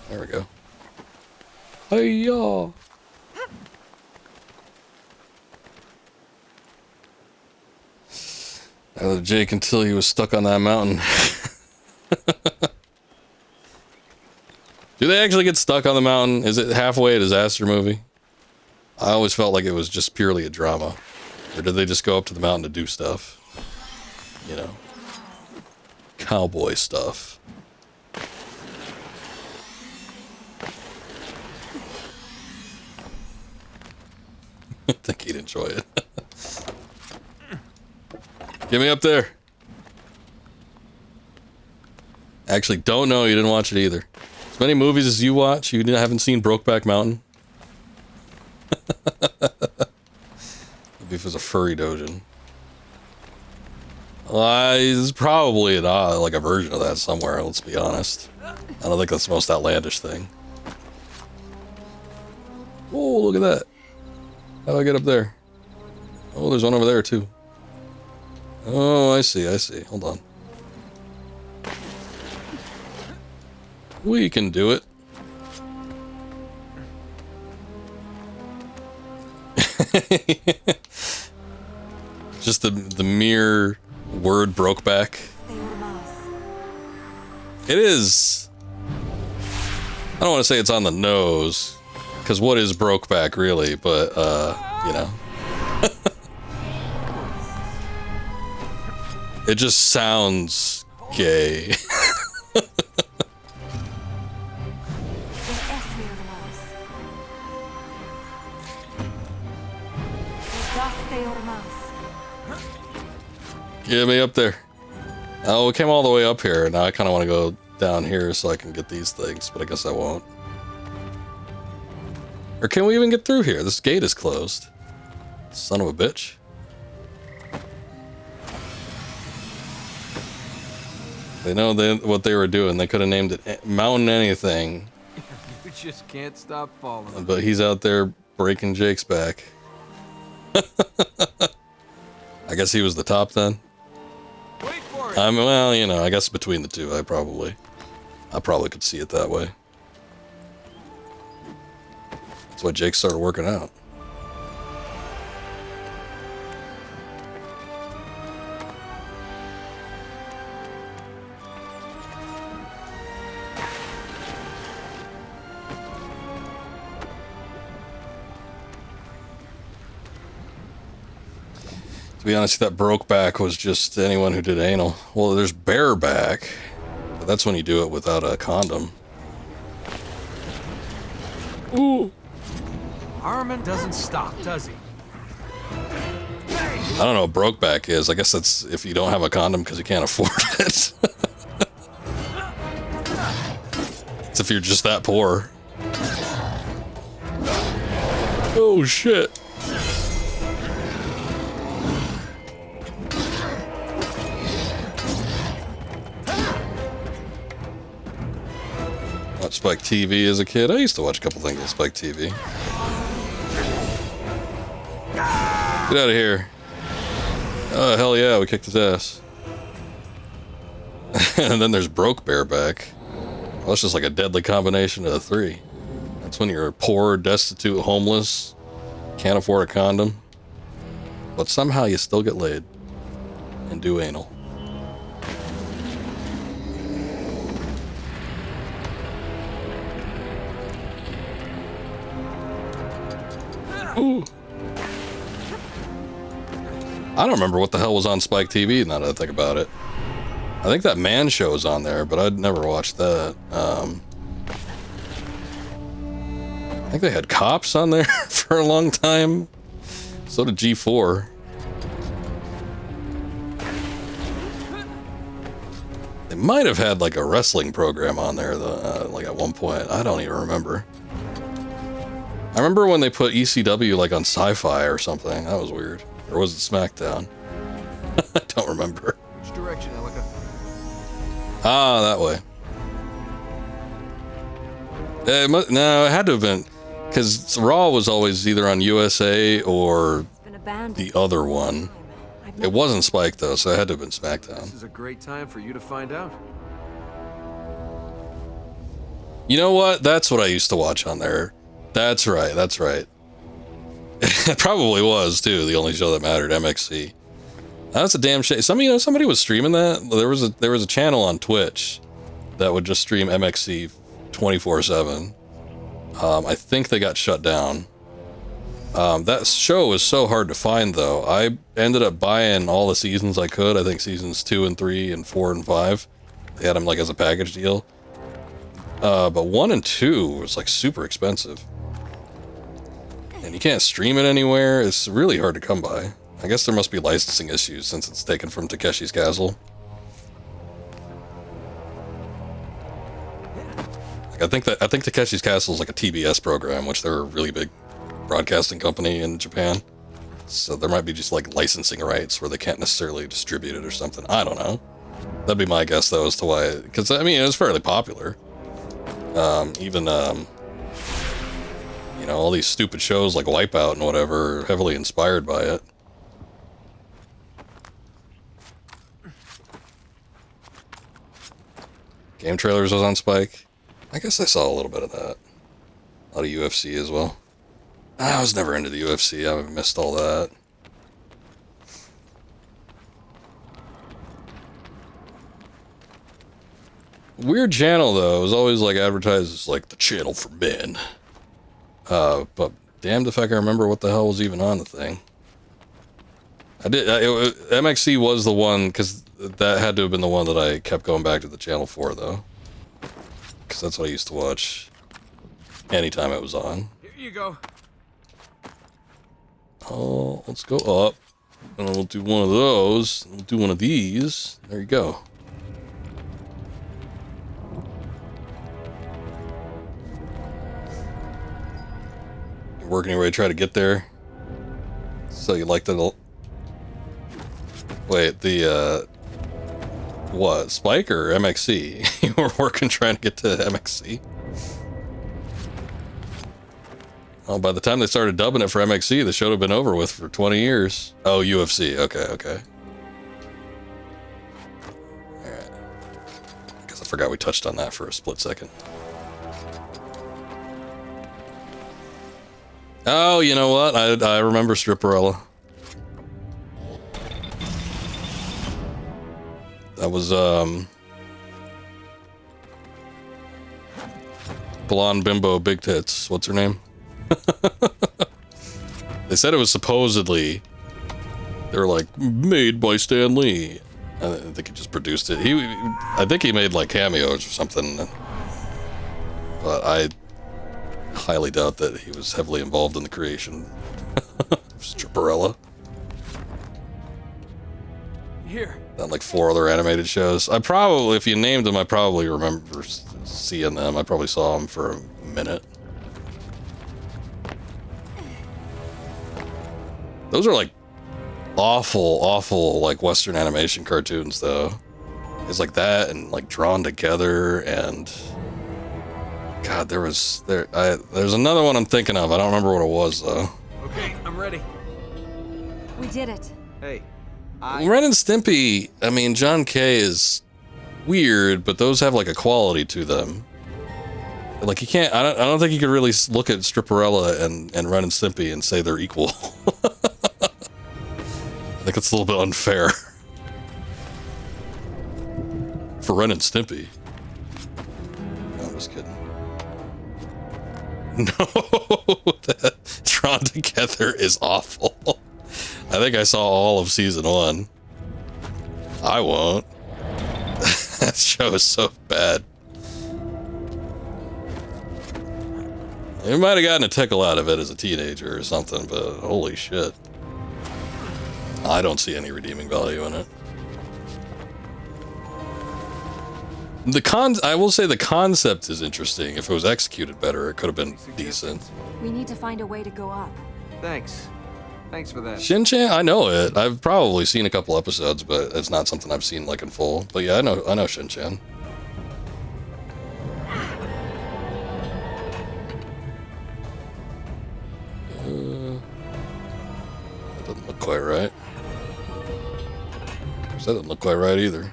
There we go. Hey-ya! I let Jake until he was stuck on that mountain. Do they actually get stuck on the mountain? Is it halfway a disaster movie? I always felt like it was just purely a drama. Or did they just go up to the mountain to do stuff? You know. Cowboy stuff. I think he'd enjoy it. Get me up there. Actually, don't know. You didn't watch it either. As many movies as you watch, you haven't seen Brokeback Mountain? Maybe if it was a furry dojin. There's probably like a version of that somewhere, let's be honest. I don't think that's the most outlandish thing. Oh, look at that. How do I get up there? Oh, there's one over there, too. Oh, I see. Hold on. We can do it. Just the mere word Brokeback. It is. I don't want to say it's on the nose, because what is Brokeback really? But you know. It just sounds gay. Get me up there. Oh, we came all the way up here. Now I kind of want to go down here so I can get these things, but I guess I won't. Or can we even get through here? This gate is closed. Son of a bitch. They know what they were doing. They could have named it Mountain Anything. You just can't stop falling. But he's out there breaking Jake's back. I guess he was the top then. Wait for it. Well, you know, I guess between the two, I probably could see it that way. That's why Jake started working out. To be honest, that broke back was just anyone who did anal. Well, there's bareback, but that's when you do it without a condom. Ooh. Harmon doesn't stop, does he? I don't know what broke back is. I guess that's if you don't have a condom because you can't afford it. It's if you're just that poor. Oh shit. Watch Spike TV as a kid. I used to watch a couple things on Spike TV. Get out of here. Oh, hell yeah, we kicked his ass. And then there's Broke Bareback. Well, that's just like a deadly combination of the three. That's when you're poor, destitute, homeless, can't afford a condom, but somehow you still get laid and do anal. Ooh. I don't remember what the hell was on Spike TV now that I think about it. I think that Man Show is on there, but I'd never watched that. I think they had Cops on there for a long time. So did G4. They might have had like a wrestling program on there, like at one point. I don't even remember. I remember when they put ECW like on Sci-Fi or something. That was weird. Or was it SmackDown? I don't remember. Which direction, Elika? Ah, that way. No, it had to have been, because Raw was always either on USA or the other one. It wasn't Spike though, so it had to have been SmackDown. This is a great time for you to find out. You know what? That's what I used to watch on there. That's right. That's right. It probably was too. The only show that mattered, MXC. That's a damn shame. Somebody was streaming that. There was a channel on Twitch that would just stream MXC 24/7. I think they got shut down. That show was so hard to find though. I ended up buying all the seasons I could. I think seasons 2 and 3 and 4 and 5. They had them like as a package deal. But 1 and 2 was like super expensive. And you can't stream it anywhere. It's really hard to come by. I guess there must be licensing issues since it's taken from Takeshi's Castle. Like, I think Takeshi's Castle is like a TBS program, which they're a really big broadcasting company in Japan. So there might be just like licensing rights where they can't necessarily distribute it or something. I don't know. That'd be my guess though as to why, because I mean, it was fairly popular. You know, all these stupid shows like Wipeout and whatever are heavily inspired by it. Game Trailers was on Spike. I guess I saw a little bit of that. A lot of UFC as well. I was never into the UFC. I missed all that. Weird channel though. It was always like advertised as like the channel for men. But damned if I can remember what the hell was even on the thing. MXC was the one, because that had to have been the one that I kept going back to the channel for, though. Because that's what I used to watch anytime it was on. Here you go. Oh, let's go up. And we'll do one of those. We'll do one of these. There you go. You're working your way to try to get there. So you like the... Wait, the, what? Spike or MXC? You were working trying to get to MXC? Oh, by the time they started dubbing it for MXC, the show would have been over with for 20 years. Oh, UFC. Okay, okay. Alright. I guess I forgot we touched on that for a split second. Oh, you know what? I remember Stripperella. That was, blonde bimbo big tits. What's her name? They said it was supposedly, they were like, made by Stan Lee. I think he just produced it. I think he made like cameos or something. But I highly doubt that he was heavily involved in the creation of Stripperella. Here. And like 4 other animated shows. I probably, if you named them, I probably remember seeing them. I probably saw them for a minute. Those are like awful like Western animation cartoons though. It's like that and like Drawn Together and God, there's another one I'm thinking of. I don't remember what it was though. Okay, I'm ready. We did it. Hey, Ren and Stimpy, I mean, John K is weird, but those have like a quality to them. Like you can't, I don't think you could really look at Stripperella and Ren and Stimpy and say they're equal. I think it's a little bit unfair. For Ren and Stimpy. No, I'm just kidding. No, that Drawn Together is awful. I think I saw all of season 1. I won't. That show is so bad. You might have gotten a tickle out of it as a teenager or something, but holy shit. I don't see any redeeming value in it. I will say the concept is interesting. If it was executed better, it could have been decent. We need to find a way to go up. thanks. Thanks for that. Shin-chan, I know it. I've probably seen a couple episodes, but it's not something I've seen like in full. But yeah, I know Shin-chan. That doesn't look quite right. That doesn't look quite right either.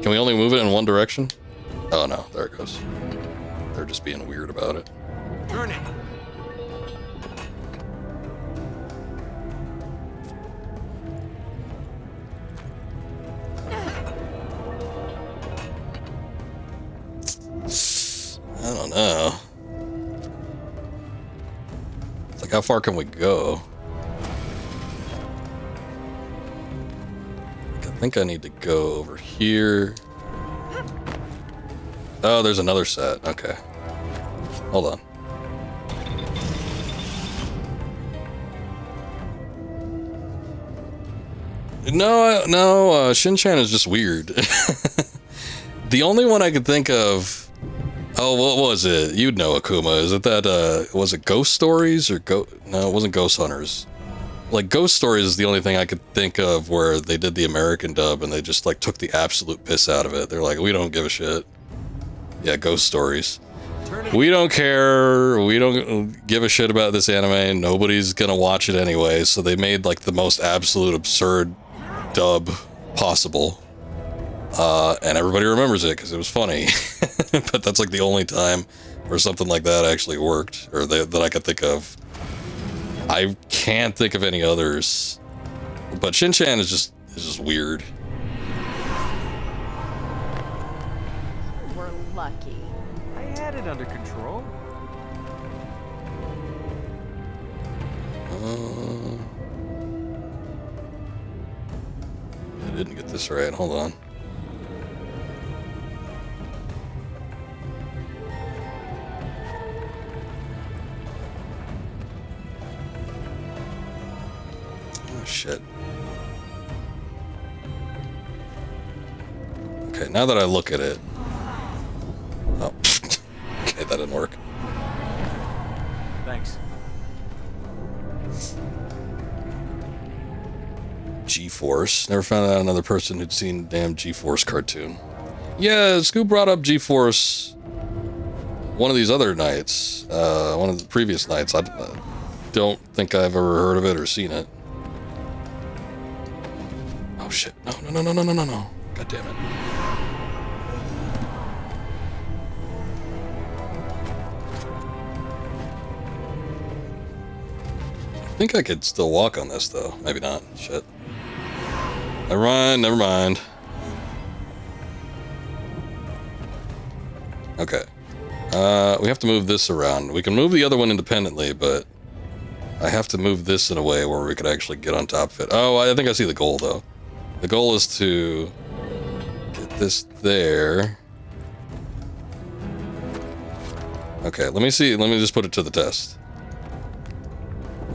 Can we only move it in one direction? Oh no, there it goes. They're just being weird about it. Turn it. I don't know. It's like, how far can we go? I think I need to go over here. Oh, there's another set. Okay. Hold on. No, Shin-chan is just weird. The only one I could think of... Oh, what was it? You'd know, Akuma. Is it that, was it Ghost Stories or No, it wasn't Ghost Hunters. Like, Ghost Stories is the only thing I could think of where they did the American dub and they just, like, took the absolute piss out of it. They're like, we don't give a shit. Yeah, Ghost Stories. We don't care. We don't give a shit about this anime. Nobody's gonna watch it anyway. So they made, like, the most absolute absurd dub possible. And everybody remembers it because it was funny. But that's like the only time where something like that actually worked, or that I could think of. I can't think of any others. But Shin-chan is just weird. We're lucky. I had it under control. It didn't get this right. Hold on. Oh, shit. Okay, now that I look at it... Oh, okay, that didn't work. Thanks. G-Force. Never found out another person who'd seen the damn G-Force cartoon. Yeah, Scoop brought up G-Force one of these other nights. One of the previous nights. I don't think I've ever heard of it or seen it. Oh shit. No. God damn it. I think I could still walk on this though. Maybe not. Shit. Never mind. Okay. We have to move this around. We can move the other one independently, but I have to move this in a way where we could actually get on top of it. Oh, I think I see the goal though. The goal is to get this there. Okay, let me see. Let me just put it to the test.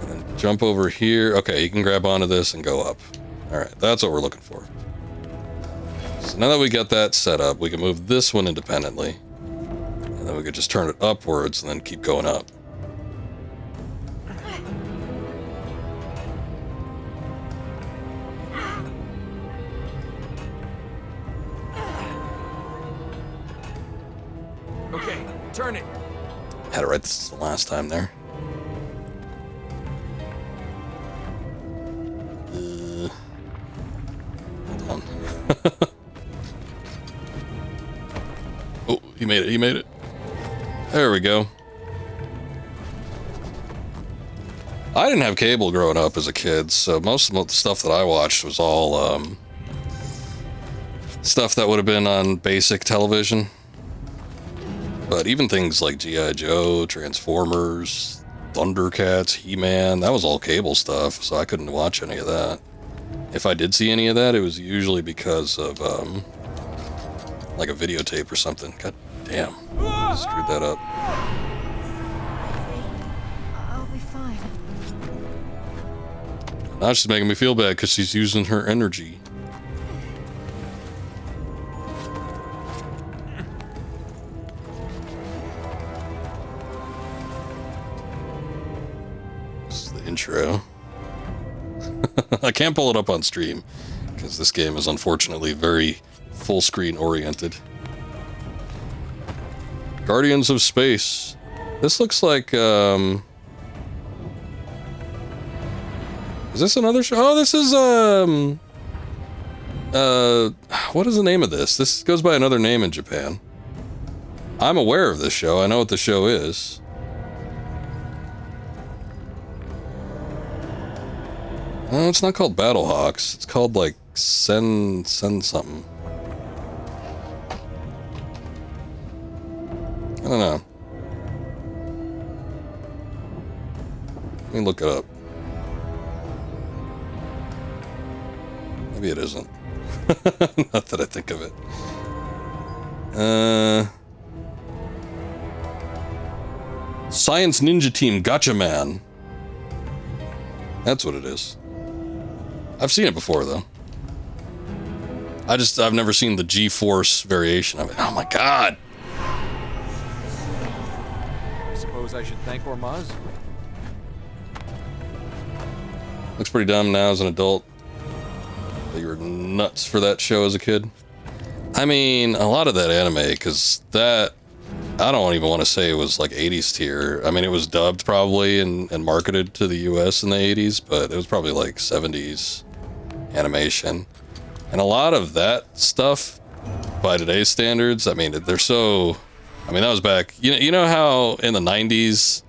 And jump over here. Okay, you can grab onto this and go up. Alright, that's what we're looking for. So now that we got that set up, we can move this one independently. And then we could just turn it upwards and then keep going up. Okay, turn it. Had it right this the last time there. Hold on. Oh, he made it. There we go. I didn't have cable growing up as a kid, so most of the stuff that I watched was all stuff that would have been on basic television. But even things like G.I. Joe, Transformers, Thundercats, He-Man, that was all cable stuff, so I couldn't watch any of that. If I did see any of that, it was usually because of, like a videotape or something. God damn. Screwed that up. I'll be fine. Now she's making me feel bad because she's using her energy. This is the intro. I can't pull it up on stream because this game is unfortunately very full screen oriented. Guardians of Space. This looks like, is this another show? Oh, this is, what is the name of this? This goes by another name in Japan. I'm aware of this show. I know what the show is. No, it's not called Battlehawks. It's called, like, Sen something. I don't know. Let me look it up. Maybe it isn't. Not that I think of it. Science Ninja Team Gotcha Man. That's what it is. I've seen it before, though. I've never seen the G-Force variation of it. Oh my god! I suppose I should thank Ormaz? Looks pretty dumb now as an adult. But you were nuts for that show as a kid. I mean, a lot of that anime, because that... I don't even want to say it was like 80s tier. I mean, it was dubbed probably and marketed to the US in the 80s, but it was probably like 70s animation. And a lot of that stuff, by today's standards, I mean, they're so... I mean, that was back... You know how in the 90s,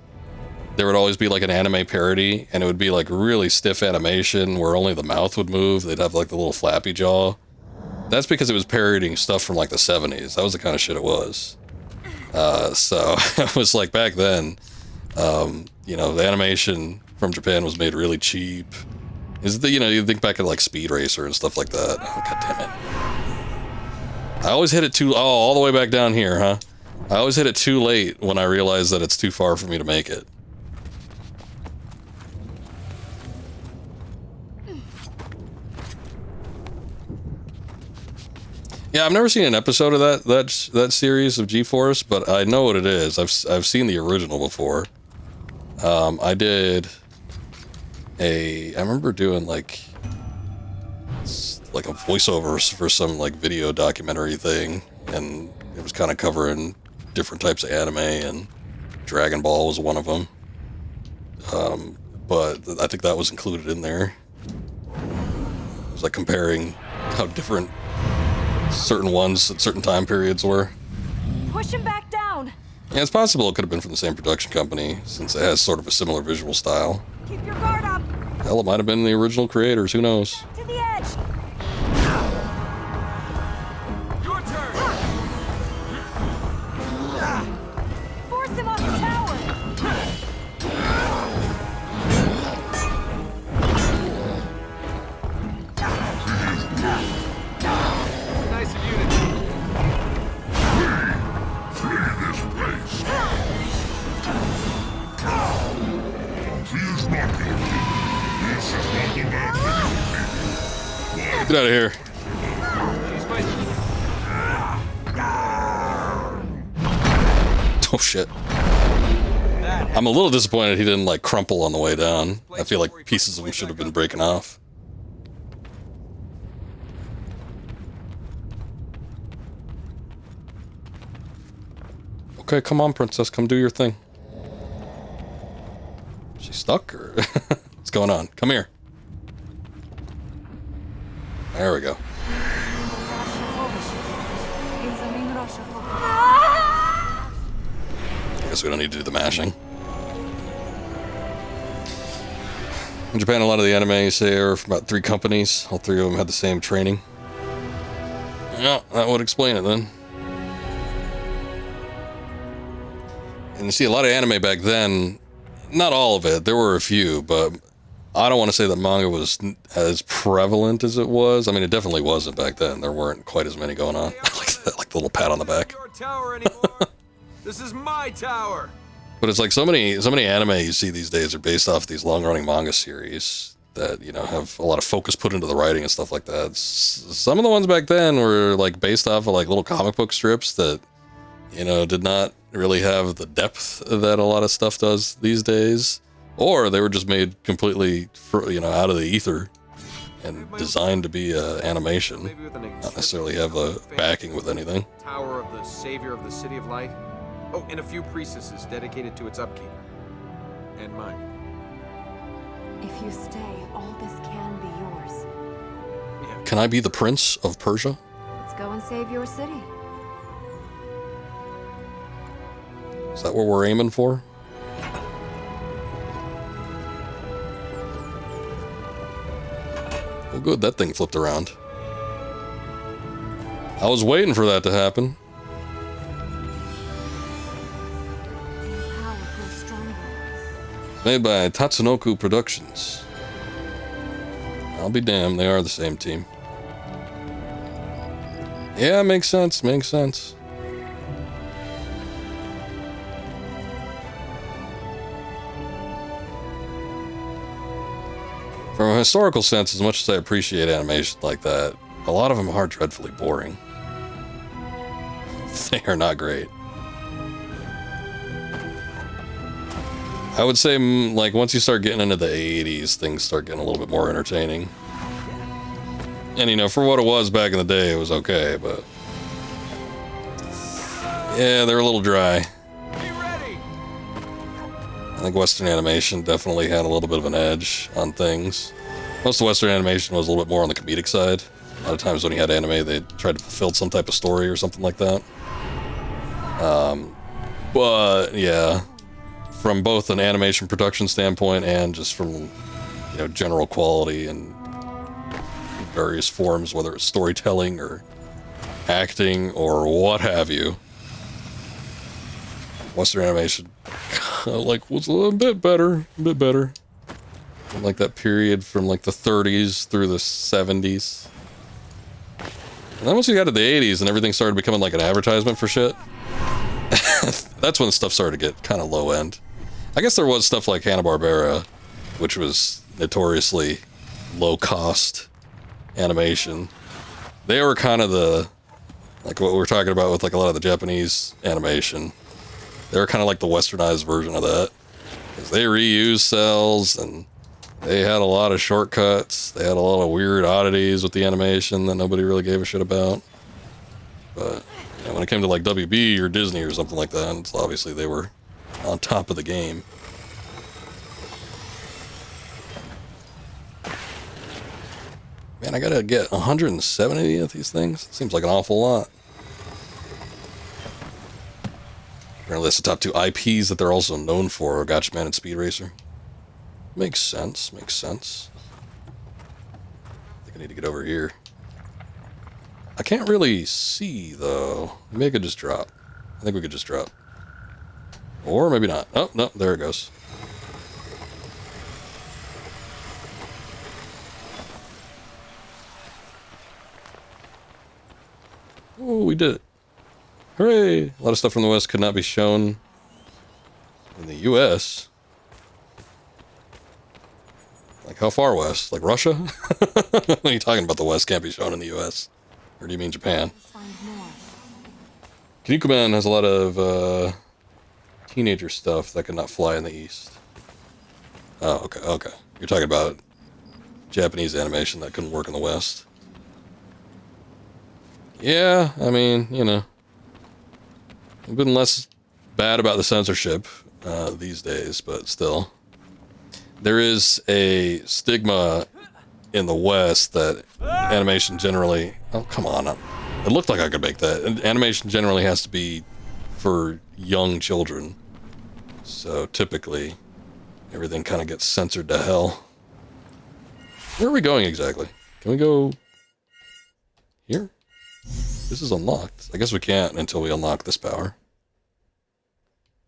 there would always be like an anime parody, and it would be like really stiff animation where only the mouth would move. They'd have like the little flappy jaw. That's because it was parodying stuff from like the 70s. That was the kind of shit it was. So it was like back then, you know, the animation from Japan was made really cheap. Is the, you know, you think back at like Speed Racer and stuff like that. Oh, God damn it. I always hit it too, all the way back down here, huh? I always hit it too late when I realize that it's too far for me to make it. Yeah, I've never seen an episode of that series of G-Force, but I know what it is. I've seen the original before. I remember doing like a voiceover for some like video documentary thing, and it was kind of covering different types of anime, and Dragon Ball was one of them. But I think that was included in there. It was like comparing how different certain ones at certain time periods were. Push him back down. Yeah, it's possible it could have been from the same production company, since it has sort of a similar visual style. Keep your guard up. Hell, it might have been the original creators, who knows? To the edge. Your turn. Force him off the tower. Nice of you to Get out of here. She's my... Oh shit. I'm a little disappointed he didn't like crumple on the way down. I feel like pieces of him should have been breaking off. Okay, come on, princess, come do your thing. She's stuck, or what's going on? Come here. There we go. I guess we don't need to do the mashing. In Japan, a lot of the anime you say are from about 3 companies. All 3 of them had the same training. Yeah, that would explain it then. And you see a lot of anime back then, not all of it, there were a few, but I don't want to say that manga was as prevalent as it was. I mean, it definitely wasn't back then. There weren't quite as many going on. like the little pat on the back. Your tower anymore. This is my tower. But it's like so many anime you see these days are based off these long-running manga series that, you know, have a lot of focus put into the writing and stuff like that. Some of the ones back then were like based off of like little comic book strips that, you know, did not really have the depth that a lot of stuff does these days, or they were just made completely, you know, out of the ether and designed to be animation, not necessarily have a backing with anything. Tower of the Savior of the City of Light. Oh, and a few priestesses dedicated to its upkeep. And mine. If you stay, all this can be yours. Yeah. Can I be the Prince of Persia? Let's go and save your city. Is that what we're aiming for? Well, good, that thing flipped around. I was waiting for that to happen. Your power grows stronger. Made by Tatsunoku Productions. I'll be damned, they are the same team. Yeah, makes sense, makes sense. From a historical sense, as much as I appreciate animation like that, a lot of them are dreadfully boring. They are not great. I would say, like, once you start getting into the 80s, things start getting a little bit more entertaining. And, you know, for what it was back in the day, it was okay, but... yeah, they're a little dry. Be ready. I think Western animation definitely had a little bit of an edge on things. Most of Western animation was a little bit more on the comedic side. A lot of times when you had anime, they tried to fulfill some type of story or something like that. But, yeah, from both an animation production standpoint and just from, you know, general quality and various forms, whether it's storytelling or acting or what have you, Western animation like was a little bit better, From like that period from like the 30s through the 70s. And then once you got to the 80s and everything started becoming like an advertisement for shit, that's when stuff started to get kind of low end. I guess there was stuff like Hanna-Barbera, which was notoriously low cost animation. They were kind of the, like what we were talking about with like a lot of the Japanese animation. They were kind of like the westernized version of that. Because they reused cells and they had a lot of shortcuts. They had a lot of weird oddities with the animation that nobody really gave a shit about. But you know, when it came to like WB or Disney or something like that, it's obviously they were on top of the game. Man, I gotta get 170 of these things. Seems like an awful lot. Apparently that's the top 2 IPs that they're also known for, Gotcha Man and Speed Racer. Makes sense, makes sense. I think I need to get over here. I can't really see, though. Maybe I could just drop. I think we could just drop. Or maybe not. Oh, no, there it goes. Oh, we did it. Hooray! A lot of stuff from the West could not be shown in the U.S. Like, how far west? Like Russia? What are you talking about? The West can't be shown in the U.S.? Or do you mean Japan? Kinnikuman has a lot of teenager stuff that could not fly in the East. Oh, okay, okay. You're talking about Japanese animation that couldn't work in the West. Yeah, I mean, you know. I've been less bad about the censorship these days, but still. There is a stigma in the West that animation generally... Oh, come on. It looked like I could make that. Animation generally has to be for young children. So typically, everything kind of gets censored to hell. Where are we going exactly? Can we go here? This is unlocked. I guess we can't until we unlock this power.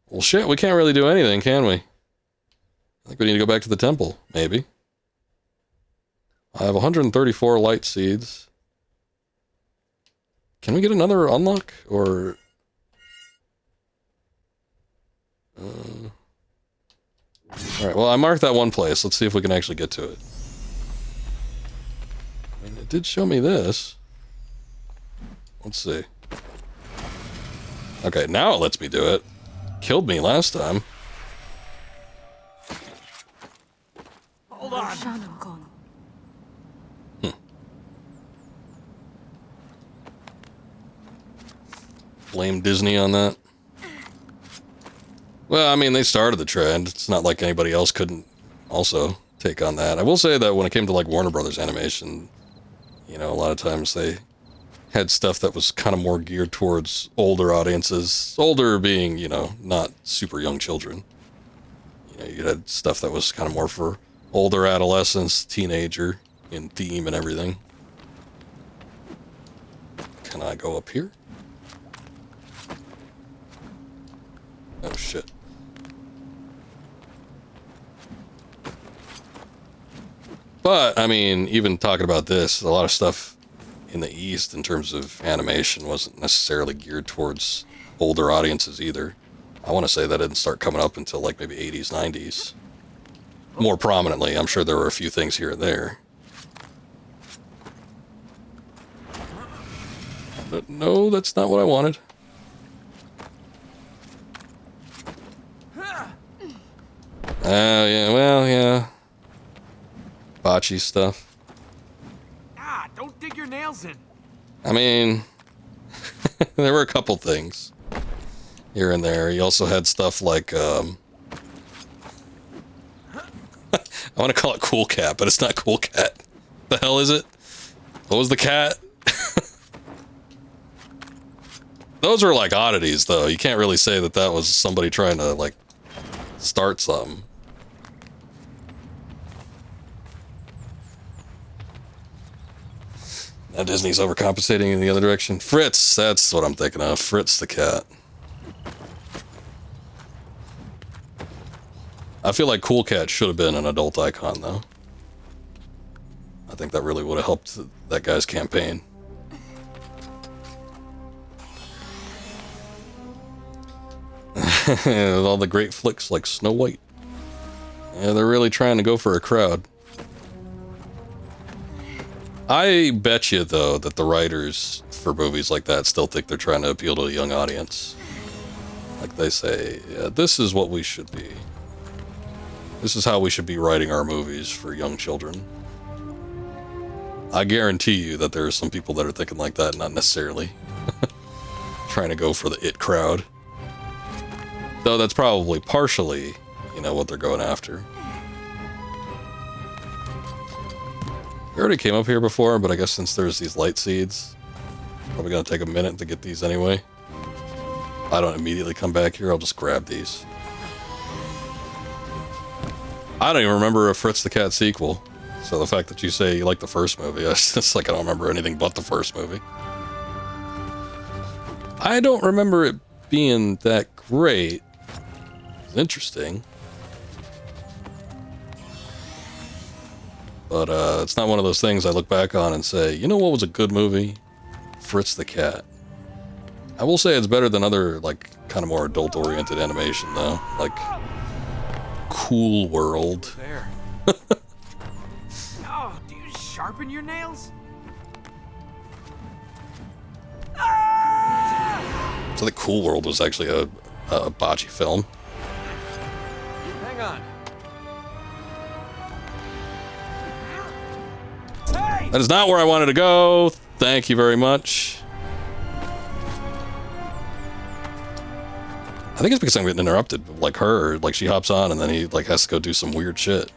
Well, shit, we can't really do anything, can we? I think we need to go back to the temple, maybe. I have 134 light seeds. Can we get another unlock? Or... Alright, well, I marked that one place. Let's see if we can actually get to it. I mean, it did show me this. Let's see. Okay, now it lets me do it. Killed me last time. Hold on. Blame Disney on that. Well, I mean, they started the trend. It's not like anybody else couldn't also take on that. I will say that when it came to like Warner Brothers animation, you know, a lot of times they had stuff that was kind of more geared towards older audiences. Older being, you know, not super young children. You know, you had stuff that was kind of more for older adolescents, teenager in theme and everything. Can I go up here? Oh shit. But, I mean, even talking about this, a lot of stuff in the East in terms of animation wasn't necessarily geared towards older audiences either. I want to say that didn't start coming up until like maybe 80s, 90s. More prominently. I'm sure there were a few things here and there. But no, that's not what I wanted. Yeah, well, yeah. Bocce stuff. Ah, don't dig your nails in. I mean, there were a couple things here and there. You also had stuff like, I want to call it Cool Cat, but it's not Cool Cat. The hell is it? What was the cat? Those were like oddities, though. You can't really say that that was somebody trying to, like, start something. Now Disney's overcompensating in the other direction. Fritz, that's what I'm thinking of. Fritz the cat. I feel like Cool Cat should have been an adult icon, though. I think that really would have helped that guy's campaign. With all the great flicks like Snow White. Yeah, they're really trying to go for a crowd. I bet you, though, that the writers for movies like that still think they're trying to appeal to a young audience. Like they say, yeah, this is what we should be. This is how we should be writing our movies for young children. I guarantee you that there are some people that are thinking like that, not necessarily trying to go for the it crowd. Though that's probably partially, you know, what they're going after. We already came up here before, but I guess since there's these light seeds, probably gonna take a minute to get these anyway. If I don't immediately come back here, I'll just grab these. I don't even remember a Fritz the Cat sequel. So the fact that you say you like the first movie, it's like I don't remember anything but the first movie. I don't remember it being that great. It's interesting. But it's not one of those things I look back on and say, you know what was a good movie? Fritz the Cat. I will say it's better than other, like, kind of more adult-oriented animation, though. Like, Cool World. There. Oh, do you sharpen your nails? So the Cool World was actually a bocce film. Hang on. That is not where I wanted to go. Thank you very much. I think it's because I'm getting interrupted, like her. Like she hops on and then he like has to go do some weird shit.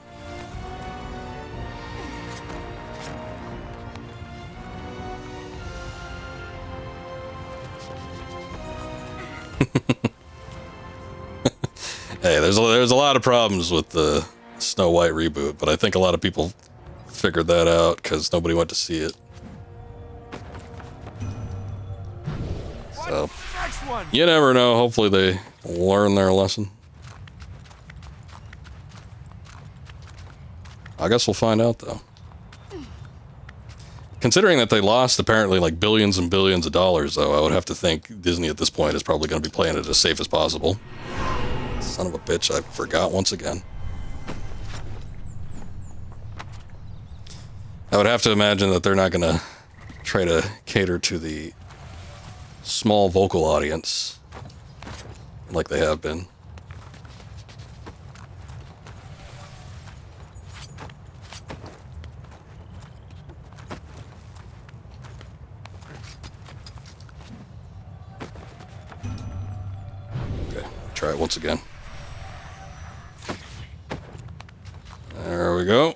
Hey, there's a lot of problems with the Snow White reboot, but I think a lot of people figured that out because nobody went to see it. So, Next one. you never know. Hopefully they learn their lesson. I guess we'll find out, though. Considering that they lost apparently like billions and billions of dollars, though, I would have to think Disney at this point is probably going to be playing it as safe as possible. Son of a bitch, I forgot once again. I would have to imagine that they're not going to try to cater to the small vocal audience like they have been. Okay, try it once again. There we go.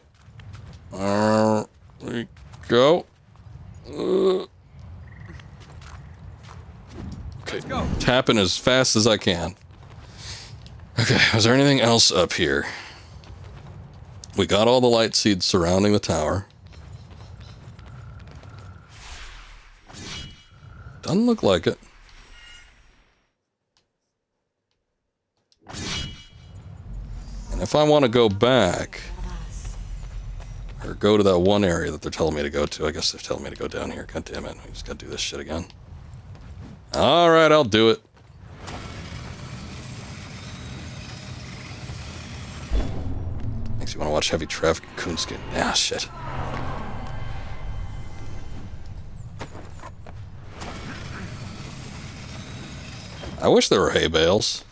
There we go. Okay, tapping as fast as I can. Okay, is there anything else up here? We got all the light seeds surrounding the tower. Doesn't look like it. And if I want to go back, or go to that one area that they're telling me to go to, I guess they're telling me to go down here. God damn it, we just gotta do this shit again. Alright, I'll do it. Makes you want to watch Heavy Traffic Coonskin. Ah, shit. I wish there were hay bales.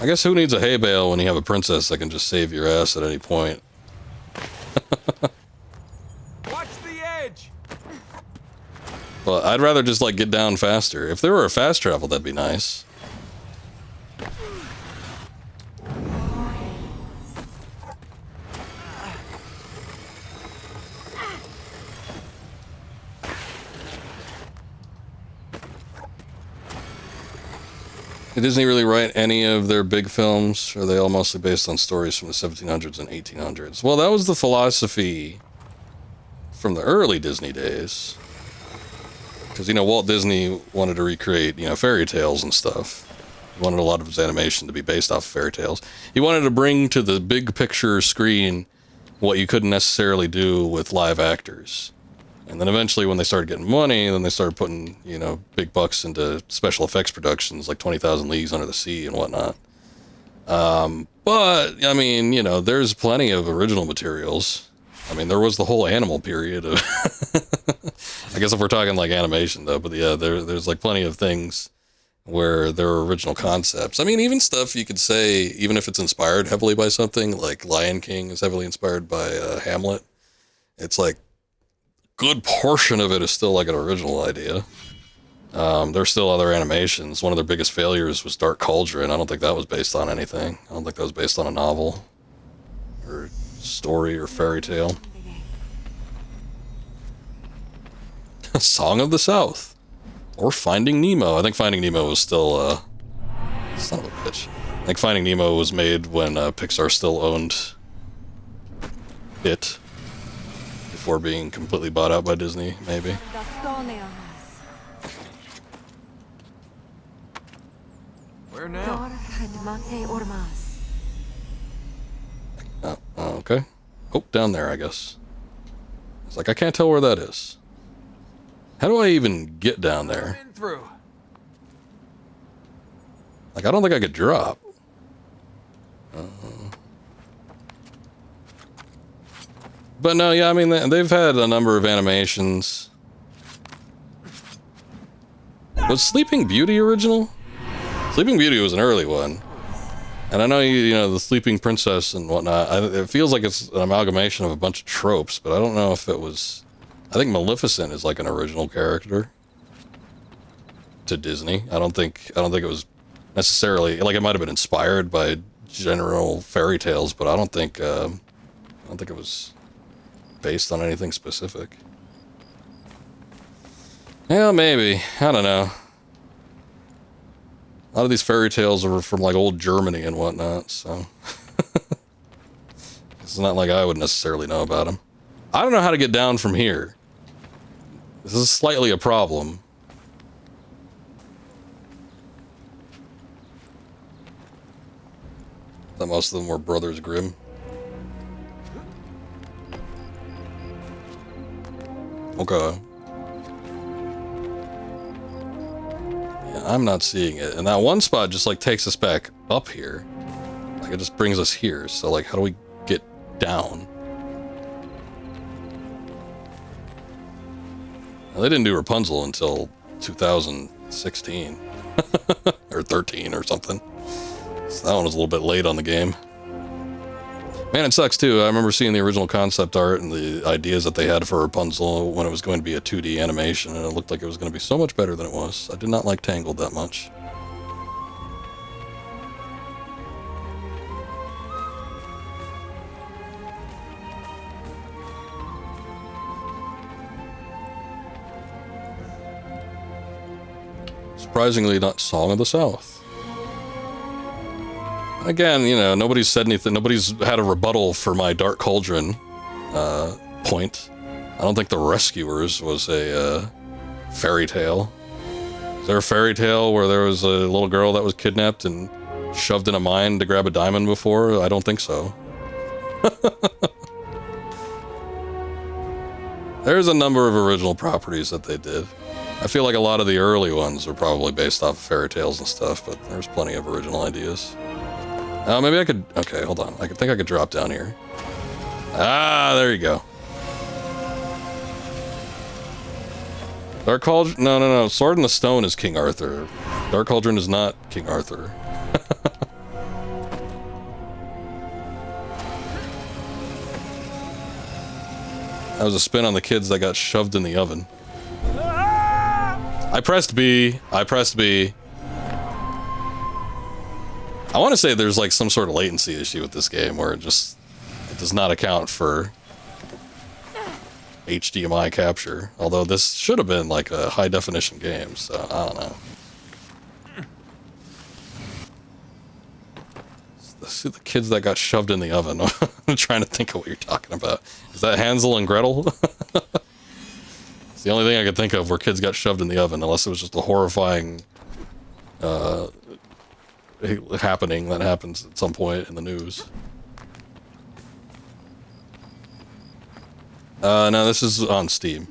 I guess who needs a hay bale when you have a princess that can just save your ass at any point? Watch the edge. Well, I'd rather just like get down faster. If there were a fast travel, that'd be nice. Did Disney really write any of their big films? Or are they all mostly based on stories from the 1700s and 1800s? Well, that was the philosophy from the early Disney days. Because, you know, Walt Disney wanted to recreate, you know, fairy tales and stuff. He wanted a lot of his animation to be based off of fairy tales. He wanted to bring to the big picture screen what you couldn't necessarily do with live actors. And then eventually when they started getting money, then they started putting, you know, big bucks into special effects productions like 20,000 Leagues Under the Sea and whatnot. But, I mean, you know, there's plenty of original materials. I mean, there was the whole animal period of... I guess if we're talking like animation, though, but yeah, there's like plenty of things where there are original concepts. I mean, even stuff you could say, even if it's inspired heavily by something, like Lion King is heavily inspired by Hamlet. It's like, good portion of it is still like an original idea. There's still other animations. One of their biggest failures was Dark Cauldron. I don't think that was based on anything. I don't think that was based on a novel or story or fairy tale. Song of the South or Finding Nemo. I think Finding Nemo was still son of a bitch. I think Finding Nemo was made when Pixar still owned it before being completely bought out by Disney, maybe. Where now? Oh, okay. Oh, down there, I guess. It's like, I can't tell where that is. How do I even get down there? In through. Like, I don't think I could drop. But no, yeah, I mean, they've had a number of animations. Was Sleeping Beauty original? Sleeping Beauty was an early one. And I know, you know, the Sleeping Princess and whatnot, it feels like it's an amalgamation of a bunch of tropes, but I don't know if it was... I think Maleficent is like an original character to Disney. I don't think it was necessarily... Like, it might have been inspired by general fairy tales, but I don't think it was based on anything specific. Yeah, maybe. I don't know. A lot of these fairy tales are from like old Germany and whatnot, so it's not like I would necessarily know about them. I don't know how to get down from here. This is slightly a problem. That most of them were Brothers Grimm. Okay. I'm not seeing it. And that one spot just like takes us back up here. Like it just brings us here. So like, how do we get down? Now, they didn't do Rapunzel until 2016 or 13 or something. So that one was a little bit late on the game. Man, it sucks too. I remember seeing the original concept art and the ideas that they had for Rapunzel when it was going to be a 2D animation, and it looked like it was going to be so much better than it was. I did not like Tangled that much. Surprisingly, not Song of the South. Again, you know, nobody's said anything. Nobody's had a rebuttal for my Dark Cauldron point. I don't think The Rescuers was a fairy tale. Is there a fairy tale where there was a little girl that was kidnapped and shoved in a mine to grab a diamond before? I don't think so. There's a number of original properties that they did. I feel like a lot of the early ones were probably based off of fairy tales and stuff, but there's plenty of original ideas. Maybe I could... Okay, hold on. I think I could drop down here. Ah, there you go. Dark Cauldron... No. Sword in the Stone is King Arthur. Dark Cauldron is not King Arthur. That was a spin on the kids that got shoved in the oven. I pressed B. I want to say there's like some sort of latency issue with this game where it does not account for HDMI capture. Although this should have been like a high definition game, so I don't know. See the kids that got shoved in the oven. I'm trying to think of what you're talking about. Is that Hansel and Gretel? It's the only thing I could think of where kids got shoved in the oven, unless it was just a horrifying happening that happens at some point in the news. No, this is on Steam.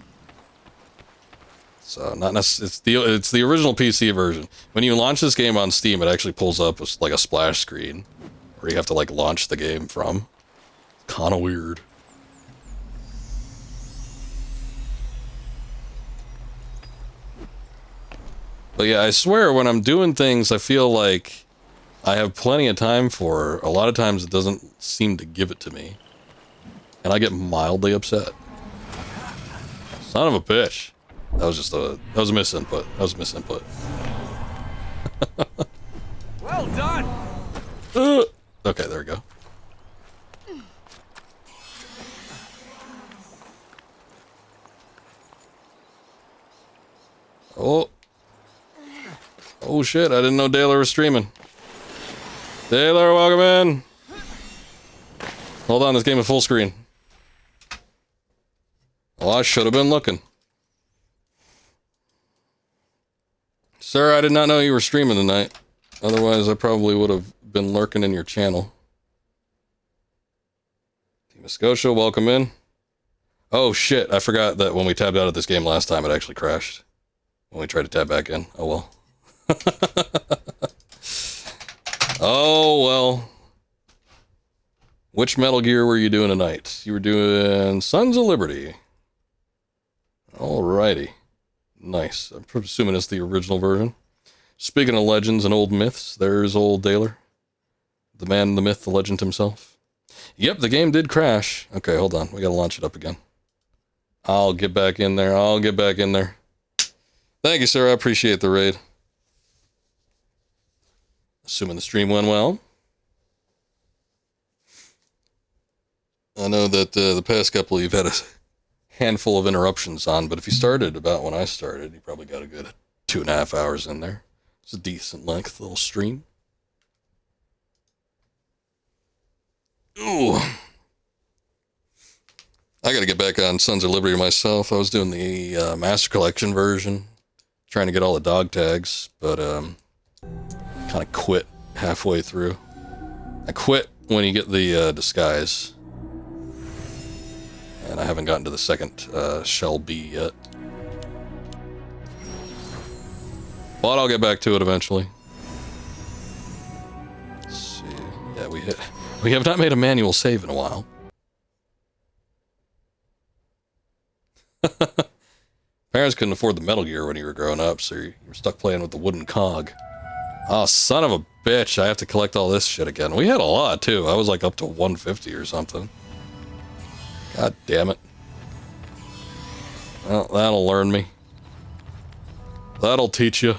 So not necessarily, it's the original PC version. When you launch this game on Steam, it actually pulls up like a splash screen where you have to like launch the game from. Kind of weird. But yeah, I swear when I'm doing things, I feel like I have plenty of time for. A lot of times it doesn't seem to give it to me. And I get mildly upset. Son of a bitch. That was a misinput. That was a misinput. Well done. Okay, there we go. Oh. Oh shit, I didn't know Daler was streaming. Daler, welcome in. Hold on, this game is full screen. Well, I should have been looking. Sir, I did not know you were streaming tonight. Otherwise, I probably would have been lurking in your channel. Team of Scotia, welcome in. Oh shit, I forgot that when we tabbed out of this game last time, it actually crashed. When we tried to tab back in. Oh well. Oh well. Which Metal Gear were you doing tonight? You were doing Sons of Liberty. Alrighty. Nice. I'm assuming it's the original version. Speaking of legends and old myths, there's old Daler. The man, the myth, the legend himself. Yep, the game did crash. Okay, hold on. We gotta launch it up again. I'll get back in there. I'll get back in there. Thank you, sir. I appreciate the raid. Assuming the stream went well. I know that the past couple you've had a handful of interruptions on, but if you started about when I started, you probably got a good 2.5 hours in there. It's a decent length little stream. Ooh. I gotta get back on Sons of Liberty myself. I was doing the Master Collection version, trying to get all the dog tags, but kind of quit halfway through. I quit when you get the disguise. And I haven't gotten to the second Shell B yet. But I'll get back to it eventually. Let's see. Yeah, we have not made a manual save in a while. Parents couldn't afford the Metal Gear when you were growing up, so you were stuck playing with the wooden cog. Oh, son of a bitch, I have to collect all this shit again. We had a lot, too. I was like up to 150 or something. God damn it. Well, that'll learn me. That'll teach you.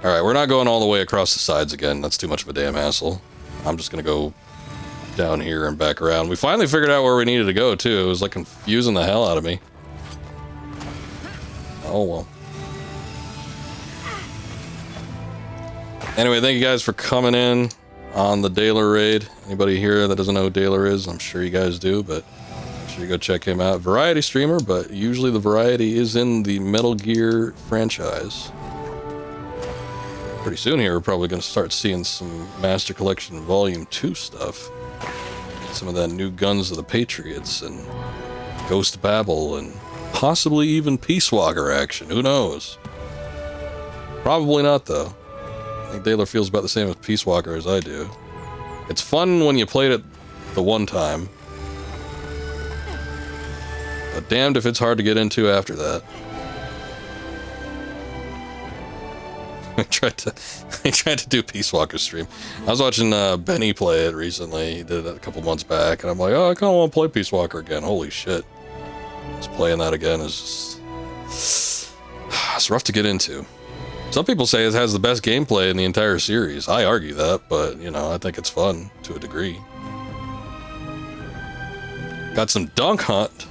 Alright, we're not going all the way across the sides again. That's too much of a damn hassle. I'm just gonna go down here and back around. We finally figured out where we needed to go, too. It was like confusing the hell out of me. Oh, well. Anyway, thank you guys for coming in on the Daler raid. Anybody here that doesn't know who Daler is, I'm sure you guys do, but make sure you go check him out. Variety streamer, but usually the variety is in the Metal Gear franchise. Pretty soon here, we're probably going to start seeing some Master Collection Volume 2 stuff. Some of that new Guns of the Patriots and Ghost Babel and possibly even Peace Walker action. Who knows? Probably not, though. I think Daler feels about the same with Peace Walker as I do. It's fun when you played it the one time. But damned if it's hard to get into after that. I tried to do Peace Walker stream. I was watching Benny play it recently. He did it a couple months back, and I'm like, oh, I kind of want to play Peace Walker again. Holy shit. Just playing that again is just... it's rough to get into. Some people say it has the best gameplay in the entire series. I argue that, but, you know, I think it's fun to a degree. Got some Dunk Hunt.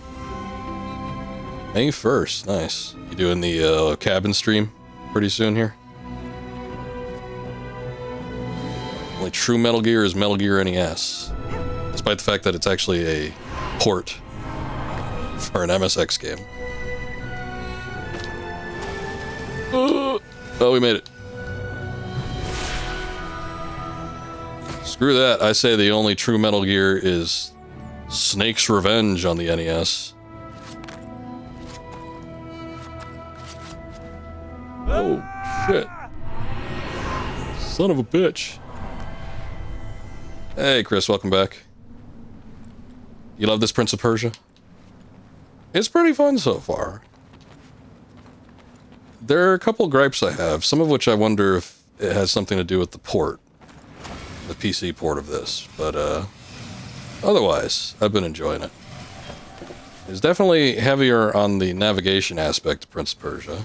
May 1st. Nice. You doing the cabin stream pretty soon here? Only true Metal Gear is Metal Gear NES. Despite the fact that it's actually a port for an MSX game. Oh, we made it. Screw that. I say the only true Metal Gear is Snake's Revenge on the NES. Oh, shit. Son of a bitch. Hey, Chris, welcome back. You love this Prince of Persia? It's pretty fun so far. There are a couple gripes I have, some of which I wonder if it has something to do with the port. The PC port of this, but otherwise, I've been enjoying it. It's definitely heavier on the navigation aspect of Prince of Persia.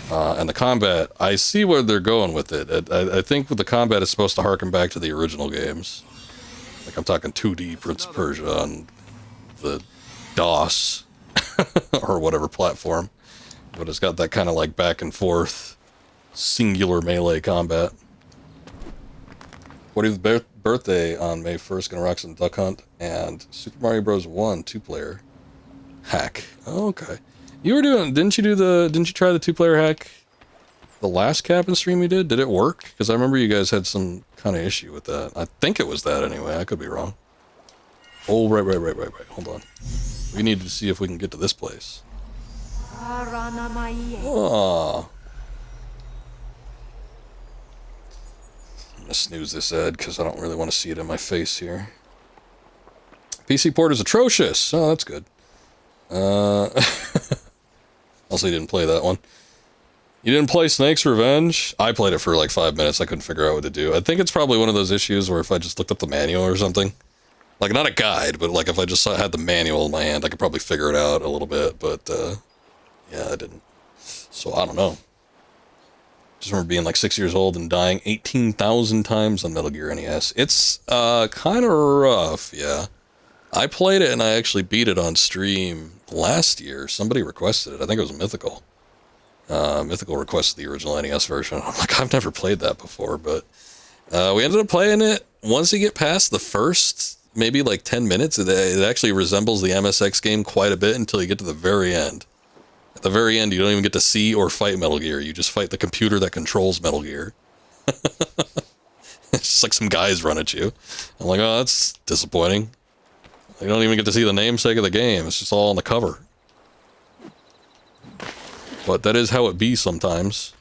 And the combat, I see where they're going with it. I think with the combat is supposed to harken back to the original games. Like I'm talking 2D Prince of Persia on the DOS or whatever platform. But it's got that kind of like back and forth singular melee combat. 40th birthday on May 1st, gonna rock some Duck Hunt and Super Mario Bros. 1 2-player hack. Oh, okay. You were doing, didn't you try the 2-player hack the last Captain stream you did? Did it work? Because I remember you guys had some kind of issue with that. I think it was that anyway. I could be wrong. Oh, right. Hold on. We need to see if we can get to this place. Oh. I'm gonna snooze this ad because I don't really want to see it in my face here. PC port is atrocious. Oh, that's good. Also, you didn't play that one. You didn't play Snake's Revenge? I played it for like 5 minutes. I couldn't figure out what to do. I think it's probably one of those issues where if I just looked up the manual or something, like not a guide, but like if I just had the manual in my hand, I could probably figure it out a little bit. But yeah, I didn't. So I don't know. Just remember being like 6 years old and dying 18,000 times on Metal Gear NES. It's kind of rough, yeah. I played it and I actually beat it on stream last year. Somebody requested it. I think it was Mythical. Mythical requested the original NES version. I'm like, I've never played that before, but we ended up playing it. Once you get past the first, maybe like 10 minutes, it actually resembles the MSX game quite a bit until you get to the very end. At the very end, you don't even get to see or fight Metal Gear. You just fight the computer that controls Metal Gear. It's just like some guys run at you. I'm like, oh, that's disappointing. You don't even get to see the namesake of the game. It's just all on the cover. But that is how it be sometimes.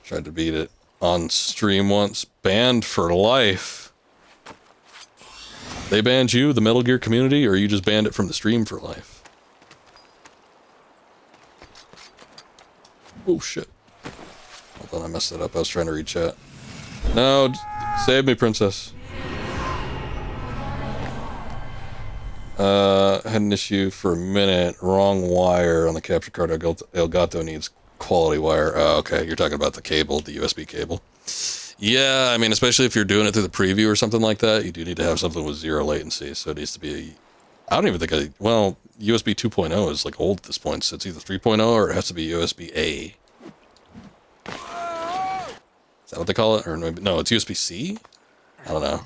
Tried to beat it on stream once. Banned for life. They banned you, the Metal Gear community, or you just banned it from the stream for life? Oh, shit. Hold on, I messed it up. I was trying to read chat. No, save me, princess. Had an issue for a minute. Wrong wire on the capture card. Elgato needs quality wire. Oh, okay. You're talking about the cable, the USB cable. Yeah, I mean, especially if you're doing it through the preview or something like that, you do need to have something with 0 latency. So it needs to be, I don't even think well, USB 2.0 is like old at this point. So it's either 3.0 or it has to be USB-A. Is that what they call it? Or maybe, no, it's USB-C? I don't know.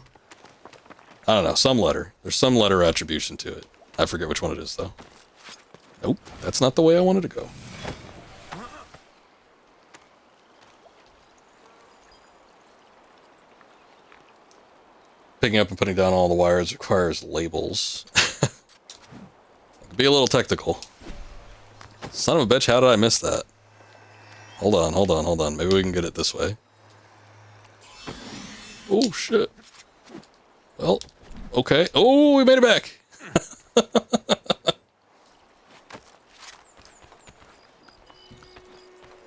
Some letter. There's some letter attribution to it. I forget which one it is, though. Nope, that's not the way I wanted to go. Picking up and putting down all the wires requires labels. Be a little technical. Son of a bitch, how did I miss that? Hold on. Maybe we can get it this way. Oh, shit. Well, okay. Oh, we made it back.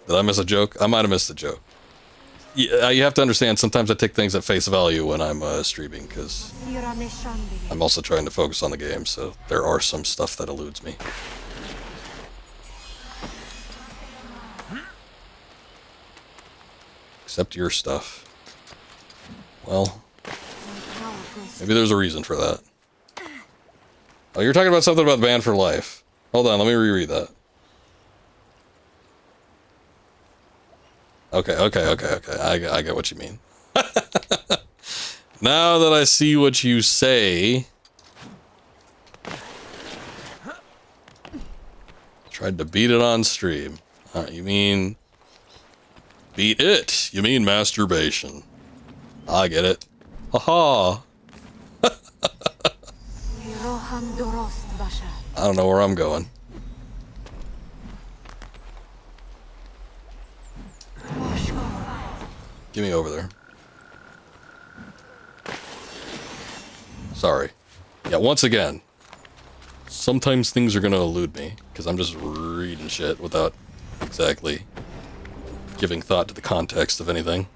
Did I miss a joke? I might have missed a joke. Yeah, you have to understand, sometimes I take things at face value when I'm streaming, because I'm also trying to focus on the game, so there are some stuff that eludes me. Except your stuff. Well, maybe there's a reason for that. Oh, you're talking about something about ban for life. Hold on, let me reread that. Okay. I get what you mean. Now that I see what you say... Tried to beat it on stream. You mean... Beat it. You mean masturbation. I get it. Haha. I don't know where I'm going. Get me over there. Sorry. Yeah, once again, sometimes things are gonna elude me, because I'm just reading shit without exactly giving thought to the context of anything.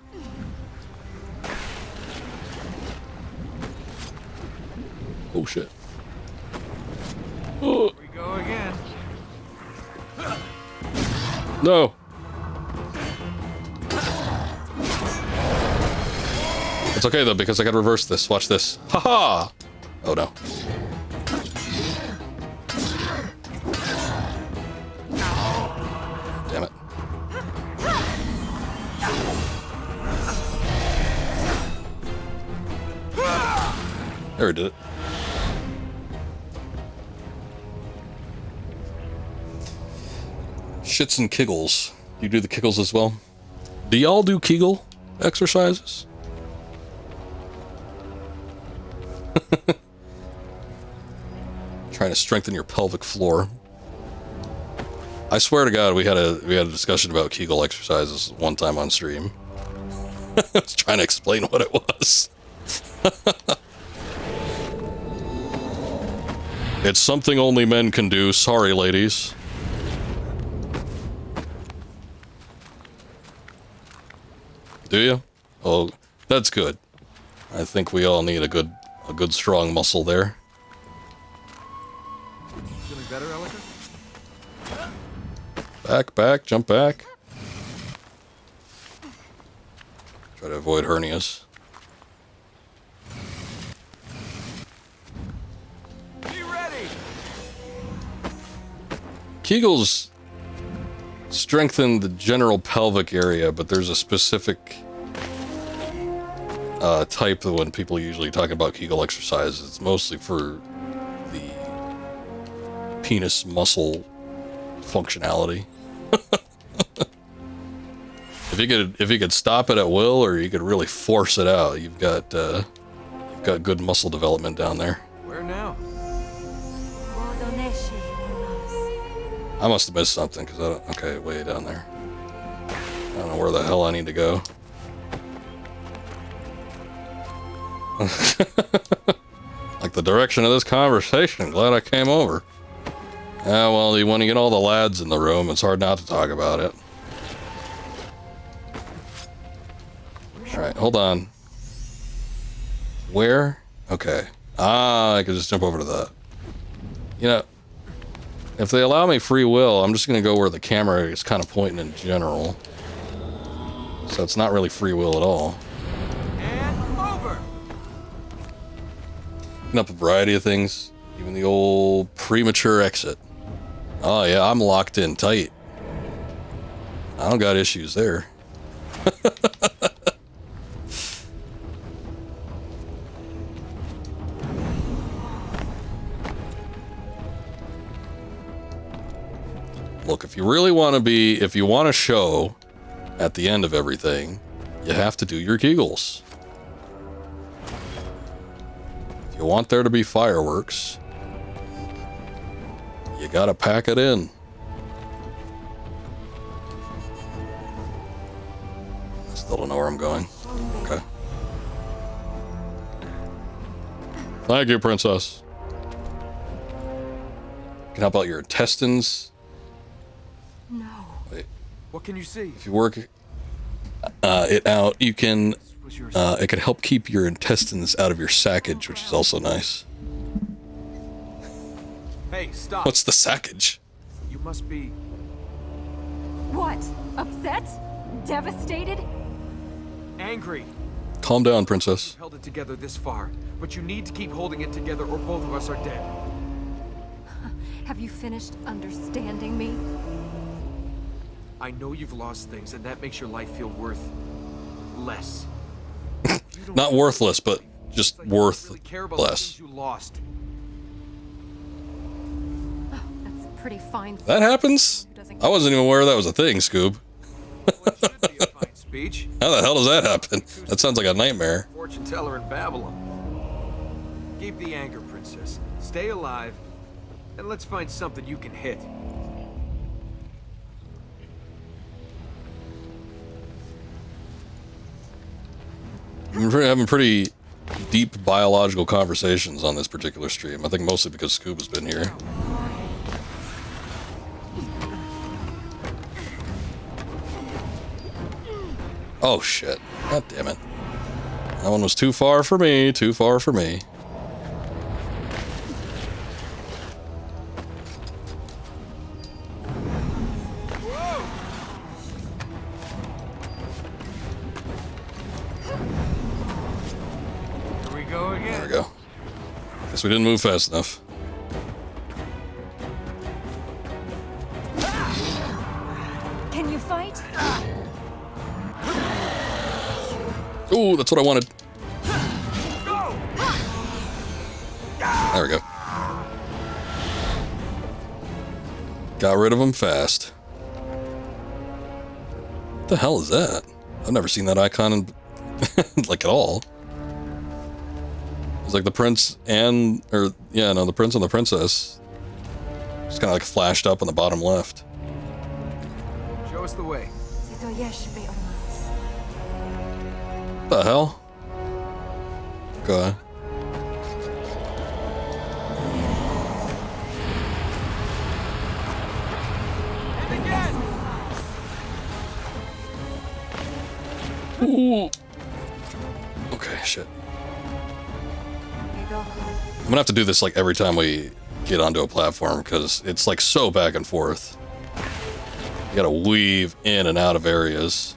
Oh shit. Oh. Here we go again. No! It's okay though, because I gotta reverse this. Watch this. Haha! Oh no. Damn it. There, we did it. Shits and Kegels. You do the Kegels as well? Do y'all do Kegel exercises? Trying to strengthen your pelvic floor. I swear to God, we had a discussion about Kegel exercises one time on stream. I was trying to explain what it was. It's something only men can do. Sorry, ladies. Do you? Oh, that's good. I think we all need a good strong muscle there. Feeling better, Elika? Back, jump back. Try to avoid hernias. Be ready. Kegels strengthen the general pelvic area, but there's a specific type that when people usually talk about Kegel exercise, it's mostly for the penis muscle functionality. If you could stop it at will, or you could really force it out, you've got good muscle development down there. Where now? I must have missed something, because I don't... Okay, way down there. I don't know where the hell I need to go. Like the direction of this conversation. Glad I came over. Yeah, well, when you get all the lads in the room, it's hard not to talk about it. Alright, hold on. Where? Okay. I can just jump over to that. You know, if they allow me free will, I'm just going to go where the camera is kind of pointing in general. So it's not really free will at all. And over. Picking up a variety of things. Even the old premature exit. Oh yeah, I'm locked in tight. I don't got issues there. Look, if you really want to be, if you want to show at the end of everything, you have to do your Kegels. If you want there to be fireworks, you gotta pack it in. I still don't know where I'm going. Okay. Thank you, princess. Can help out your intestines. No. Wait. What can you see? If you work it out, you can. It can help keep your intestines out of your saccage, which is also nice. Hey, stop. What's the saccage? You must be... What? Upset? Devastated? angry. Calm down, princess. You've held it together this far, but you need to keep holding it together or both of us are dead. Have you finished understanding me? I know you've lost things, and that makes your life feel worth less. Not worthless, but just worth really care about the less. things you lost. Oh, that's a pretty fine. That happens? I wasn't even aware that was a thing, Scoob. Well, it should be a fine speech. How the hell does that happen? That sounds like a nightmare. Fortune teller in Babylon. Keep the anchor, princess. Stay alive, and let's find something you can hit. We're having pretty deep biological conversations on this particular stream. I think mostly because Scuba's been here. Oh shit. God damn it. That one was too far for me, too far for me. Here we go again. There we go. Guess we didn't move fast enough. Can you fight? Ooh, that's what I wanted. There we go. Got rid of him fast. What the hell is that? I've never seen that icon in like at all. It's like the prince and, or yeah, no, the prince and the princess. Just kind of like flashed up on the bottom left. Show us the way. What the hell? Okay. And again. Ooh. Okay, shit. I'm gonna have to do this like every time we get onto a platform because it's like so back and forth. You gotta weave in and out of areas.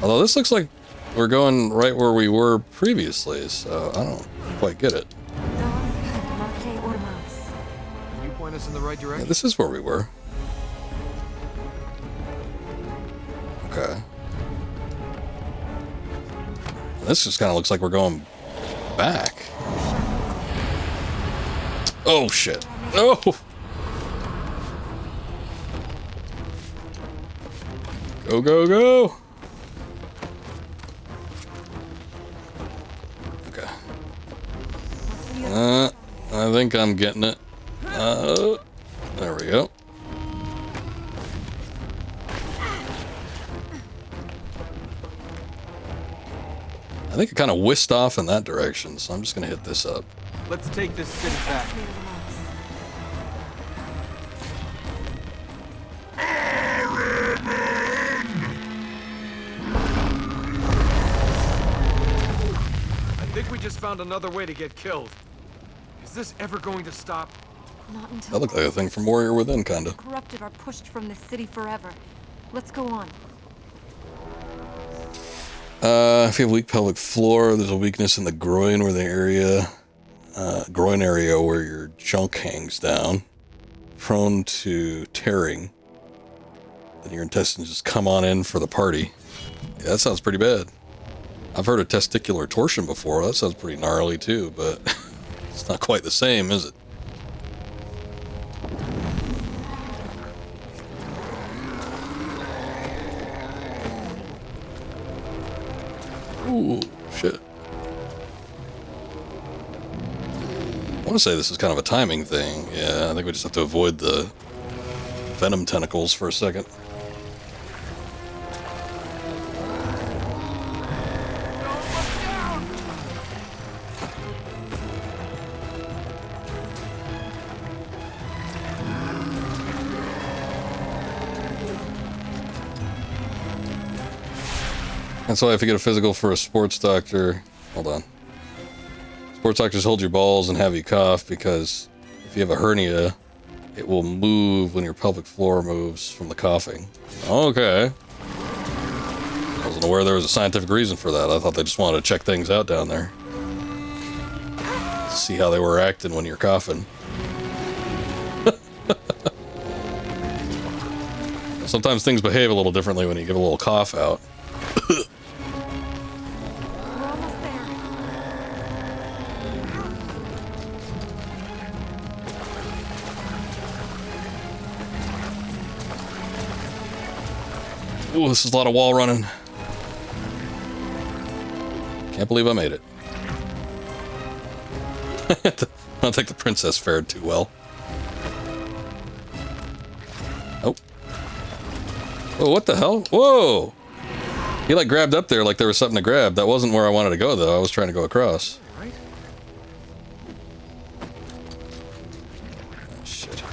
Although this looks like we're going right where we were previously, so I don't quite get it. Can you point us in the right Yeah, direction? this is where we were. Okay. This just kind of looks like we're going back. Oh shit. Oh! Go, go, go! Okay. I think I'm getting it. There we go. I think it kind of whisked off in that direction, so I'm just gonna hit this up. Let's take this city back. I think we just found another way to get killed. Is this ever going to stop? Not until That looked like a thing from Warrior Within, kinda. corrupted are pushed from this city forever. Let's go on. If you have weak pelvic floor, there's a weakness in the groin where groin area where your junk hangs down. Prone to tearing. Then your intestines just come on in for the party. Yeah, that sounds pretty bad. I've heard of testicular torsion before. That sounds pretty gnarly too, but it's not quite the same, is it? Ooh, shit. I want to say this is kind of a timing thing. Yeah, I think we just have to avoid the venom tentacles for a second. That's why if you get a physical for a sports doctor, hold on. Sports doctors hold your balls and have you cough because if you have a hernia, it will move when your pelvic floor moves from the coughing. Okay. I wasn't aware there was a scientific reason for that. I thought they just wanted to check things out down there. See how they were acting when you're coughing. Sometimes things behave a little differently when you give a little cough out. Ooh, this is a lot of wall running. Can't believe I made it. I don't think the princess fared too well. Oh. Oh, what the hell? Whoa! He like grabbed up there like there was something to grab. That wasn't where I wanted to go though. I was trying to go across. Right? Oh, shit.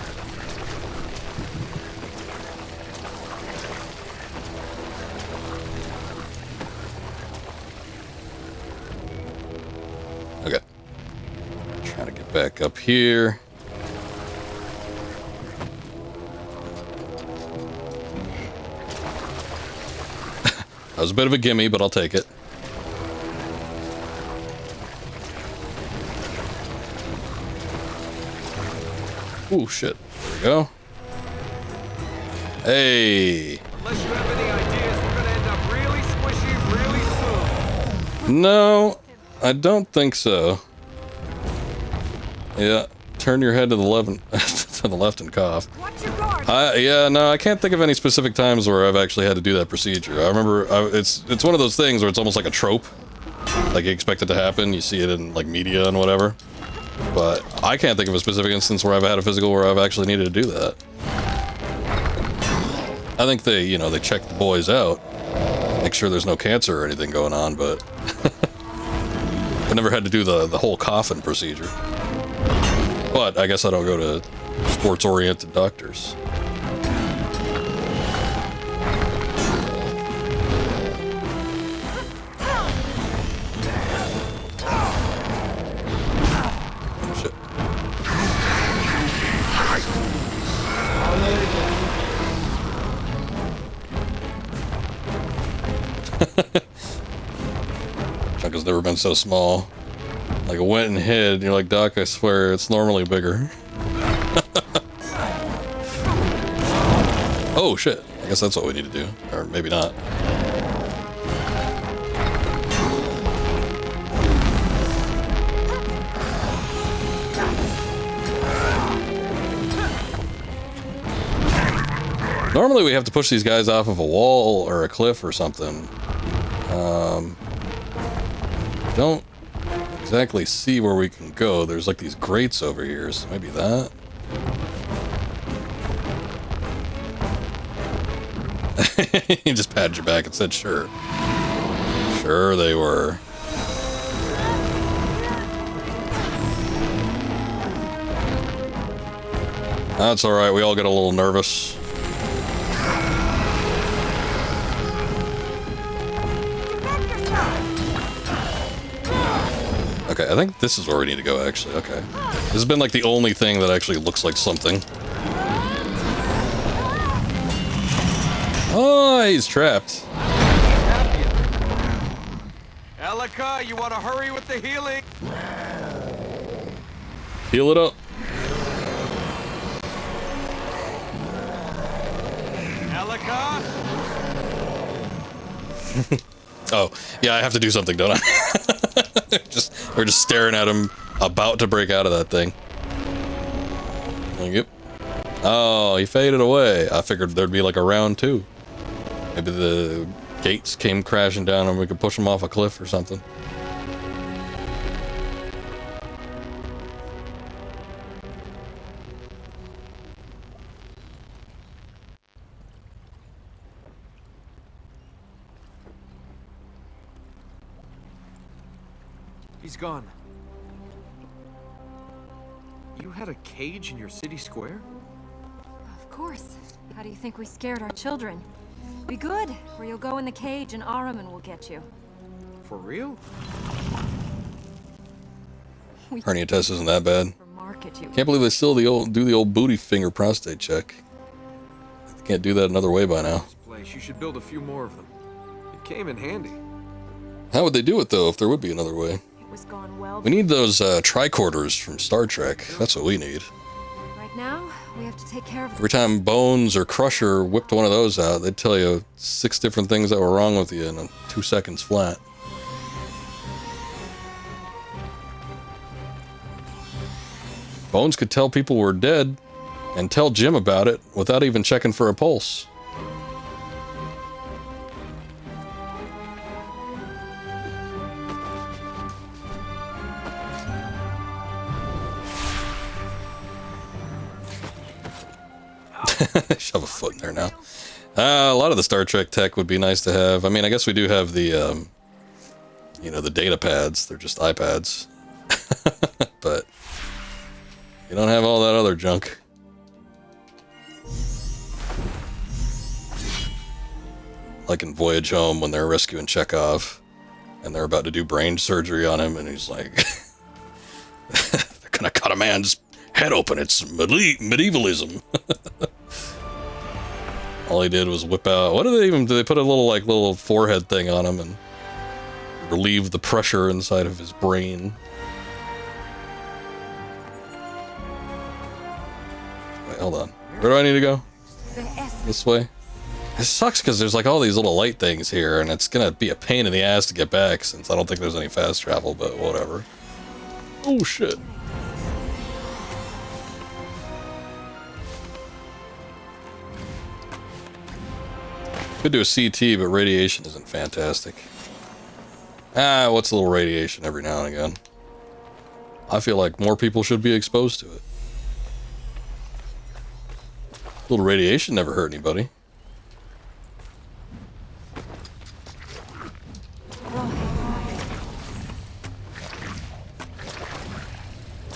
Okay. Trying to get back up here. That was a bit of a gimme, but I'll take it. Ooh, shit. There we go. Hey! Unless you have any ideas, we're gonna end up really squishy really soon. No, I don't think so. Yeah, turn your head to the left, to the left and cough. Watch your guard! Yeah, no, I can't think of any specific times where I've actually had to do that procedure. I remember it's one of those things where it's almost like a trope. Like you expect it to happen, you see it in like media and whatever. But I can't think of a specific instance where I've had a physical where I've actually needed to do that. I think they, you know, they check the boys out, make sure there's no cancer or anything going on, but I never had to do the whole coffin procedure. But I guess I don't go to sports-oriented doctors. Oh, shit. Chunk has never been so small. Like it went and hid, and you're like, Doc, I swear, it's normally bigger. Oh, shit. I guess that's what we need to do. Or maybe not. Normally we have to push these guys off of a wall or a cliff or something. Don't exactly see where we can go. There's like these grates over here, so maybe that. You just patted your back and said sure. Sure they were. That's alright, we all get a little nervous. Okay, I think this is where we need to go, actually. Okay. This has been, like, the only thing that actually looks like something. Oh, he's trapped. Elika, you want to hurry with the healing? Heal it up. Elika? Oh, yeah, I have to do something, don't I? We're just staring at him, about to break out of that thing. Yep. Oh, he faded away. I figured there'd be like a round two. Maybe the gates came crashing down and we could push him off a cliff or something. He's gone. You had a cage in your city square? Of course. How do you think we scared our children? Be good, or you'll go in the cage and Ahriman will get you. For real? Hernia test isn't that bad. For market, you. Can't believe they still do the old booty finger prostate check. They can't do that another way by now. This place, you should build a few more of them. It came in handy. How would they do it though if there would be another way? It was gone well. We need those tricorders from Star Trek. That's what we need. Right now, we have to take care of Every time Bones or Crusher whipped one of those out, they'd tell you 6 different things that were wrong with you in 2 seconds flat. Bones could tell people were dead and tell Jim about it without even checking for a pulse. Shove a foot in there now. A lot of the Star Trek tech would be nice to have. I mean, I guess we do have the, you know, the data pads. They're just iPads. But you don't have all that other junk. Like in Voyage Home when they're rescuing Chekhov and they're about to do brain surgery on him and he's like, they're gonna cut a man's head open. It's medievalism. All he did was whip out, what do they put a little forehead thing on him and relieve the pressure inside of his brain. Wait, hold on. Where do I need to go? This way? It sucks because there's like all these little light things here and it's gonna be a pain in the ass to get back since I don't think there's any fast travel, but whatever. Oh shit. Could do a CT, but radiation isn't fantastic. What's a little radiation every now and again? I feel like more people should be exposed to it. A little radiation never hurt anybody.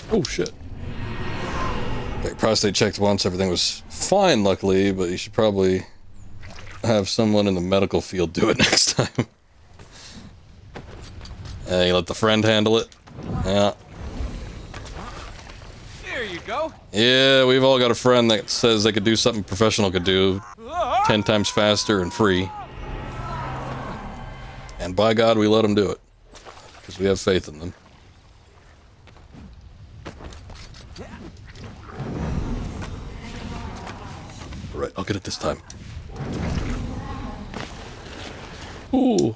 Oh shit. Okay, prostate checked once, everything was fine luckily, but you should probably have someone in the medical field do it next time. You let the friend handle it. Yeah. There you go. Yeah, we've all got a friend that says they could do something professional could do 10 times faster and free. And by God, we let them do it. Because we have faith in them. Alright, I'll get it this time. Ooh.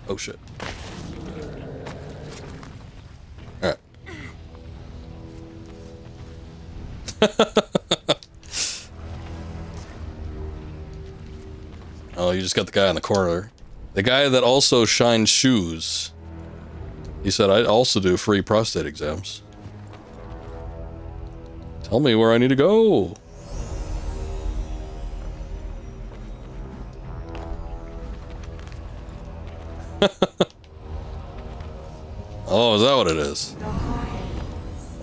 Oh shit. Alright. Oh, you just got the guy in the corner. The guy that also shines shoes. He said, I also do free prostate exams. Tell me where I need to go. Oh, is that what it is?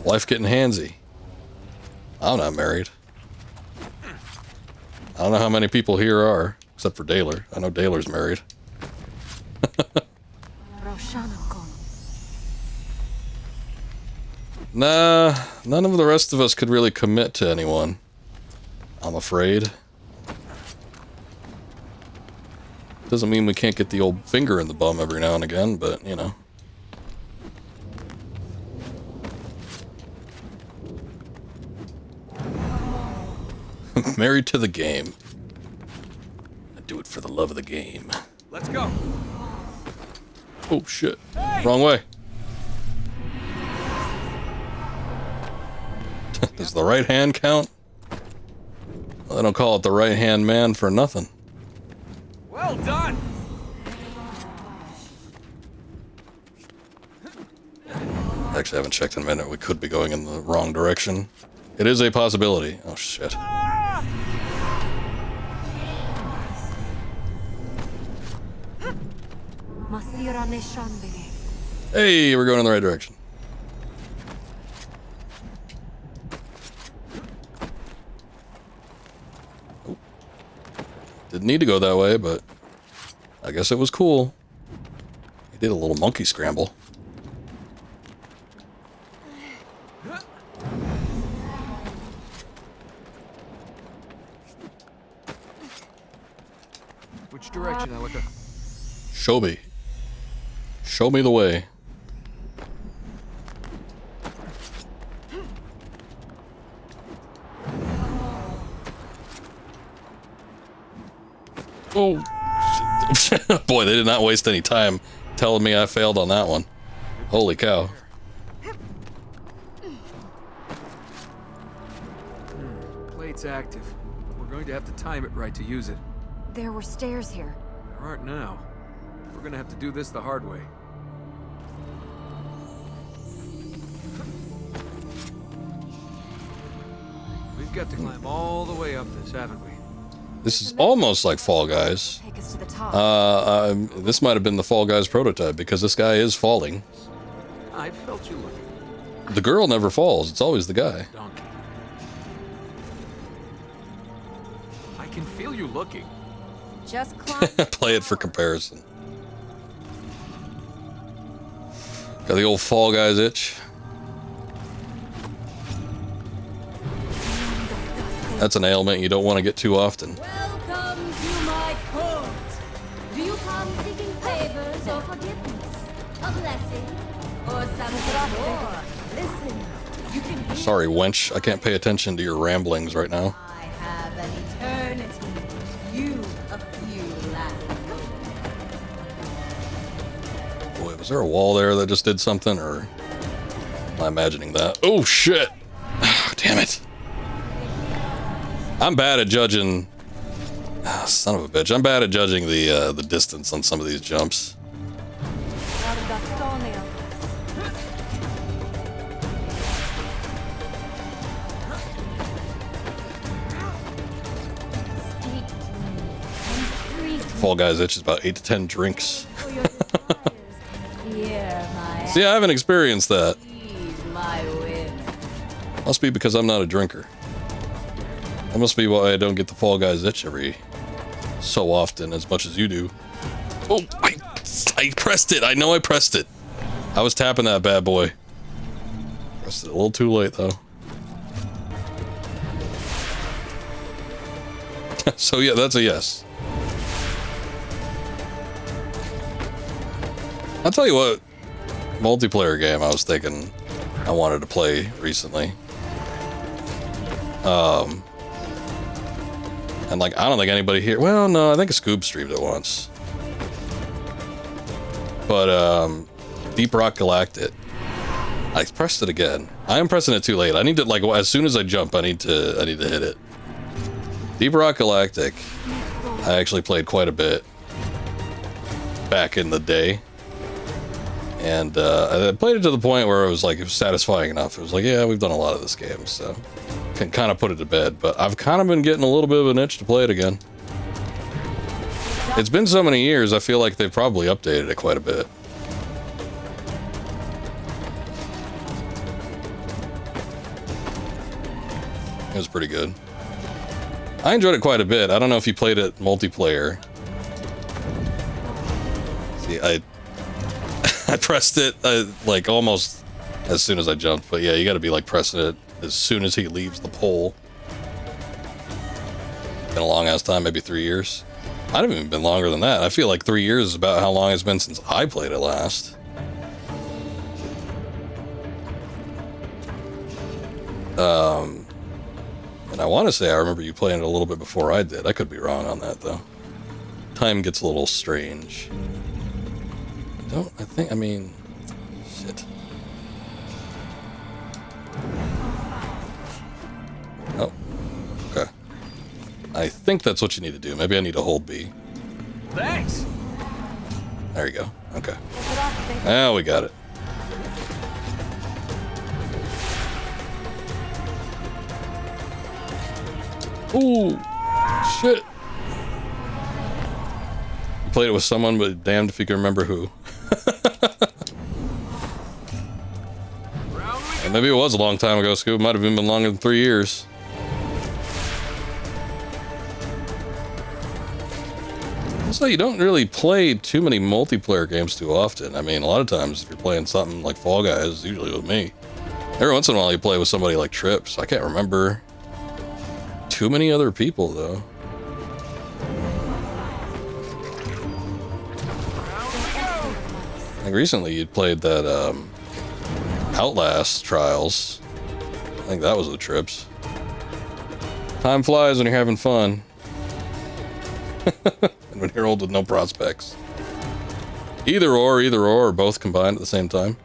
Life getting handsy. I'm not married. I don't know how many people here are, except for Daler. I know Daler's married. Nah, none of the rest of us could really commit to anyone. I'm afraid. Doesn't mean we can't get the old finger in the bum every now and again, but, you know. Married to the game. I do it for the love of the game. Let's go. Oh, shit. Hey! Wrong way. Does the right hand count? Well, they don't call it the right hand man for nothing. Well done. Actually, I haven't checked in a minute. We could be going in the wrong direction. It is a possibility. Oh, shit. Hey, we're going in the right direction. Oh. Didn't need to go that way, but I guess it was cool. He did a little monkey scramble. Which direction, Elika? Show me. Show me the way. Oh. Boy, they did not waste any time telling me I failed on that one. Holy cow. Plate's active. We're going to have to time it right to use it. There were stairs here. There aren't now. We're gonna have to do this the hard way. We've got to climb all the way up this, haven't we? This is almost like Fall Guys. Take us to the top. This might have been the Fall Guys prototype because this guy is falling. I felt you looking. The girl never falls. It's always the guy. Donkey. I can feel you looking. Just climb. Play it for comparison. Got the old Fall Guys itch. That's an ailment you don't want to get too often. Welcome to my court. Do you come seeking favors or forgiveness? A blessing? Or something more? Listen, you can hear. Sorry, wench. I can't pay attention to your ramblings right now. I have an eternity. You a few last moments. Boy, was there a wall there that just did something, or am I imagining that? Oh, shit! Damn it. I'm bad at judging... Ah, son of a bitch. I'm bad at judging the distance on some of these jumps. Fall Guys itch is about 8 to 10 drinks. See, I haven't experienced that. Must be because I'm not a drinker. That must be why I don't get the Fall Guys itch every so often as much as you do. Oh, I pressed it. I know I pressed it. I was tapping that bad boy. Pressed it a little too late, though. So, yeah, that's a yes. I'll tell you what multiplayer game I was thinking I wanted to play recently. And like, I don't think anybody here, well, no, I think Scoob streamed it once. But, Deep Rock Galactic. I pressed it again. I am pressing it too late. I need to, like, as soon as I jump, I need to hit it. Deep Rock Galactic, I actually played quite a bit back in the day. And, I played it to the point where it was like, it was satisfying enough. It was like, yeah, we've done a lot of this game, so can kind of put it to bed. But I've kind of been getting a little bit of an itch to play it again. It's been so many years, I feel like they've probably updated it quite a bit. It was pretty good. I enjoyed it quite a bit. I don't know if you played it multiplayer. See, I pressed it like almost as soon as I jumped, but yeah, you got to be like pressing it as soon as he leaves the pole. Been a long ass time, maybe 3 years. Might have even been longer than that. I feel like 3 years is about how long it's been since I played it last. And I want to say I remember you playing it a little bit before I did. I could be wrong on that though. Time gets a little strange. I mean, shit. Oh, okay. I think that's what you need to do. Maybe I need to hold B. Thanks. There you go. Okay. Now we got it. Ooh, shit. You played it with someone, but damned if you can remember who. And maybe it was a long time ago, Scoob. Might have even been longer than 3 years. So you don't really play too many multiplayer games too often. I mean, a lot of times if you're playing something like Fall Guys, usually with me. Every once in a while you play with somebody like Trips. I can't remember too many other people though. Like recently you played that Outlast Trials. I think that was the Trips. Time flies when you're having fun. And when you're old with no prospects. Either or both combined at the same time.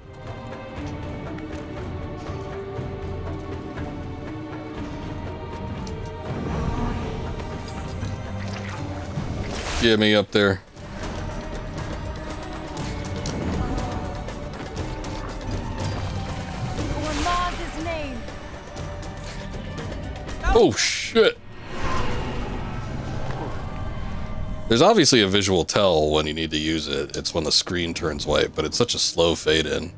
Get me up there. Oh, shit. There's obviously a visual tell when you need to use it. It's when the screen turns white, but it's such a slow fade in.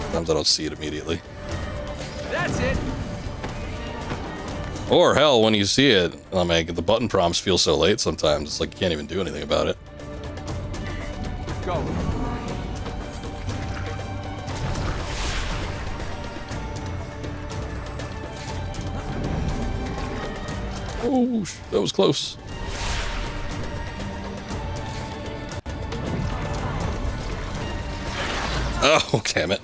Sometimes I don't see it immediately. That's it. Or hell, when you see it, I mean, the button prompts feel so late sometimes. It's like you can't even do anything about it. Go. Oh, that was close. Oh, damn it.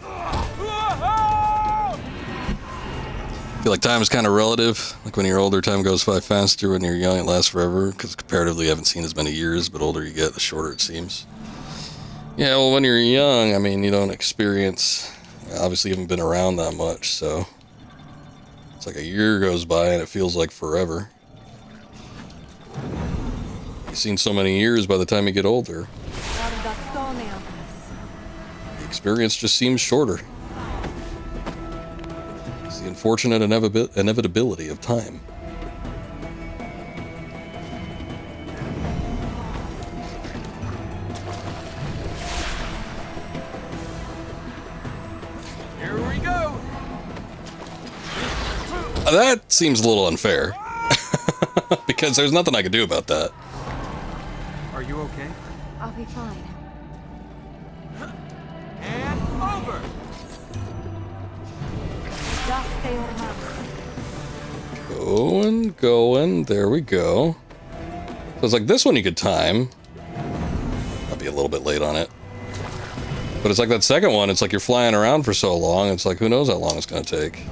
I feel like time is kind of relative. Like when you're older, time goes by faster. When you're young, it lasts forever. Because comparatively, you haven't seen as many years, but older you get, the shorter it seems. Yeah, well, when you're young, I mean, you don't experience... Obviously, you haven't been around that much, so... It's like a year goes by and it feels like forever. You've seen so many years by the time you get older. The experience just seems shorter. It's the unfortunate inevitability of time. Here we go. That seems a little unfair. Because there's nothing I can do about that. Are you okay? I'll be fine. And over. Going. There we go. So it's like this one you could time. I'll be a little bit late on it. But it's like that second one, it's like you're flying around for so long, it's like who knows how long it's gonna take.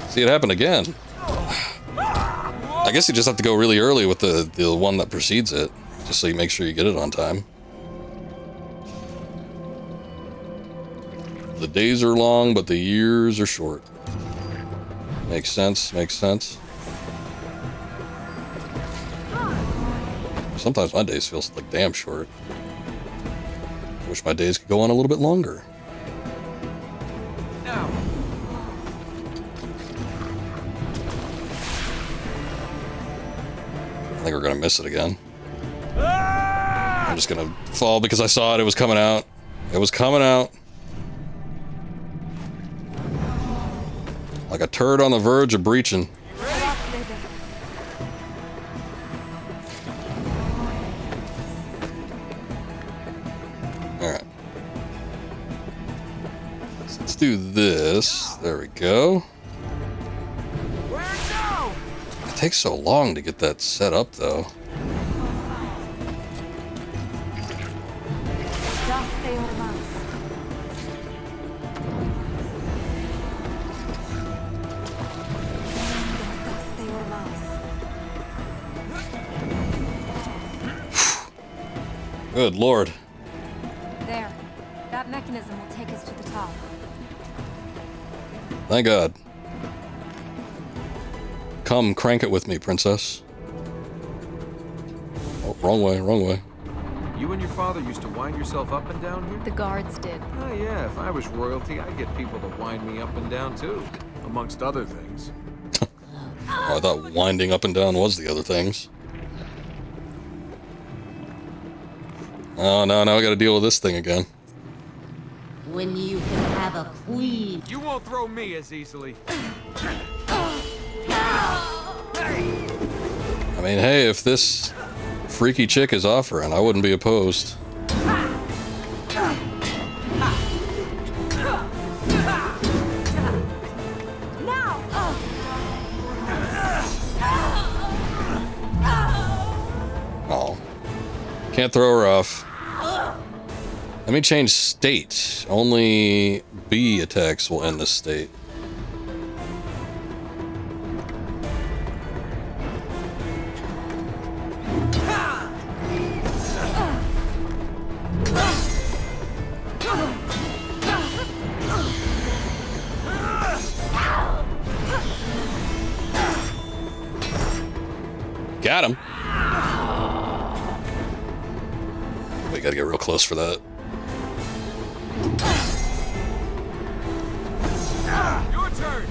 See, it happened again. I guess you just have to go really early with the one that precedes it, just so you make sure you get it on time. The days are long, but the years are short. Makes sense, makes sense. Sometimes my days feel like damn short. I wish my days could go on a little bit longer. Now. I think we're gonna miss it again. I'm just gonna fall because I saw it. It was coming out. It was coming out. Like a turd on the verge of breaching. Alright. So let's do this. There we go. It takes so long to get that set up, though. Good lord. There. That mechanism will take us to the top. Thank God. Come, crank it with me, princess. Oh, wrong way, wrong way. You and your father used to wind yourself up and down here? The guards did. Oh yeah, if I was royalty, I'd get people to wind me up and down too, amongst other things. Oh, I thought winding up and down was the other things. Oh, no, now I gotta deal with this thing again. When you can have a queen. You won't throw me as easily. I mean, hey, if this freaky chick is offering, I wouldn't be opposed. Oh. Can't throw her off. Let me change state. Only B attacks will end this state. Got him. We gotta get real close for that. Your turn. turn!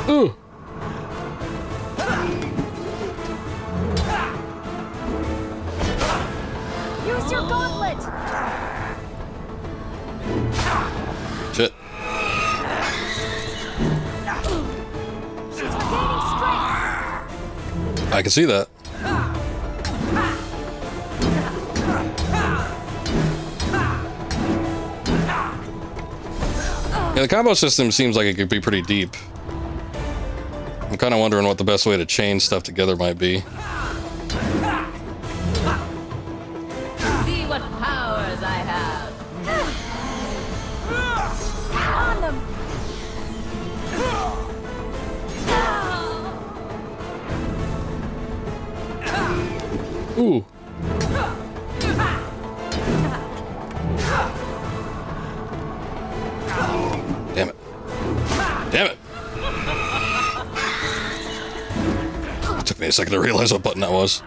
Ooh. Use your gauntlet! Shit. She's regaining strength! I can see that. Yeah, the combo system seems like it could be pretty deep. I'm kind of wondering what the best way to chain stuff together might be. See what powers I have! On them! Ooh. Damn it. Damn it. It took me a second to realize what button that was.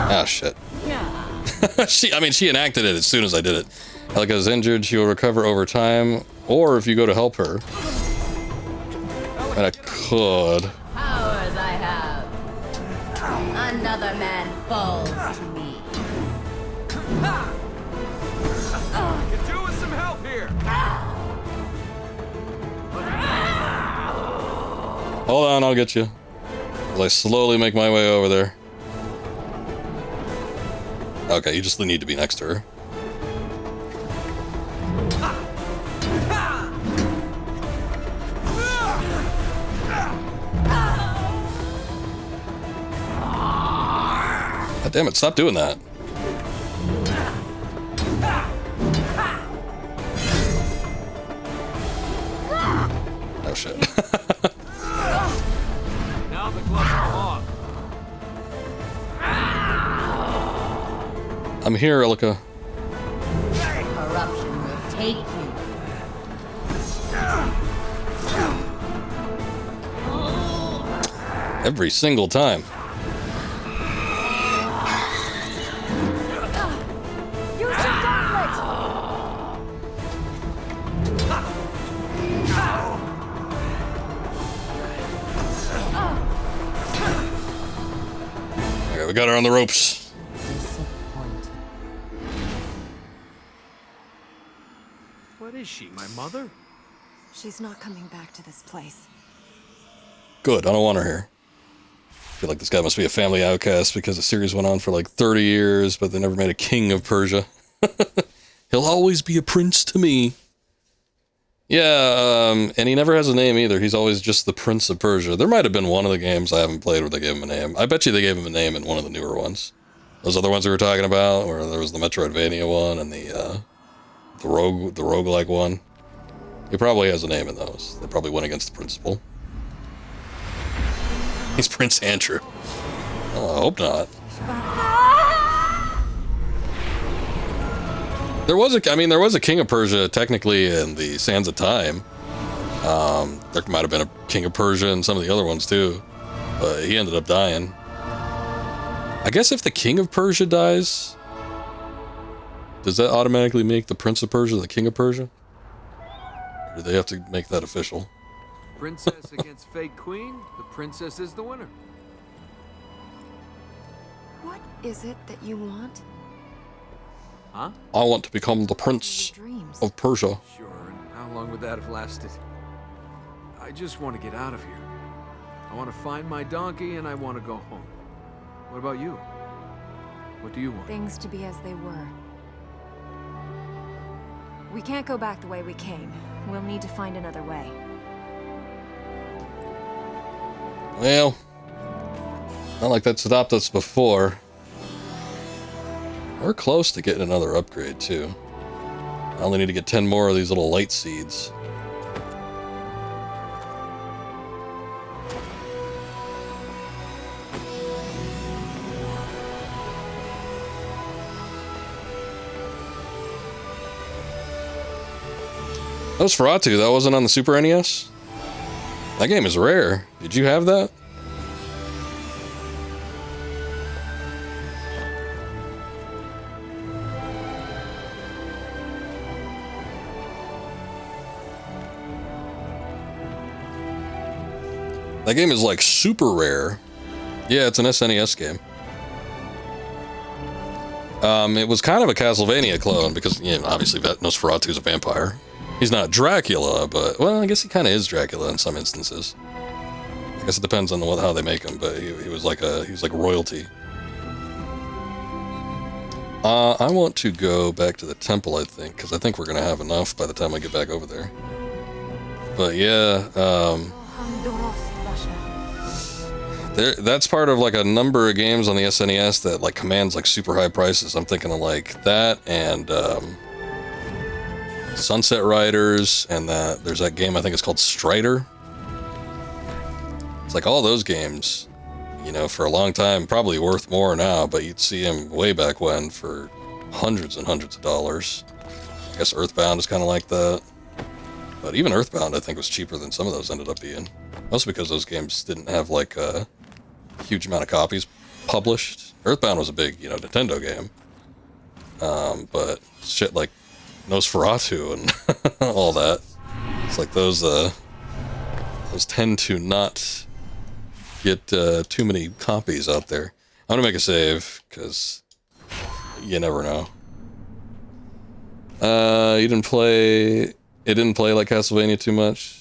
Ah, shit. She enacted it as soon as I did it. Elika's injured, she will recover over time, or if you go to help her. And I could. Powers I have! Another man falls to me. Could do with some help here! Hold on, I'll get you. As I slowly make my way over there. Okay, you just need to be next to her. God damn it, stop doing that. Oh shit. Now the gloves are off. I'm here, Elika. Corruption will take you. Every single time. Use your gauntlet! Okay, we got her on the ropes. Disappointed. What is she, my mother? She's not coming back to this place. Good, I don't want her here. I feel like this guy must be a family outcast because the series went on for like 30 years, but they never made a king of Persia. He'll always be a prince to me. Yeah, and he never has a name either. He's always just the Prince of Persia. There might have been one of the games I haven't played where they gave him a name. I bet you they gave him a name in one of the newer ones. Those other ones we were talking about, where there was the Metroidvania one and the roguelike one. He probably has a name in those. They probably went against the principal. He's Prince Andrew. Oh, I hope not. There was a King of Persia technically in the Sands of Time. There might have been a King of Persia in some of the other ones too, but he ended up dying. I guess if the King of Persia dies, does that automatically make the Prince of Persia the King of Persia? Or do they have to make that official? Princess against fake queen, the princess is the winner. What is it that you want? Huh? I want to become the Prince Dreams. of Persia. Sure, and how long would that have lasted? I just want to get out of here. I want to find my donkey and I want to go home. What about you? What do you want? Things to be as they were. We can't go back the way we came. We'll need to find another way. Well, not like that stopped us before. We're close to getting another upgrade, too. I only need to get 10 more of these little light seeds. Nosferatu, that wasn't on the Super NES? That game is rare. Did you have that? That game is like super rare. Yeah, it's an SNES game. It was kind of a Castlevania clone because, you know, obviously Nosferatu is a vampire. He's not Dracula, but, well, I guess he kind of is Dracula in some instances. I guess it depends on how they make him, but he was like royalty. I want to go back to the temple, I think, because I think we're going to have enough by the time I get back over there. But yeah, that's part of like a number of games on the SNES that like commands like super high prices. I'm thinking of like that and Sunset Riders, and there's that game I think it's called Strider. It's like all those games, you know, for a long time probably worth more now, but you'd see them way back when for hundreds and hundreds of dollars. I guess Earthbound is kind of like that, but even Earthbound I think was cheaper than some of those ended up being. Mostly because those games didn't have like a huge amount of copies published. Earthbound was a big, you know, Nintendo game. But shit like Nosferatu and all that, it's like those tend to not get too many copies out there. I'm gonna make a save because you never know. It didn't play like Castlevania too much.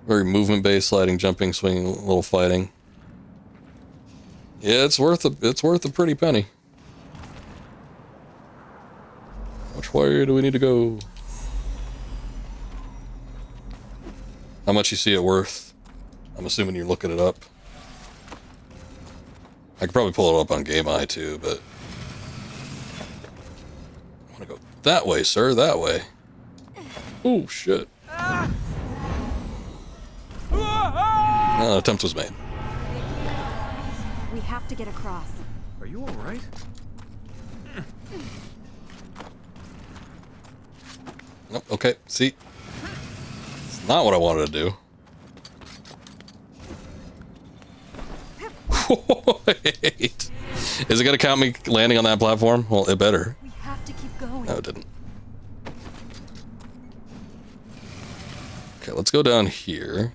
Very movement based, sliding, jumping, swinging, a little fighting. Yeah, it's worth a pretty penny. Which way do we need to go? How much you see it worth? I'm assuming you're looking it up. I could probably pull it up on GameEye too, but I want to go that way, sir, that way. Oh shit. No, attempt was made. We have to get across. Are you all right? Nope, okay, see? It's not what I wanted to do. Wait. Is it gonna count me landing on that platform? Well, it better. We have to keep going. No, it didn't. Okay, let's go down here.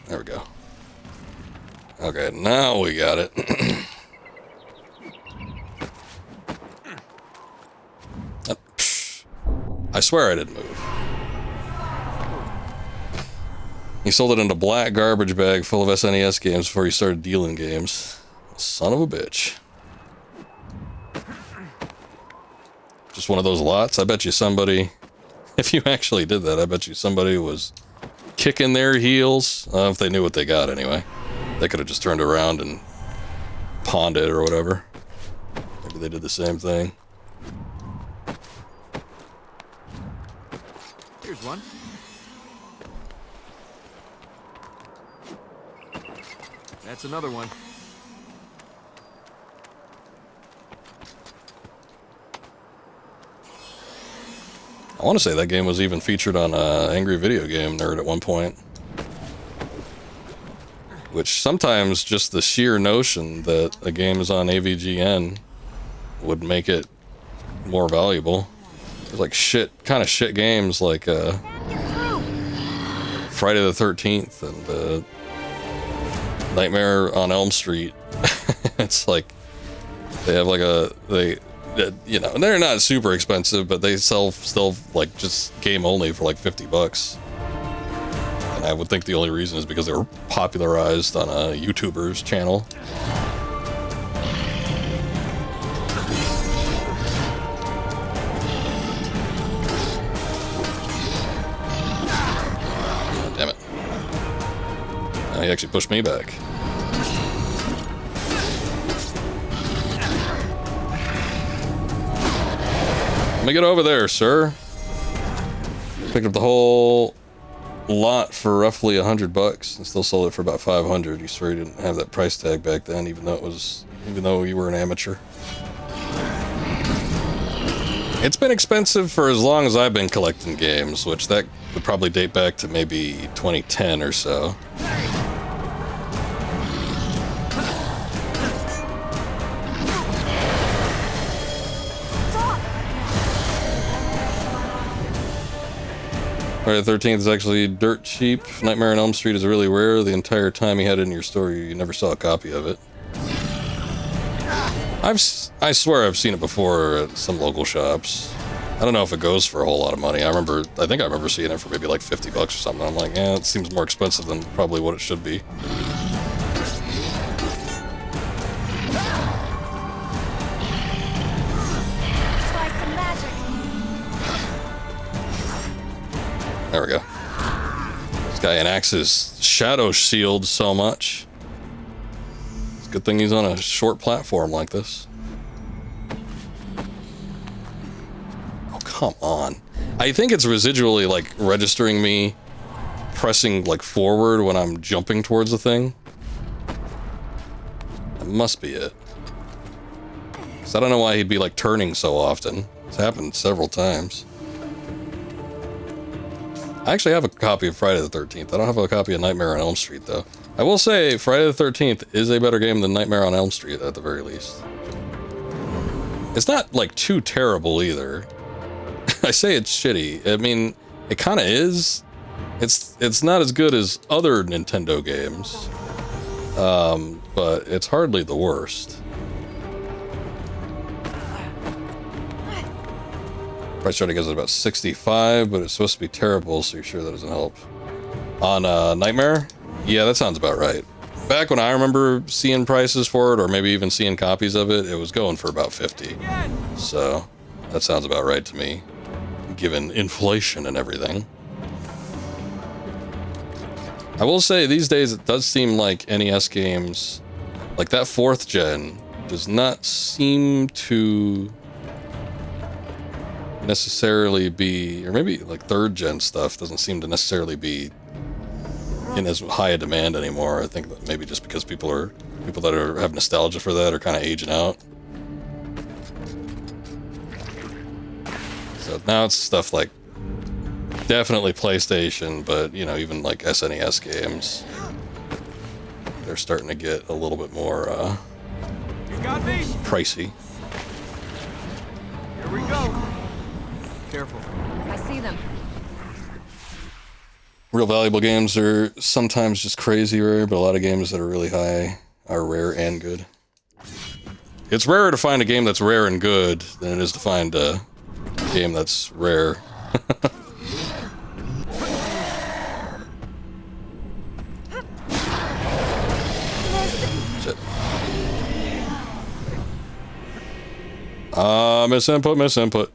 There we go. Okay, now we got it. I swear I didn't move. He sold it in a black garbage bag full of SNES games before he started dealing games. Son of a bitch. Just one of those lots. I bet you somebody, if you actually did that, I bet you somebody was kicking their heels. If they knew what they got anyway. They could have just turned around and pawned it or whatever. Maybe they did the same thing. Here's one. That's another one. I want to say that game was even featured on Angry Video Game Nerd at one point. Which sometimes just the sheer notion that a game is on AVGN would make it more valuable. There's like kind of shit games like Friday the 13th and Nightmare on Elm Street. It's like they have like you know, they're not super expensive, but they sell still like just game only for like $50. And I would think the only reason is because they were popularized on a YouTuber's channel. Oh, damn it. Now he actually pushed me back. Let me get over there, sir. Picked up the whole lot for roughly $100 and still sold it for about 500. You swear you didn't have that price tag back then, even though you were an amateur. It's been expensive for as long as I've been collecting games, which that would probably date back to maybe 2010 or so. Friday the 13th is actually dirt cheap. Nightmare on Elm Street is really rare. The entire time you had it in your store, you never saw a copy of it. I swear I've seen it before at some local shops. I don't know if it goes for a whole lot of money. I think I remember seeing it for maybe like 50 bucks or something. I'm like, yeah, it seems more expensive than probably what it should be. Try some magic. There we go. This guy enacts his shadow shield so much. It's a good thing he's on a short platform like this. Oh, come on. I think it's residually like registering me pressing like forward when I'm jumping towards the thing. That must be it. 'Cause I don't know why he'd be like turning so often. It's happened several times. I actually have a copy of Friday the 13th. I don't have a copy of Nightmare on Elm Street, though. I will say Friday the 13th is a better game than Nightmare on Elm Street, at the very least. It's not, like, too terrible, either. I say it's shitty. I mean, it kind of is. It's not as good as other Nintendo games. But it's hardly the worst. Price starting is about 65, but it's supposed to be terrible, so you're sure that doesn't help. On Nightmare? Yeah, that sounds about right. Back when I remember seeing prices for it, or maybe even seeing copies of it, it was going for about 50. So, that sounds about right to me, given inflation and everything. I will say, these days, it does seem like NES games, like that 4th gen, does not seem to necessarily be, or maybe like 3rd gen stuff doesn't seem to necessarily be in as high a demand anymore. I think that maybe just because people that have nostalgia for that are kind of aging out. So now it's stuff like definitely PlayStation, but you know, even like SNES games, they're starting to get a little bit more You got me. pricey. Here we go. Careful. I see them. Real valuable games are sometimes just crazy rare, but a lot of games that are really high are rare and good. It's rarer to find a game that's rare and good than it is to find a game that's rare. Shit. Miss input.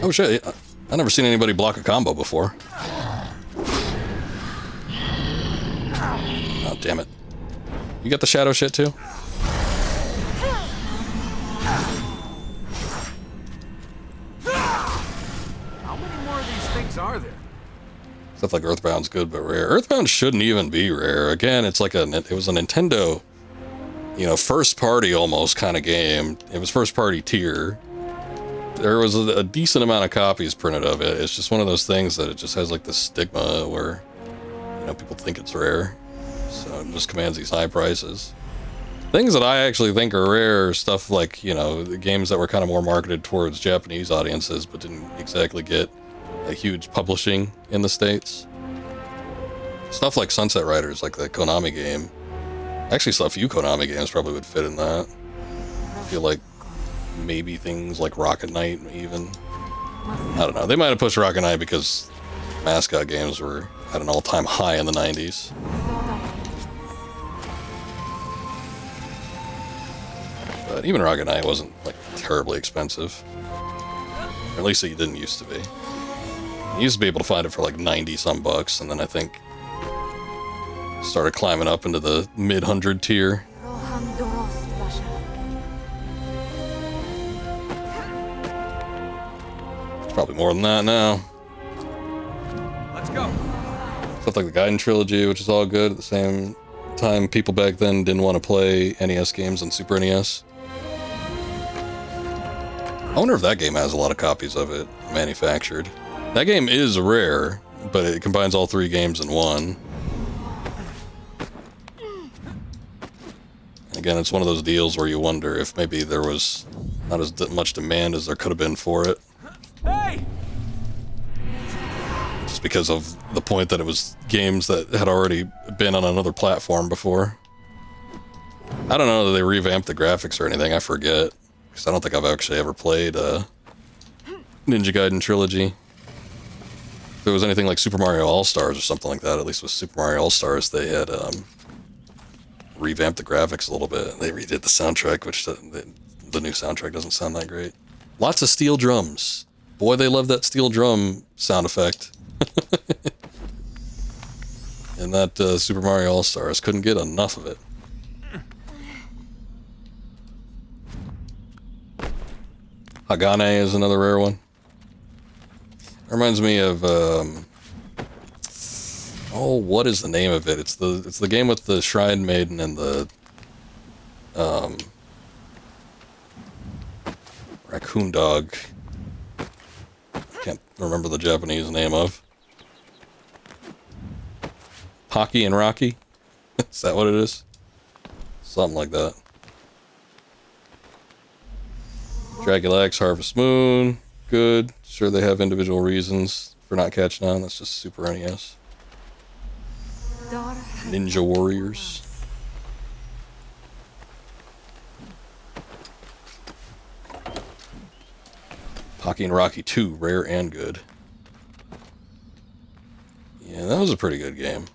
Oh shit, I never seen anybody block a combo before. Oh, damn it. You got the shadow shit too? How many more of these things are there? Stuff like Earthbound's good but rare. Earthbound shouldn't even be rare. Again, it's like it was a Nintendo, you know, first party almost kind of game. It was first party tier. There was a decent amount of copies printed of it. It's just one of those things that it just has like this stigma where, you know, people think it's rare. So it just commands these high prices. Things that I actually think are rare are stuff like, you know, the games that were kind of more marketed towards Japanese audiences but didn't exactly get a huge publishing in the States. Stuff like Sunset Riders, like the Konami game. Actually, a few Konami games probably would fit in that. I feel like maybe things like Rocket Knight even. I don't know. They might have pushed Rocket Knight because mascot games were at an all-time high in the 90s. But even Rocket Knight wasn't like terribly expensive. Or at least it didn't used to be. You used to be able to find it for like 90 some bucks, and then I think started climbing up into the mid-100 tier. It's probably more than that now. stuff like the Gaiden trilogy, which is all good. At the same time, people back then didn't want to play NES games on Super NES. I wonder if that game has a lot of copies of it manufactured. That game is rare, but it combines all 3 games in one. Again, it's one of those deals where you wonder if maybe there was not as much demand as there could have been for it. Hey! Just because of the point that it was games that had already been on another platform before. I don't know that they revamped the graphics or anything, I forget. Because I don't think I've actually ever played Ninja Gaiden Trilogy. If it was anything like Super Mario All-Stars or something like that, at least with Super Mario All-Stars, they had revamped the graphics a little bit. They redid the soundtrack, which the new soundtrack doesn't sound that great. Lots of steel drums. Boy, they love that steel drum sound effect. And that Super Mario All-Stars, couldn't get enough of it. Hagane is another rare one. It reminds me of oh, what is the name of it? It's the game with the Shrine Maiden and the raccoon dog. Can't remember the Japanese name of. Pocky and Rocky? Is that what it is? Something like that. Dracula X, Harvest Moon, good. Sure, they have individual reasons for not catching on. That's just Super NES. Ninja Warriors. Pocky and Rocky 2, rare and good. Yeah, that was a pretty good game.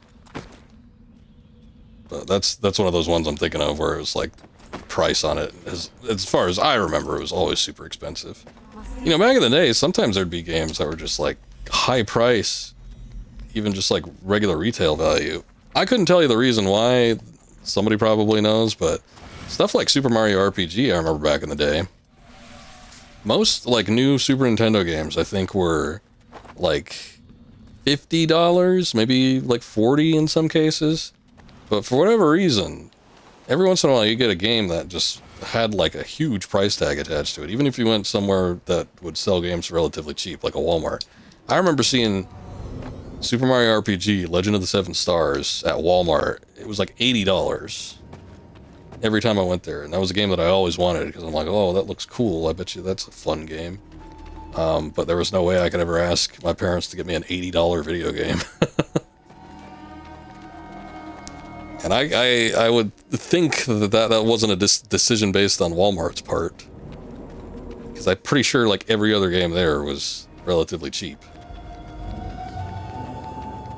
But that's one of those ones I'm thinking of where it was like price on it, as far as I remember, it was always super expensive. You know, back in the day, sometimes there'd be games that were just like high price, even just like regular retail value. I couldn't tell you the reason why. Somebody probably knows, but stuff like Super Mario RPG, I remember back in the day. Most like new Super Nintendo games, I think, were like $50, maybe like $40 in some cases. But for whatever reason, every once in a while you get a game that just had like a huge price tag attached to it, even if you went somewhere that would sell games relatively cheap, like a Walmart. I remember seeing Super Mario RPG Legend of the Seven Stars at Walmart. It was like $80 every time I went there, and that was a game that I always wanted because I'm like, oh, that looks cool, I bet you that's a fun game. But there was no way I could ever ask my parents to get me an $80 video game. And I would think that wasn't a decision based on Walmart's part. Because I'm pretty sure like every other game there was relatively cheap.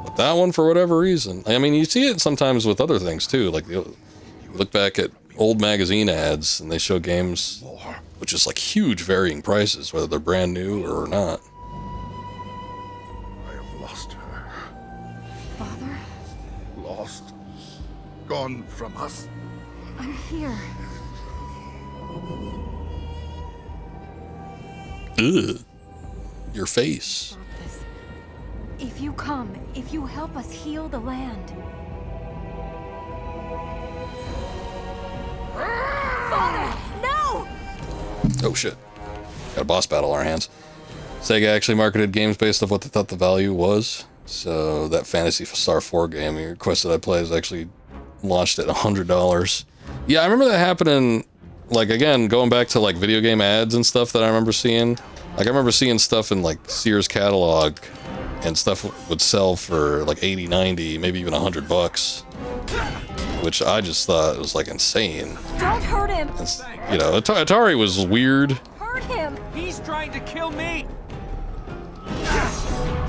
But that one, for whatever reason, I mean, you see it sometimes with other things too. Like you look back at old magazine ads and they show games with just like huge varying prices, whether they're brand new or not. I have lost her. Father, Lost. Gone from us. I'm here. Ugh. Your face. Stop this. If you come, if you help us heal the land. Father, no! Oh shit. Got a boss battle on our hands. Sega actually marketed games based off what they thought the value was. So that Phantasy Star 4 game you requested I play is actually launched at $100. Yeah, I remember that happening, like, again, going back to like video game ads and stuff that I remember seeing. Like, I remember seeing stuff in like Sears catalog, and stuff would sell for like 80, 90, maybe even $100, which I just thought was like insane. Don't hurt him! It's, you know, Atari was weird. Hurt him! He's trying to kill me!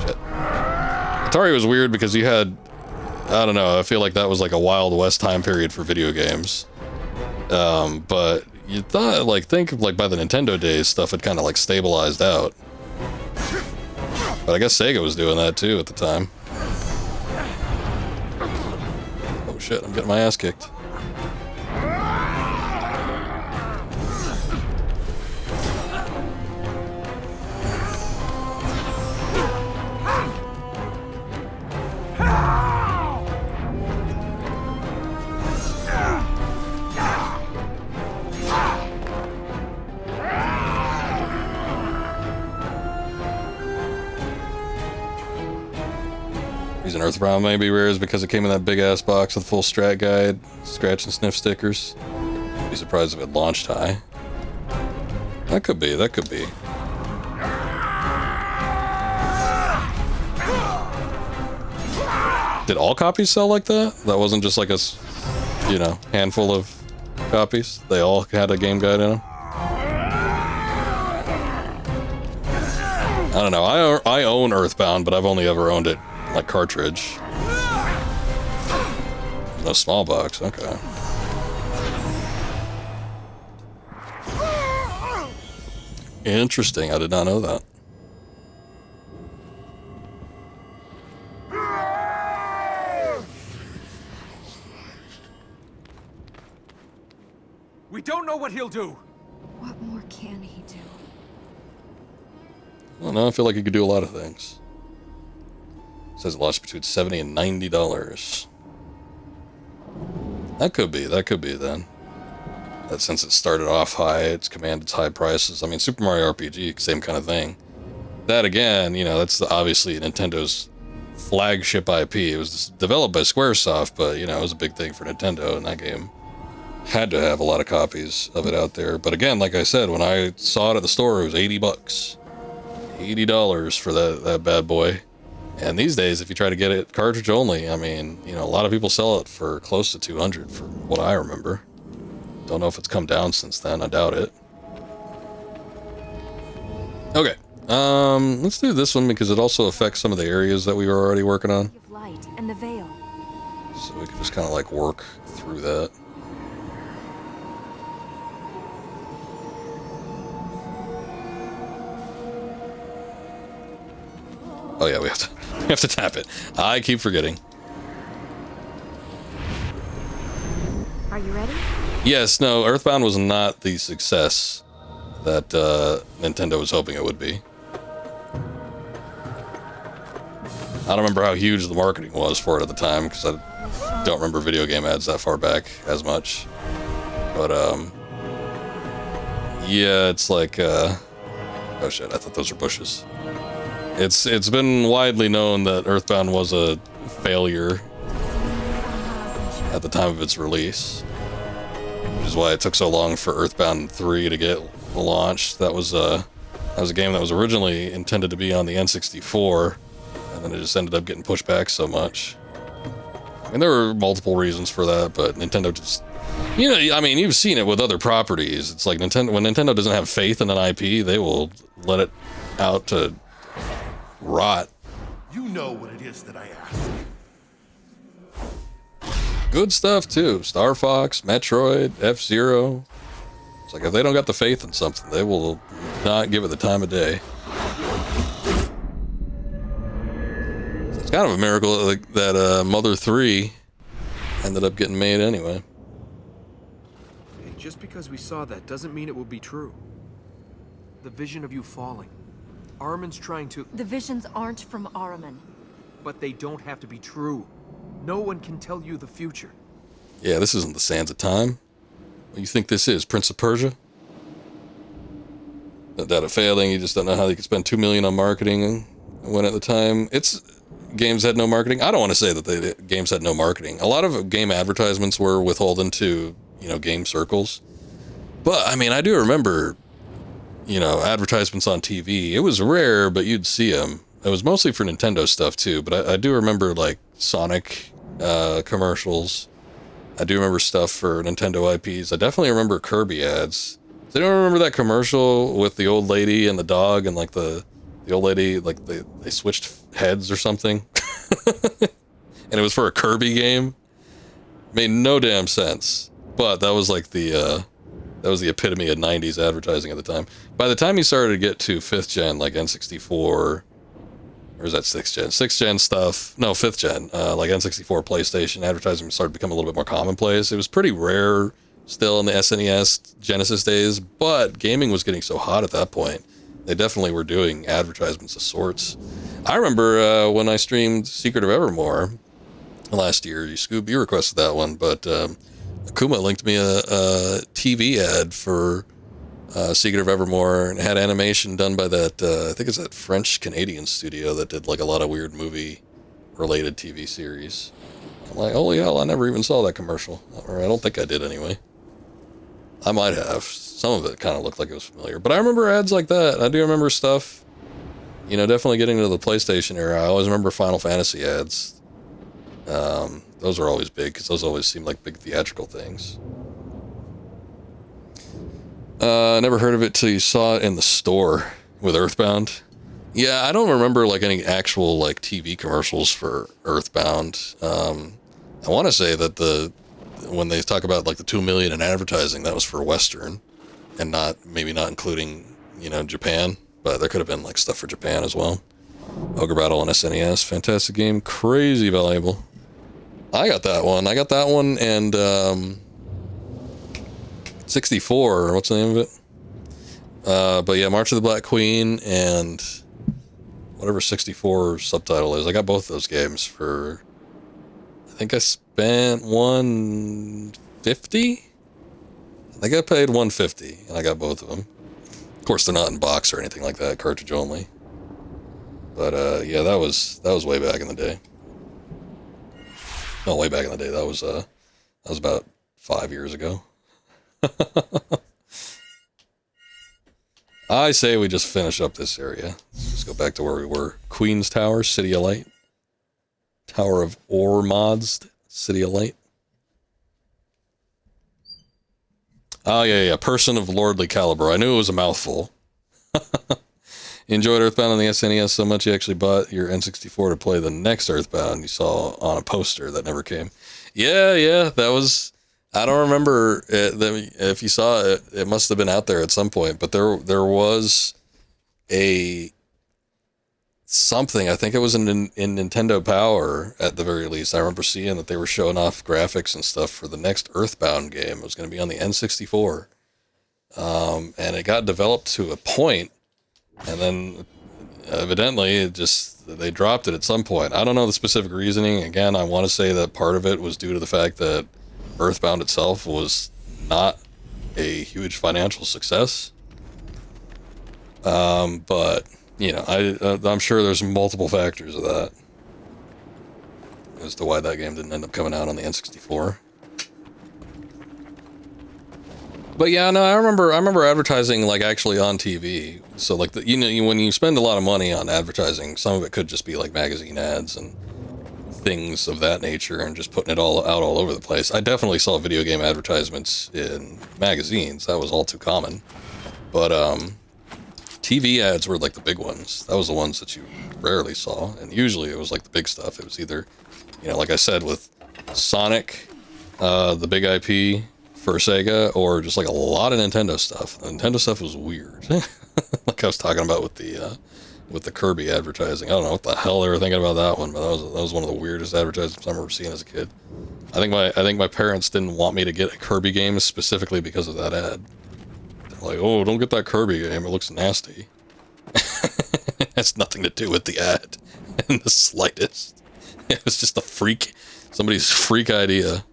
Shit. Atari was weird because you had, I don't know, I feel like that was like a Wild West time period for video games. But you thought, like, think of, like, by the Nintendo days, stuff had kind of, like, stabilized out. But I guess Sega was doing that, too, at the time. Oh, shit, I'm getting my ass kicked. Reason Earthbound may be rare is because it came in that big ass box with full strat guide, scratch and sniff stickers. Be surprised if it launched high. That could be, that could be. Did all copies sell like that? That wasn't just like a, you know, handful of copies? They all had a game guide in them? I don't know. I own Earthbound, but I've only ever owned it like cartridge. No small box, okay. Interesting, I did not know that. We don't know what he'll do. What more can he do? I don't know, I feel like he could do a lot of things. It says it lost between $70 and $90. That could be then. That since it started off high, it's commanded high prices. I mean, Super Mario RPG, same kind of thing. That again, you know, that's obviously Nintendo's flagship IP. It was developed by Squaresoft, but, you know, it was a big thing for Nintendo, and that game had to have a lot of copies of it out there. But again, like I said, when I saw it at the store, it was $80. $80 for that bad boy. And these days, if you try to get it cartridge only, I mean, you know, a lot of people sell it for close to $200 for what I remember. Don't know if it's come down since then. I doubt it. Okay. Let's do this one because it also affects some of the areas that we were already working on. Light and the veil. So we can just kind of like work through that. Oh yeah, we have to tap it. I keep forgetting. Are you ready? Yes, no, Earthbound was not the success that Nintendo was hoping it would be. I don't remember how huge the marketing was for it at the time, because I don't remember video game ads that far back as much. But, yeah, it's like, oh shit, I thought those were bushes. It's been widely known that Earthbound was a failure at the time of its release, which is why it took so long for Earthbound 3 to get launched. That was a game that was originally intended to be on the N64, and then it just ended up getting pushed back so much. I mean, there were multiple reasons for that, but Nintendo just, you know, I mean, you've seen it with other properties. It's like Nintendo, when Nintendo doesn't have faith in an IP, they will let it out to rot. You know what it is that I ask. Good stuff too. Star Fox, Metroid, F-Zero. It's like if they don't got the faith in something, they will not give it the time of day. So it's kind of a miracle that Mother 3 ended up getting made anyway. Hey, just because we saw that doesn't mean it will be true. The vision of you falling. Armin's trying to... The visions aren't from Armin. But they don't have to be true. No one can tell you the future. Yeah, this isn't the Sands of Time. What do you think this is? Prince of Persia? That it failing, you just don't know how you could spend $2 million on marketing when at the time games had no marketing. I don't want to say that the games had no marketing. A lot of game advertisements were withholden to, you know, game circles. But I mean, I do remember, you know, advertisements on TV. It was rare, but you'd see them. It was mostly for Nintendo stuff too, but I do remember like Sonic commercials. I do remember stuff for Nintendo IPs. I definitely remember Kirby ads. Does anyone remember that commercial with the old lady and the dog, and like the old lady, like they switched heads or something? And it was for a Kirby game. Made no damn sense. But that was like that was the epitome of 90s advertising at the time. By the time you started to get to 5th gen, like N64, or is that 6th gen? 6th gen stuff. No, 5th gen. Like N64, PlayStation, advertising started to become a little bit more commonplace. It was pretty rare still in the SNES, Genesis days, but gaming was getting so hot at that point. They definitely were doing advertisements of sorts. I remember when I streamed Secret of Evermore last year, you requested that one, but Akuma linked me a TV ad for Secret of Evermore, and it had animation done by that, I think it's that French-Canadian studio that did like a lot of weird movie related TV series. I'm like, holy hell, I never even saw that commercial. Or I don't think I did anyway. I might have. Some of it kind of looked like it was familiar. But I remember ads like that. I do remember stuff. You know, definitely getting into the PlayStation era. I always remember Final Fantasy ads. Those are always big, because those always seem like big theatrical things. I never heard of it till you saw it in the store with Earthbound. Yeah, I don't remember like any actual like TV commercials for Earthbound. I want to say that when they talk about like the 2 million in advertising, that was for Western, and maybe not including, you know, Japan, but there could have been like stuff for Japan as well. Ogre Battle on SNES, fantastic game, crazy valuable. I got that one and 64, what's the name of it? But yeah, March of the Black Queen and whatever 64 subtitle is. I got both those games for, I think I spent $150? I think I paid $150 and I got both of them. Of course, they're not in box or anything like that, cartridge only. But yeah, that was way back in the day. No, way back in the day. That was about 5 years ago. I say we just finish up this area. Let's just go back to where we were. Queen's Tower, City of Light. Tower of Ormazd, City of Light. Oh, yeah. Person of Lordly Caliber. I knew it was a mouthful. Enjoyed Earthbound on the SNES so much you actually bought your N64 to play the next Earthbound you saw on a poster that never came. Yeah, that was... I don't remember it, if you saw it. It must have been out there at some point, but there was something. I think it was in Nintendo Power at the very least. I remember seeing that they were showing off graphics and stuff for the next Earthbound game. It was going to be on the N64, and it got developed to a point, and then evidently they dropped it at some point. I don't know the specific reasoning. Again, I want to say that part of it was due to the fact that Earthbound itself was not a huge financial success. But, you know, I'm sure there's multiple factors of that as to why that game didn't end up coming out on the N64. But yeah, no, I remember advertising like actually on TV. So like when you spend a lot of money on advertising, some of it could just be like magazine ads and things of that nature and just putting it all out all over the place. I definitely saw video game advertisements in magazines. That was all too common. But TV ads were like the big ones. That was the ones that you rarely saw. And usually it was like the big stuff. It was either, you know, like I said, with Sonic, the big IP for Sega, or just like a lot of Nintendo stuff. The Nintendo stuff was weird. Like I was talking about with the Kirby advertising. I don't know what the hell they were thinking about that one, but that was one of the weirdest advertisements I remember seeing as a kid. I think my parents didn't want me to get a Kirby game specifically because of that ad. They're like, oh, don't get that Kirby game, it looks nasty. It has nothing to do with the ad in the slightest. It was just somebody's freak idea.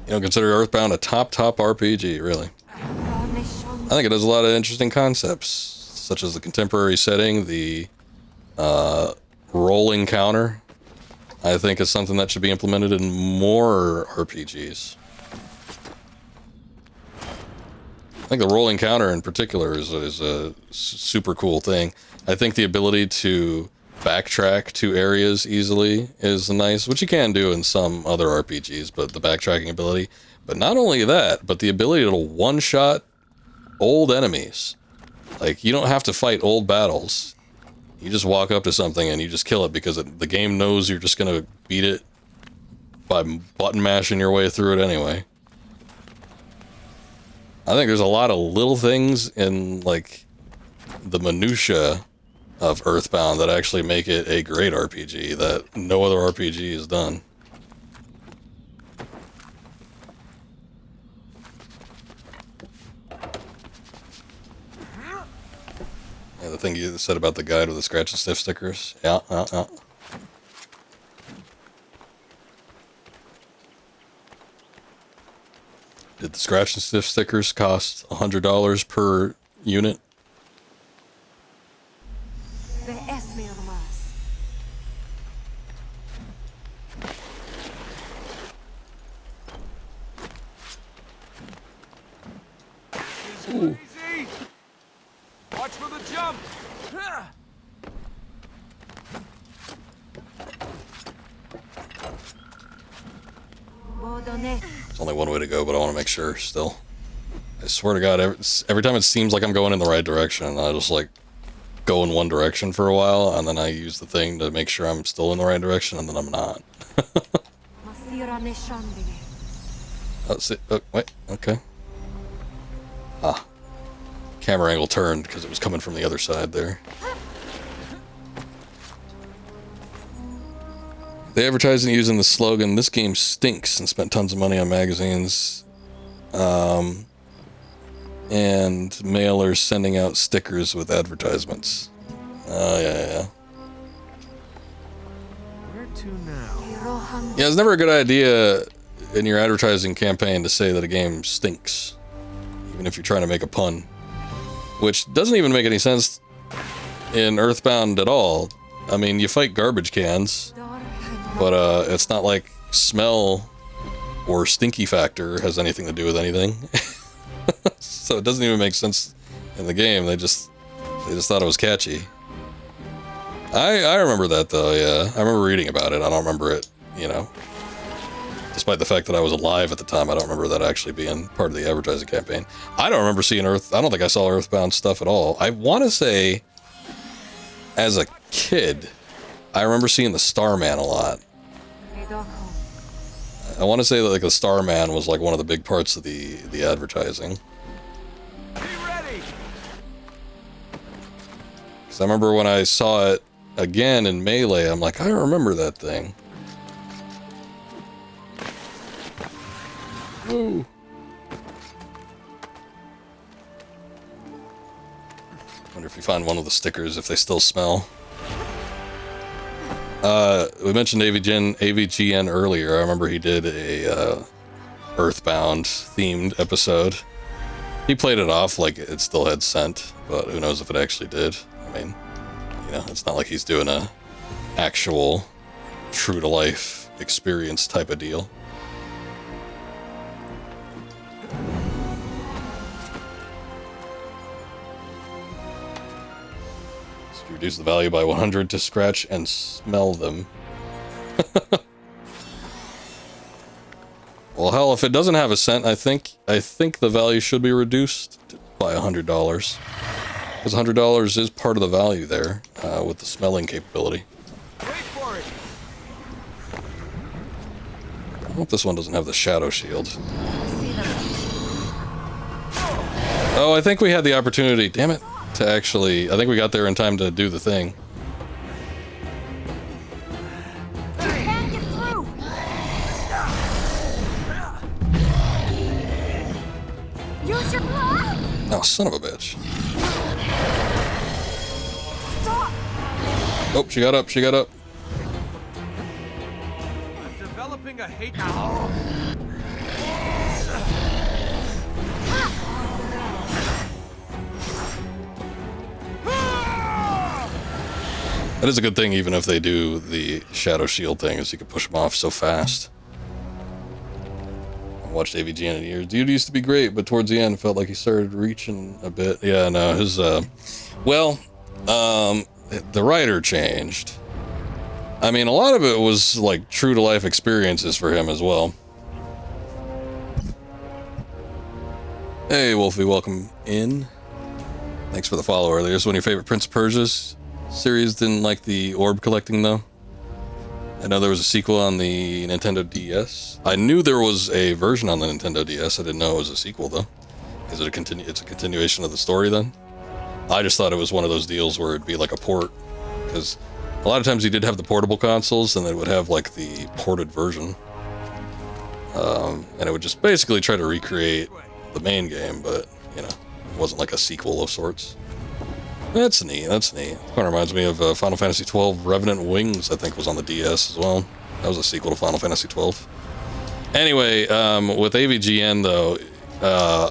You don't consider Earthbound a top RPG, really? I think it has a lot of interesting concepts, such as the contemporary setting, the rolling counter. I think it's something that should be implemented in more RPGs. I think the rolling counter in particular is a super cool thing. I think the ability to backtrack to areas easily is nice, which you can do in some other RPGs, but the backtracking ability. But not only that, but the ability to one-shot old enemies. Like, you don't have to fight old battles. You just walk up to something and you just kill it because the game knows you're just going to beat it by button mashing your way through it anyway. I think there's a lot of little things in, like, the minutia of Earthbound that actually make it a great RPG that no other RPG has done. Yeah, the thing you said about the guide with the scratch and sniff stickers. Yeah. Did the scratch and sniff stickers cost $100 per unit? Easy. Watch for the jump. There's only one way to go, but I want to make sure still. I swear to God, every time it seems like I'm going in the right direction, I just like go in one direction for a while, and then I use the thing to make sure I'm still in the right direction, and then I'm not. Oh, wait, okay. Ah. Camera angle turned because it was coming from the other side there. They advertised using the slogan, "This game stinks," and spent tons of money on magazines and mailers sending out stickers with advertisements. Oh, yeah. Where to now? Yeah, it's never a good idea in your advertising campaign to say that a game stinks, even if you're trying to make a pun, which doesn't even make any sense in Earthbound at all. I mean, you fight garbage cans, but it's not like smell or stinky factor has anything to do with anything. So it doesn't even make sense in the game. They just thought it was catchy. I remember that though, yeah. I remember reading about it. I don't remember it, you know. Despite the fact that I was alive at the time, I don't remember that actually being part of the advertising campaign. I don't remember seeing I don't think I saw Earthbound stuff at all. I want to say, as a kid, I remember seeing the Starman a lot. I want to say that like the Starman was like one of the big parts of the advertising. Be ready. Because I remember when I saw it again in Melee, I'm like, I remember that thing. Woo. Wonder if you find one of the stickers if they still smell. We mentioned AVGN earlier. I remember he did a Earthbound themed episode. He played it off like it still had scent, but who knows if it actually did. I mean, you know, it's not like he's doing a actual true to life experience type of deal. Reduce the value by 100 to scratch and smell them. Well, hell, if it doesn't have a scent, I think the value should be reduced by $100. Because $100 is part of the value there, with the smelling capability. Wait for it. I hope this one doesn't have the shadow shield. Oh, I think we had the opportunity, damn it, to actually, I think we got there in time to do the thing. Can't get through. Use your blood. Oh, son of a bitch. Stop. Oh, she got up, she got up. I'm developing a hate. That is a good thing, even if they do the shadow shield thing, is you can push them off so fast. I watched AVGN in years. Dude used to be great, but towards the end felt like he started reaching a bit. Yeah, no, his, the writer changed. I mean, a lot of it was like true to life experiences for him as well. Hey, Wolfie, welcome in. Thanks for the follow earlier. This is one of your favorite Prince of Persia's series. Didn't like the orb collecting though. I know there was a sequel on the Nintendo DS. I knew there was a version on the Nintendo DS. I didn't know it was a sequel though. Is it it's a continuation of the story then? I just thought it was one of those deals where it'd be like a port, because a lot of times you did have the portable consoles and they would have like the ported version. And it would just basically try to recreate the main game, but you know, it wasn't like a sequel of sorts. That's neat, that's neat. Kind of reminds me of Final Fantasy XII Revenant Wings, I think was on the DS as well. That was a sequel to Final Fantasy XII. Anyway, with AVGN though,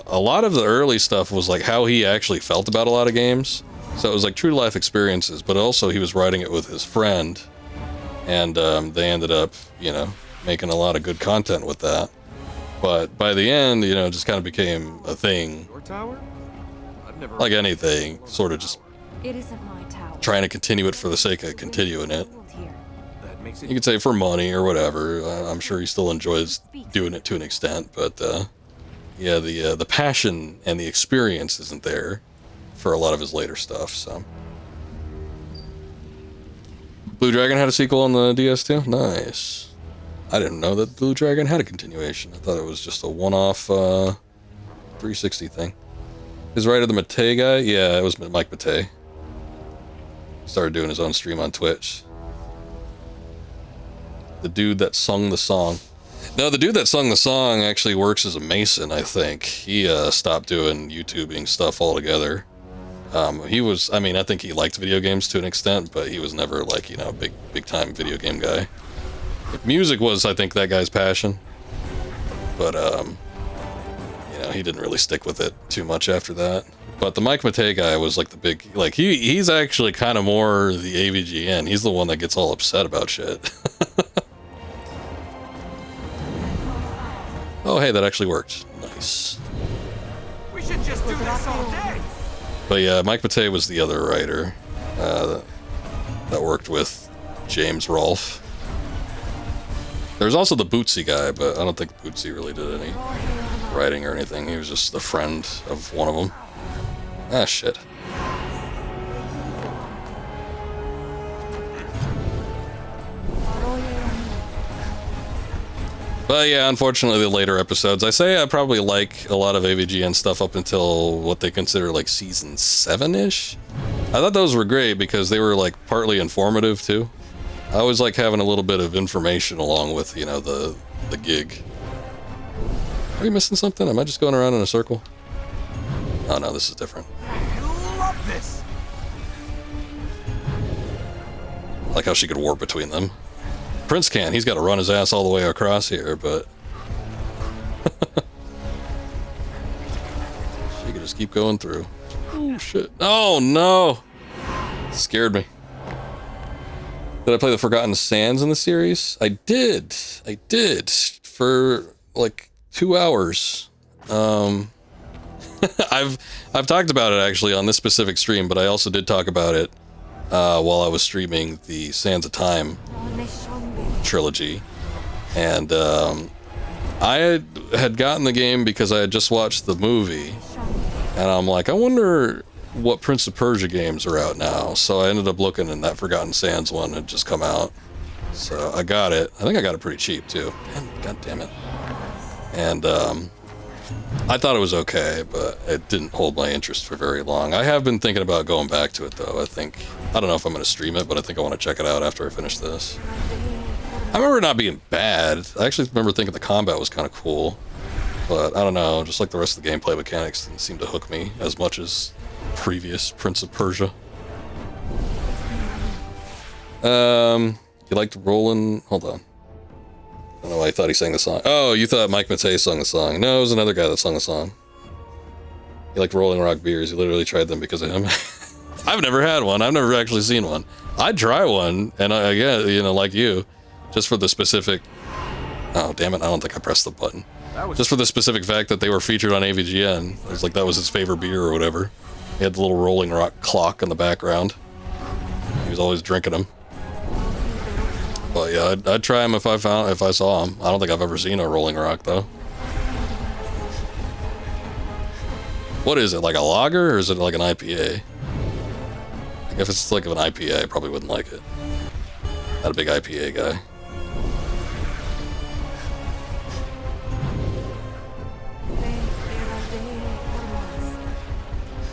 a lot of the early stuff was like how he actually felt about a lot of games. So it was like true to life experiences, but also he was writing it with his friend, and they ended up, you know, making a lot of good content with that. But by the end, you know, it just kind of became a thing. Your tower? I've never Like anything, sort of just It isn't my tower. trying to continue it for the sake of continuing it. Here. That makes it You could say for money or whatever. I'm sure he still enjoys doing it to an extent, but yeah, the passion and the experience isn't there for a lot of his later stuff. So, Blue Dragon had a sequel on the DS too. Nice. I didn't know that Blue Dragon had a continuation. I thought it was just a one-off 360 thing. His writer, the Matei guy, yeah, it was Mike Matei. Started doing his own stream on Twitch. The dude that sung the song. No, the dude that sung the song actually works as a mason, I think. He stopped doing YouTubing stuff altogether. He was, I mean, I think he liked video games to an extent, but he was never like, you know, big time video game guy. Music was, I think, that guy's passion. But, you know, he didn't really stick with it too much after that. But the Mike Matei guy was like the big, like, he's actually kind of more the AVGN. He's the one that gets all upset about shit. Oh, hey, that actually worked. Nice. We should just do this all day. But yeah, Mike Matei was the other writer that worked with James Rolfe. There's also the Bootsy guy, but I don't think Bootsy really did any writing or anything. He was just a friend of one of them. Ah, shit. But yeah, unfortunately, the later episodes, I say I probably like a lot of AVGN stuff up until what they consider like season 7-ish. I thought those were great because they were like partly informative too. I always like having a little bit of information along with, you know, the gig. Are you missing something? Am I just going around in a circle? Oh no, this is different. I love this. I like how she could warp between them. Prince can. He's got to run his ass all the way across here, but she could just keep going through. Oh shit! Oh no! Scared me. Did I play the Forgotten Sands in the series? I did. I did for like 2 hours. I've talked about it actually on this specific stream, but I also did talk about it while I was streaming the Sands of Time trilogy, and I had gotten the game because I had just watched the movie, and I'm like, I wonder what Prince of Persia games are out now. So I ended up looking, and that Forgotten Sands one had just come out, so I got it. I think I got it pretty cheap too. God damn it. And I thought it was okay, but it didn't hold my interest for very long. I have been thinking about going back to it though. I don't know if I'm going to stream it, but I think I want to check it out after I finish this. I remember it not being bad. I actually remember thinking the combat was kind of cool, but I don't know, just like the rest of the gameplay mechanics didn't seem to hook me as much as previous Prince of Persia. You liked Roland? Hold on. I don't know why I thought he sang the song. Oh, you thought Mike Matei sung the song. No, it was another guy that sung the song. He liked Rolling Rock beers. He literally tried them because of him. I've never had one. I've never actually seen one. I'd try one, and again, you know, like you, just for the specific... Oh, damn it, I don't think I pressed the button. Just for the specific fact that they were featured on AVGN. It was like that was his favorite beer or whatever. He had the little Rolling Rock clock in the background. He was always drinking them. But yeah, I'd try them if I saw them. I don't think I've ever seen a Rolling Rock though. What is it, like a lager or is it like an IPA? Like if it's like an IPA, I probably wouldn't like it. Not a big IPA guy.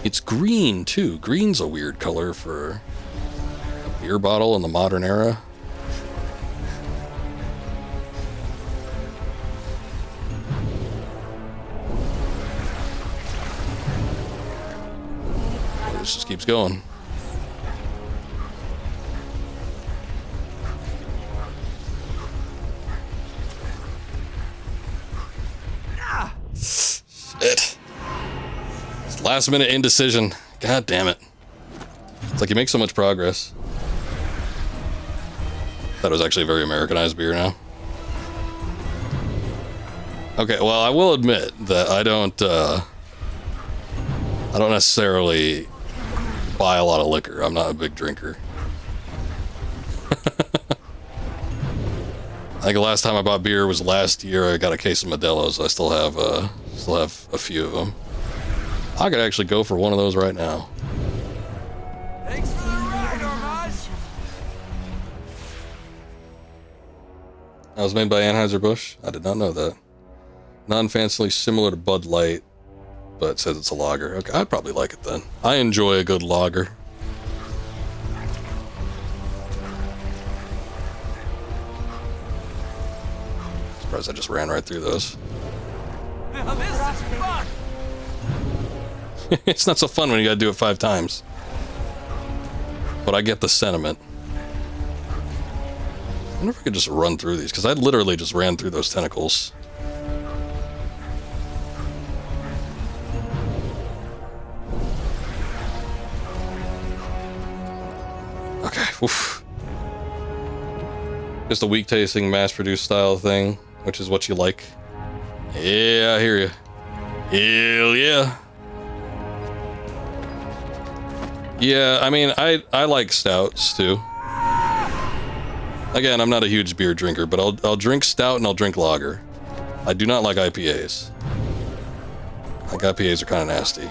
It's green too. Green's a weird color for a beer bottle in the modern era. This just keeps going. Last minute indecision. God damn it. It's like you make so much progress. That was actually a very Americanized beer now. Okay, well, I will admit that I don't necessarily buy a lot of liquor. I'm not a big drinker. I think the last time I bought beer was last year. I got a case of Modelo's. I still have a few of them. I could actually go for one of those right now. Thanks for the ride, Ormaz. That was made by Anheuser-Busch. I did not know that. Non-fancily similar to Bud Light, but it says it's a lager. Okay, I'd probably like it then. I enjoy a good lager. Surprised I just ran right through those. Now this is fun. It's not so fun when you gotta do it 5 times. But I get the sentiment. I wonder if I could just run through these, because I literally just ran through those tentacles. Okay, oof. Just a weak tasting, mass-produced style thing, which is what you like. Yeah, I hear you. Hell yeah. Yeah, I mean, I like stouts too. Again, I'm not a huge beer drinker, but I'll drink stout and I'll drink lager. I do not like IPAs. I think IPAs are kind of nasty.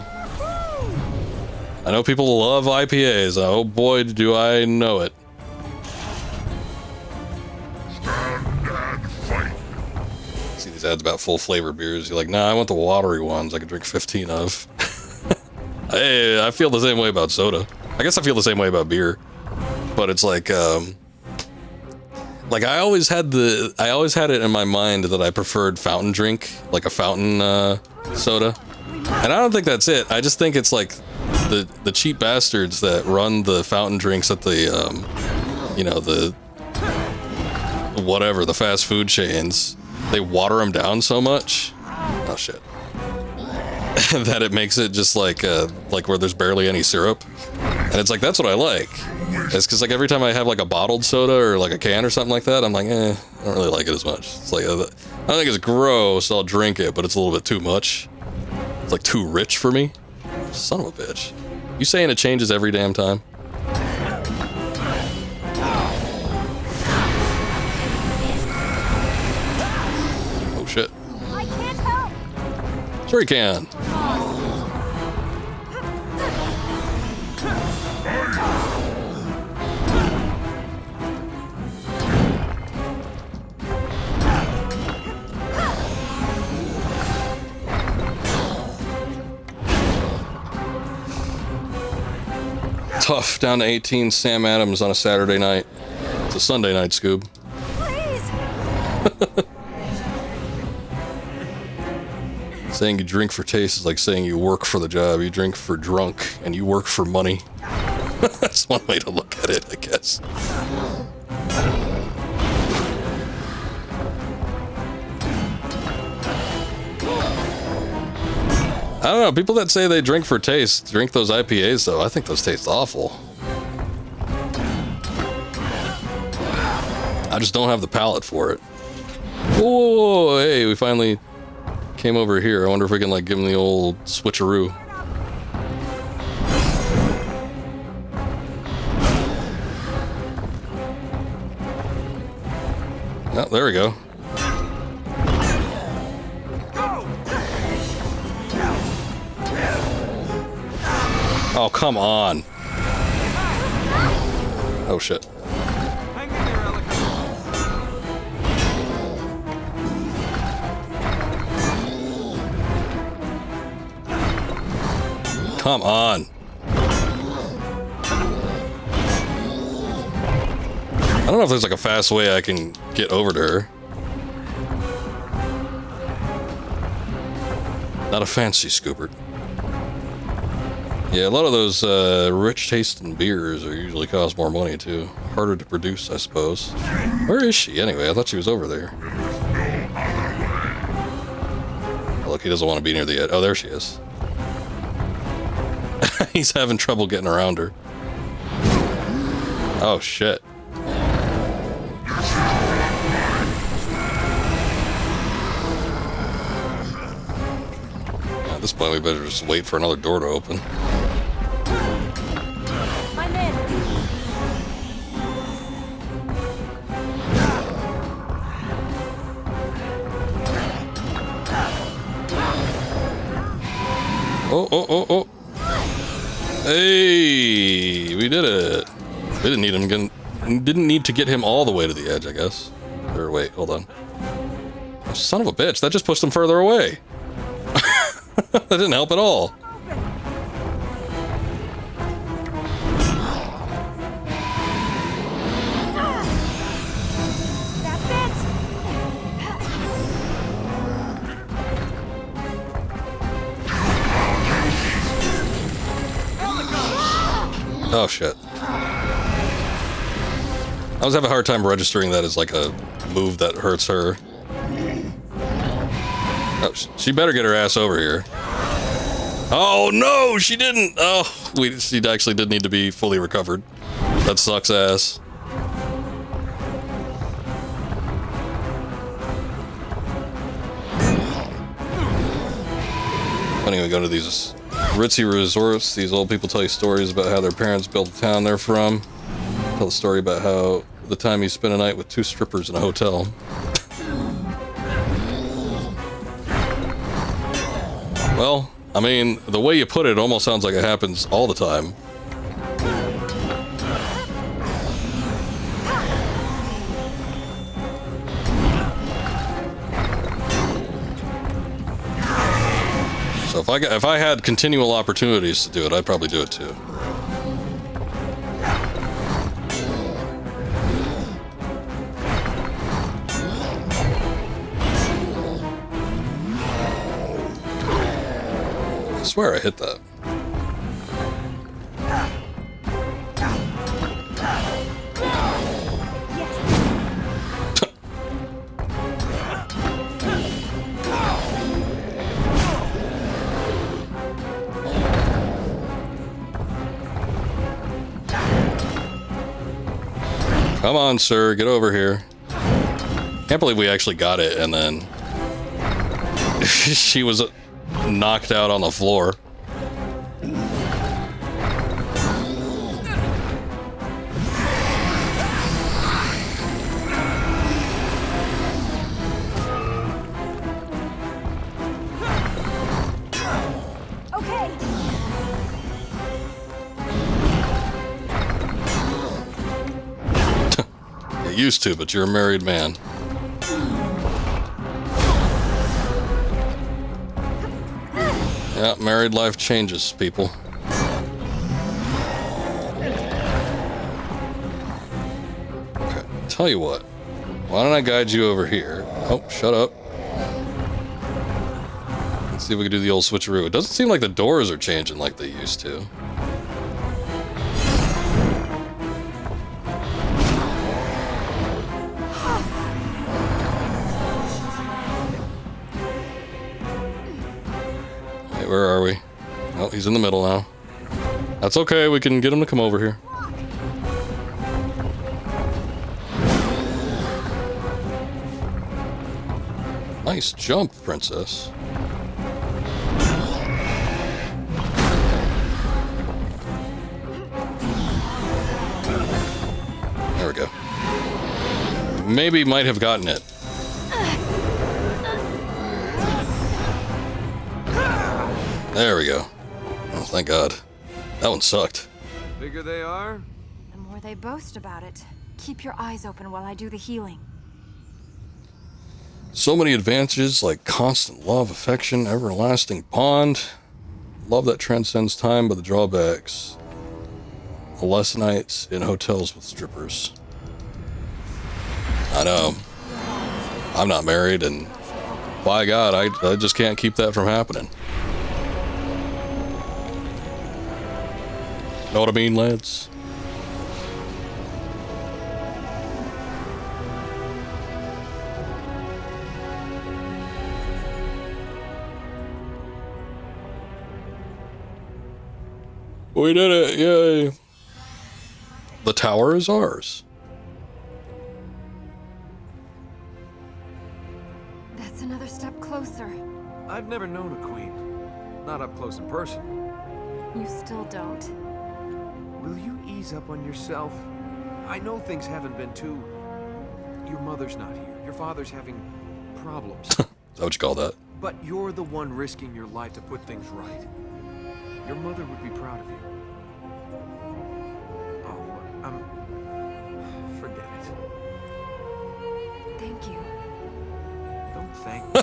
I know people love IPAs. Oh boy, do I know it. See these ads about full flavor beers. You're like, nah, I want the watery ones I can drink 15 of. Hey, I feel the same way about soda. I guess I feel the same way about beer. But it's like I always had it in my mind that I preferred fountain drink, like a fountain soda. And I don't think that's it. I just think it's like the cheap bastards that run the fountain drinks at the the fast food chains. They water them down so much. Oh shit. That it makes it just like where there's barely any syrup. And it's like, that's what I like. It's because like every time I have like a bottled soda or like a can or something like that, I'm like, I don't really like it as much. It's like, I don't think it's gross, I'll drink it, but it's a little bit too much. It's like too rich for me. Son of a bitch. You saying it changes every damn time? Oh shit. I can't help. Sure you can. Tough, down to 18 Sam Adams on a Saturday night. It's a Sunday night, Scoob. Saying you drink for taste is like saying you work for the job. You drink for drunk, and you work for money. That's one way to look at it, I guess. I don't know, people that say they drink for taste, drink those IPAs though. I think those taste awful. I just don't have the palate for it. Whoa, hey, we finally came over here. I wonder if we can like give them the old switcheroo. Oh, there we go. Oh, come on. Oh, shit. Hang in there, Alec. Come on. I don't know if there's like a fast way I can get over to her. Not a fancy scooper. Yeah, a lot of those rich tasting beers are usually cost more money too. Harder to produce, I suppose. Where is she anyway? I thought she was over there. Oh, look, he doesn't want to be near the edge. Oh, there she is. He's having trouble getting around her. Oh, shit. At this point, we better just wait for another door to open. My men. Oh, oh, oh, oh. Hey, we did it. We didn't need him didn't need to get him all the way to the edge, I guess. Or wait, hold on. Oh, son of a bitch, that just pushed him further away. That didn't help at all. That's it. Oh shit. I was having a hard time registering that as like a move that hurts her. Oh, she better get her ass over here. Oh no, she didn't. Oh, she actually did need to be fully recovered. That sucks ass. Anyway, go to these ritzy resorts. These old people tell you stories about how their parents built the town they're from. Tell a story about how the time you spent a night with 2 strippers in a hotel. Well, I mean, the way you put it almost sounds like it happens all the time. So if I had continual opportunities to do it, I'd probably do it too. I swear I hit that. Come on, sir, get over here. Can't believe we actually got it, and then she was knocked out on the floor. Okay. You used to, but you're a married man. Yeah, married life changes people. Okay, tell you what. Why don't I guide you over here? Oh, shut up. Let's see if we can do the old switcheroo. It doesn't seem like the doors are changing like they used to. Where are we? Oh, he's in the middle now. That's okay, we can get him to come over here. Nice jump, princess. There we go. Maybe might have gotten it. There we go. Oh, thank God. That one sucked. Bigger they are? The more they boast about it. Keep your eyes open while I do the healing. So many advantages like constant love, affection, everlasting bond. Love that transcends time, but the drawbacks. Less nights in hotels with strippers. I know. I'm not married, and by God, I just can't keep that from happening. Know what I mean, lads? We did it! Yay! The tower is ours. That's another step closer. I've never known a queen. Not up close in person. You still don't. Will you ease up on yourself? I know things haven't been too... Your mother's not here. Your father's having problems. Is that what you call that? But you're the one risking your life to put things right. Your mother would be proud of you. Oh, forget it. Thank you. Don't thank me.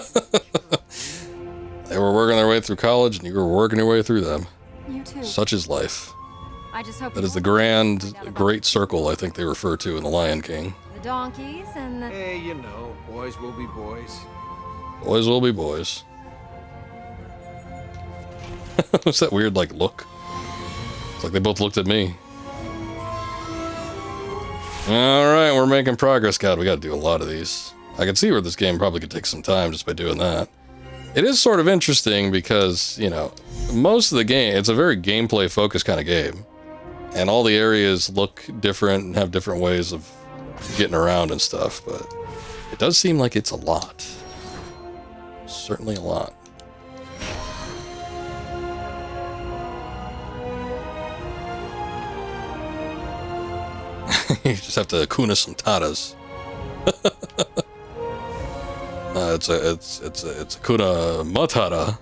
They were working their way through college, and you were working your way through them. You too. Such is life. I just hope That is the grand, great circle I think they refer to in The Lion King. the donkeys and the... Hey, you know, boys will be boys. Boys will be boys. What's that weird, like, look? It's like they both looked at me. Alright, we're making progress. God, we gotta do a lot of these. I can see where this game probably could take some time just by doing that. It is sort of interesting because, you know, most of the game, it's a very gameplay focused kind of game. And all the areas look different and have different ways of getting around and stuff, but it does seem like it's a lot. Certainly a lot. You just have to Kuna some tatas. It's a Kuna Matata.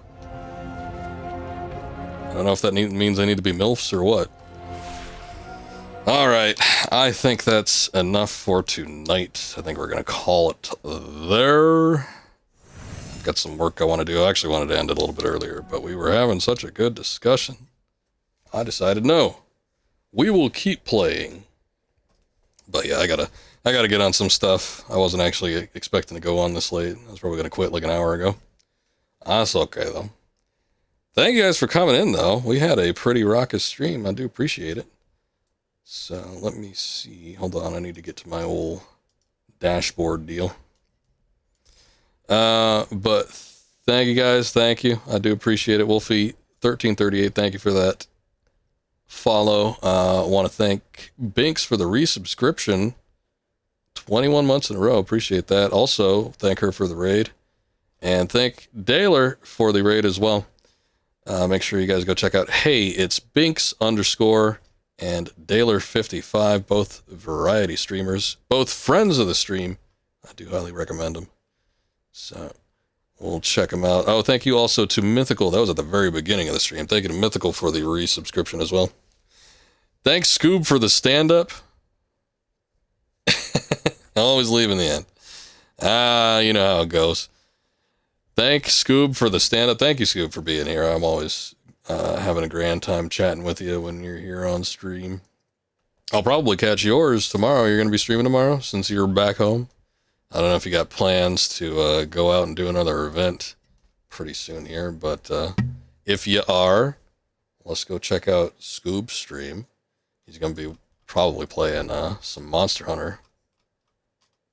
I don't know if that means I need to be MILFs or what. Alright, I think that's enough for tonight. I think we're gonna call it there. Got some work I want to do. I actually wanted to end it a little bit earlier, but we were having such a good discussion. I decided no. We will keep playing. But yeah, I gotta get on some stuff. I wasn't actually expecting to go on this late. I was probably gonna quit like an hour ago. That's okay though. Thank you guys for coming in though. We had a pretty raucous stream. I do appreciate it. So let me see. Hold on, I need to get to my old dashboard deal. But thank you guys. Thank you. I do appreciate it. Wolfie1338, thank you for that follow. I want to thank Binks for the resubscription. 21 months in a row. Appreciate that. Also, thank her for the raid. And thank Daler for the raid as well. Make sure you guys go check out Hey, it's Binks _ and Daler55, both variety streamers, both friends of the stream. I do highly recommend them. So we'll check them out. Oh, thank you also to Mythical. That was at the very beginning of the stream. Thank you to Mythical for the resubscription as well. Thanks, Scoob, for the stand-up. Always leave in the end. You know how it goes. Thanks, Scoob, for the stand-up. Thank you, Scoob, for being here. I'm always having a grand time chatting with you when you're here on stream. I'll probably catch yours tomorrow. You're going to be streaming tomorrow since you're back home. I don't know if you got plans to go out and do another event pretty soon here, but if you are, let's go check out Scoob's stream. He's going to be probably playing some Monster Hunter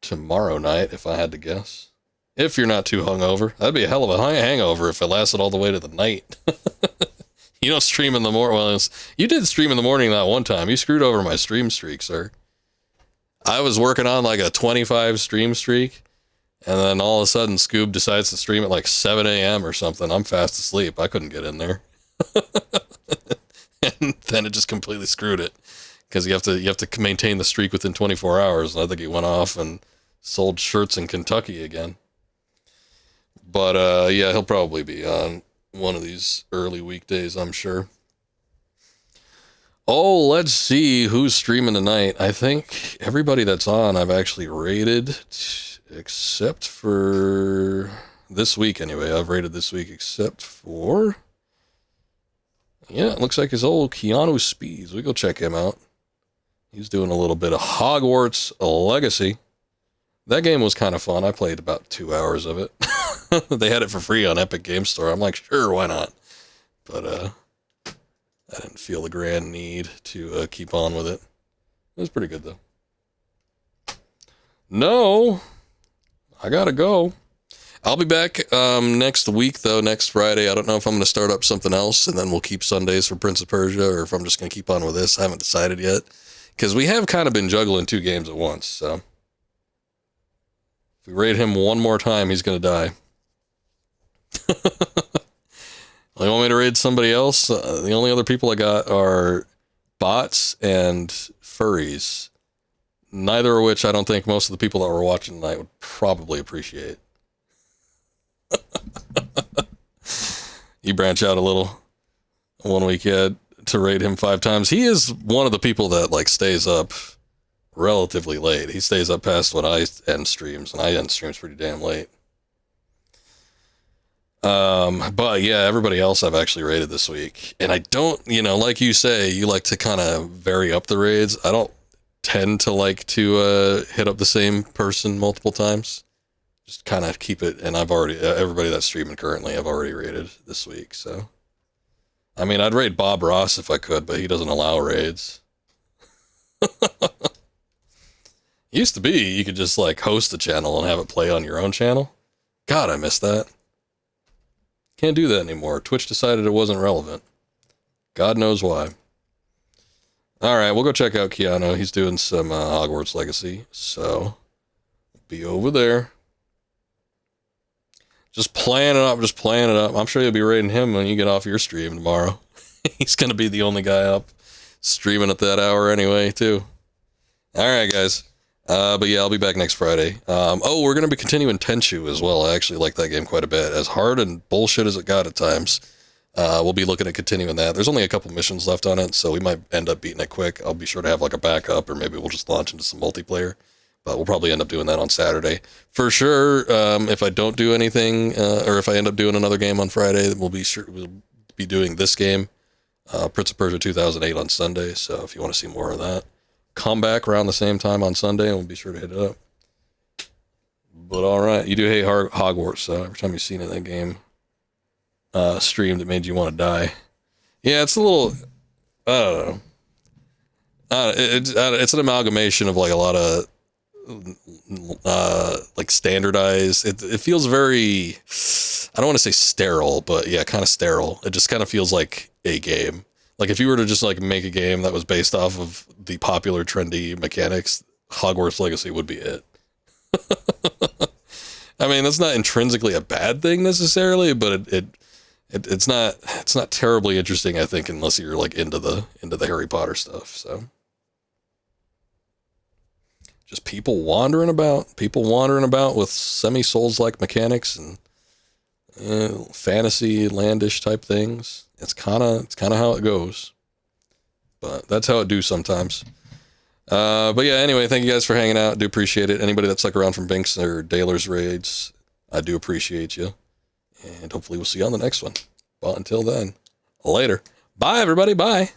tomorrow night, if I had to guess. If you're not too hungover. That'd be a hell of a hangover if it lasted all the way to the night. You don't stream in the morning. Well, you did stream in the morning that one time. You screwed over my stream streak, sir. I was working on like a 25 stream streak, and then all of a sudden Scoob decides to stream at like 7 a.m. or something. I'm fast asleep. I couldn't get in there. And then it just completely screwed it. Because you have to maintain the streak within 24 hours. And I think he went off and sold shirts in Kentucky again. But yeah, he'll probably be on one of these early weekdays, I'm sure. Oh, let's see who's streaming tonight. I think everybody that's on I've actually rated, except for this week anyway. I've rated this week except for... Yeah, it looks like his old Keanu Speeds. We go check him out. He's doing a little bit of Hogwarts Legacy. That game was kind of fun. I played about 2 hours of it. They had it for free on Epic Game Store. I'm like, sure, why not? But I didn't feel the grand need to keep on with it. It was pretty good, though. No, I gotta go. I'll be back next week, though, next Friday. I don't know if I'm going to start up something else, and then we'll keep Sundays for Prince of Persia, or if I'm just going to keep on with this. I haven't decided yet, because we have kind of been juggling 2 games at once, so. If we raid him one more time, he's going to die. You want me to raid somebody else? The only other people I got are bots and furries. Neither of which I don't think most of the people that were watching tonight would probably appreciate. You branch out a little. One week you had to raid him 5 times. He is one of the people that like stays up relatively late. He stays up past when I end streams, and I end streams pretty damn late. But yeah, everybody else I've actually raided this week. And I don't, like you say, you like to kind of vary up the raids. I don't tend to like to hit up the same person multiple times. Just kind of keep it, and I've already, everybody that's streaming currently, I've already raided this week, so. I mean, I'd raid Bob Ross if I could, but he doesn't allow raids. Used to be, you could just like host a channel and have it play on your own channel. God, I miss that. Can't do that anymore. Twitch decided it wasn't relevant. God knows why. Alright, we'll go check out Keanu. He's doing some Hogwarts Legacy, so be over there. Just playing it up, just playing it up. I'm sure you'll be raiding him when you get off your stream tomorrow. He's gonna be the only guy up streaming at that hour anyway, too. Alright, guys. But yeah, I'll be back next Friday. We're gonna be continuing Tenchu as well. I actually like that game quite a bit. As hard and bullshit as it got at times, we'll be looking at continuing that. There's only a couple missions left on it, so we might end up beating it quick. I'll be sure to have like a backup, or maybe we'll just launch into some multiplayer. But we'll probably end up doing that on Saturday. For sure, if I don't do anything, or if I end up doing another game on Friday, then we'll be doing this game, Prince of Persia 2008 on Sunday. So if you want to see more of that, come back around the same time on Sunday, and we'll be sure to hit it up. But alright, you do hate Hogwarts, so every time you've seen it in that game streamed, it made you want to die. Yeah, it's a little, I don't know. It's an amalgamation of like a lot of like standardized. It feels very, I don't want to say sterile, but yeah, kind of sterile. It just kind of feels like a game. Like if you were to just like make a game that was based off of the popular trendy mechanics, Hogwarts Legacy would be it. I mean, that's not intrinsically a bad thing necessarily, but it's not terribly interesting, I think, unless you're like into the Harry Potter stuff. So just people wandering about with semi-Souls-like mechanics and fantasy landish type things. It's kind of how it goes, but that's how it do sometimes. But yeah, anyway, thank you guys for hanging out. I do appreciate it. Anybody that stuck around from Binks or Daler's raids, I do appreciate you. And hopefully we'll see you on the next one. But until then, later. Bye, everybody. Bye.